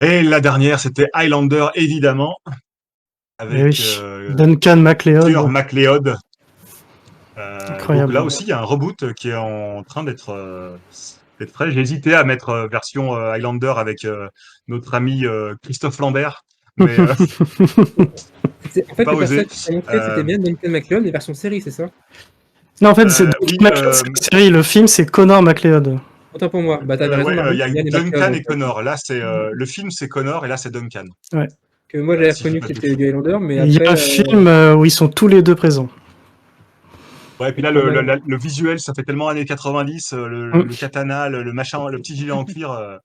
Et la dernière, c'était Highlander, évidemment, Eh avec oui. Duncan Tueur MacLeod. MacLeod. Donc là Incroyable. aussi, il y a un reboot qui est en train d'être frais. J'ai hésité à mettre version Highlander avec notre ami Christophe Lambert, mais En fait, pas le osé. personnage que tu as montré, c'était bien Duncan MacLeod, mais version série, c'est ça? Non, en fait, c'est Oui, Duncan MacLeod, c'est la série. Le film, c'est Connor MacLeod. Autant pour moi. Bah, t'avais raison, ouais, Margot. il y a Il y a des Duncan MacLeod, et en fait. Connor. Là, c'est le film, c'est Connor et là, c'est Duncan. Que moi, j'avais Si je dis reconnu pas que de c'était bêtises. du Highlander, mais Il y a après. un film où ils sont tous les deux présents. Ouais, et puis là, pas mal. le visuel, ça fait tellement années 90, le katana, le machin, le petit gilet en cuir.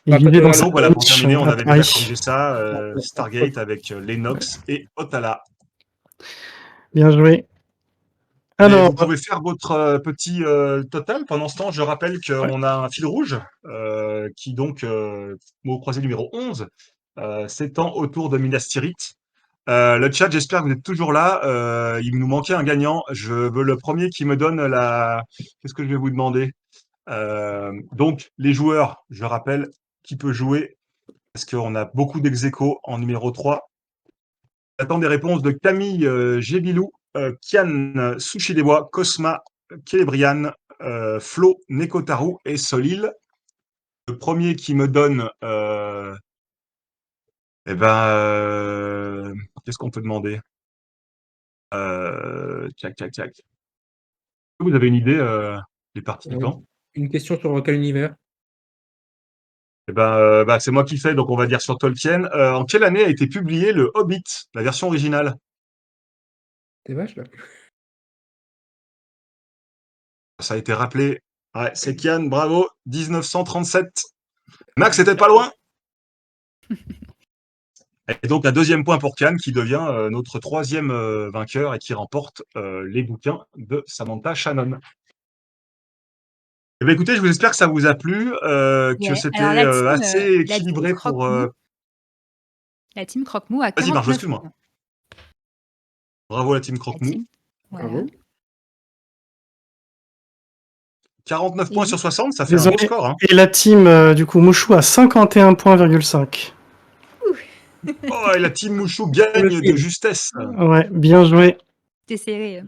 Il Bah, après, vivait tu dans verras sa Donc voilà, pour ranch terminer, on à avait déjà Paris. corrigé ça. Stargate avec Lennox et Otala. Bien joué. Mais Alors, vous pouvez faire votre petit total. Pendant ce temps, je rappelle qu'on a un fil rouge qui donc, mot croisé numéro 11, s'étend autour de Minas Tirith. Le chat, j'espère que vous êtes toujours là. Il nous manquait un gagnant. Je veux le premier qui me donne la... Qu'est-ce que je vais vous demander? Donc, les joueurs, je rappelle, qui peut jouer, parce qu'on a beaucoup d'ex-aequo en numéro 3. J'attends des réponses de Camille Gébilou, Kian Sushi des Bois, Cosma, Kélébrian, Flo, Nekotaru et Solil. Le premier qui me donne, qu'est-ce qu'on peut demander? Tchac, tchac, tchac. Vous avez une idée, les participants? Une question sur quel univers? C'est moi qui fais, donc on va dire sur Tolkien. En quelle année a été publié le Hobbit, la version originale? T'es vache, là. Ça a été rappelé. Ouais, c'est Kian, bravo, 1937. Max était pas loin. Et donc un deuxième point pour Kian qui devient notre troisième vainqueur et qui remporte les bouquins de Samantha Shannon. Eh bien, écoutez, je vous espère que ça vous a plu, que ouais. c'était Alors, assez la team équilibré pour. Croque-Mou, la team Croque-Mou a Vas-y, Marjo, 49 excuse-moi. points. Bravo à la team La Croque-Mou. team, voilà. Bravo. 49 points Et- sur 60, ça fait un désolé. beau score. Hein. Et la team, du coup, Mouchou à 51,5 points. Oh, et la team Mouchou gagne Le de film. justesse. Ouais, bien joué. C'était serré.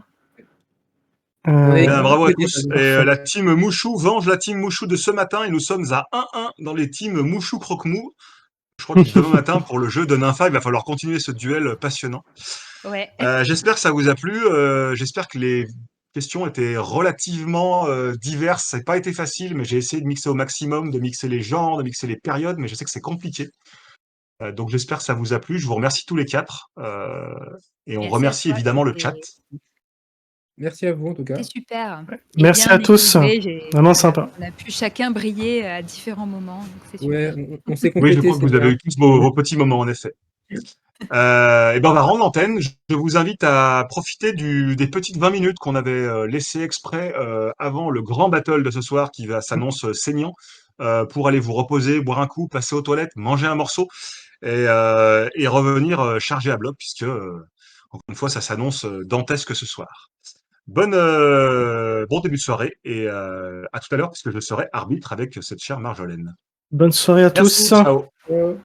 On est Bien, bravo à équilibré, tous. t'as Et vu. la team Mouchou venge la team Mouchou de ce matin et nous sommes à 1-1 dans les teams Mouchou Croque-Mou. Je crois que demain matin, pour le jeu de Nympha, il va falloir continuer ce duel passionnant. Ouais. J'espère que ça vous a plu. J'espère que les questions étaient relativement diverses. Ça n'a pas été facile, mais j'ai essayé de mixer au maximum, de mixer les genres, de mixer les périodes, mais je sais que c'est compliqué. Donc j'espère que ça vous a plu. Je vous remercie tous les quatre. Et on Merci à remercie toi, évidemment le c'était- chat. Merci à vous, en tout cas. C'était super. Et Merci bien à tous. équilibré, Vraiment sympa. On a pu chacun briller à différents moments. Donc c'est super. Ouais, on s'est Oui, je complété, crois que c'est vous avez bien. eu tous vos petits moments, en effet. Et ben on va rendre l'antenne. Je vous invite à profiter des petites 20 minutes qu'on avait laissées exprès avant le grand battle de ce soir qui s'annonce saignant pour aller vous reposer, boire un coup, passer aux toilettes, manger un morceau et revenir chargé à bloc puisque Encore une fois, ça s'annonce dantesque ce soir. Bon début de soirée et à tout à l'heure, puisque je serai arbitre avec cette chère Marjolaine. Bonne soirée à Merci, tous. ciao.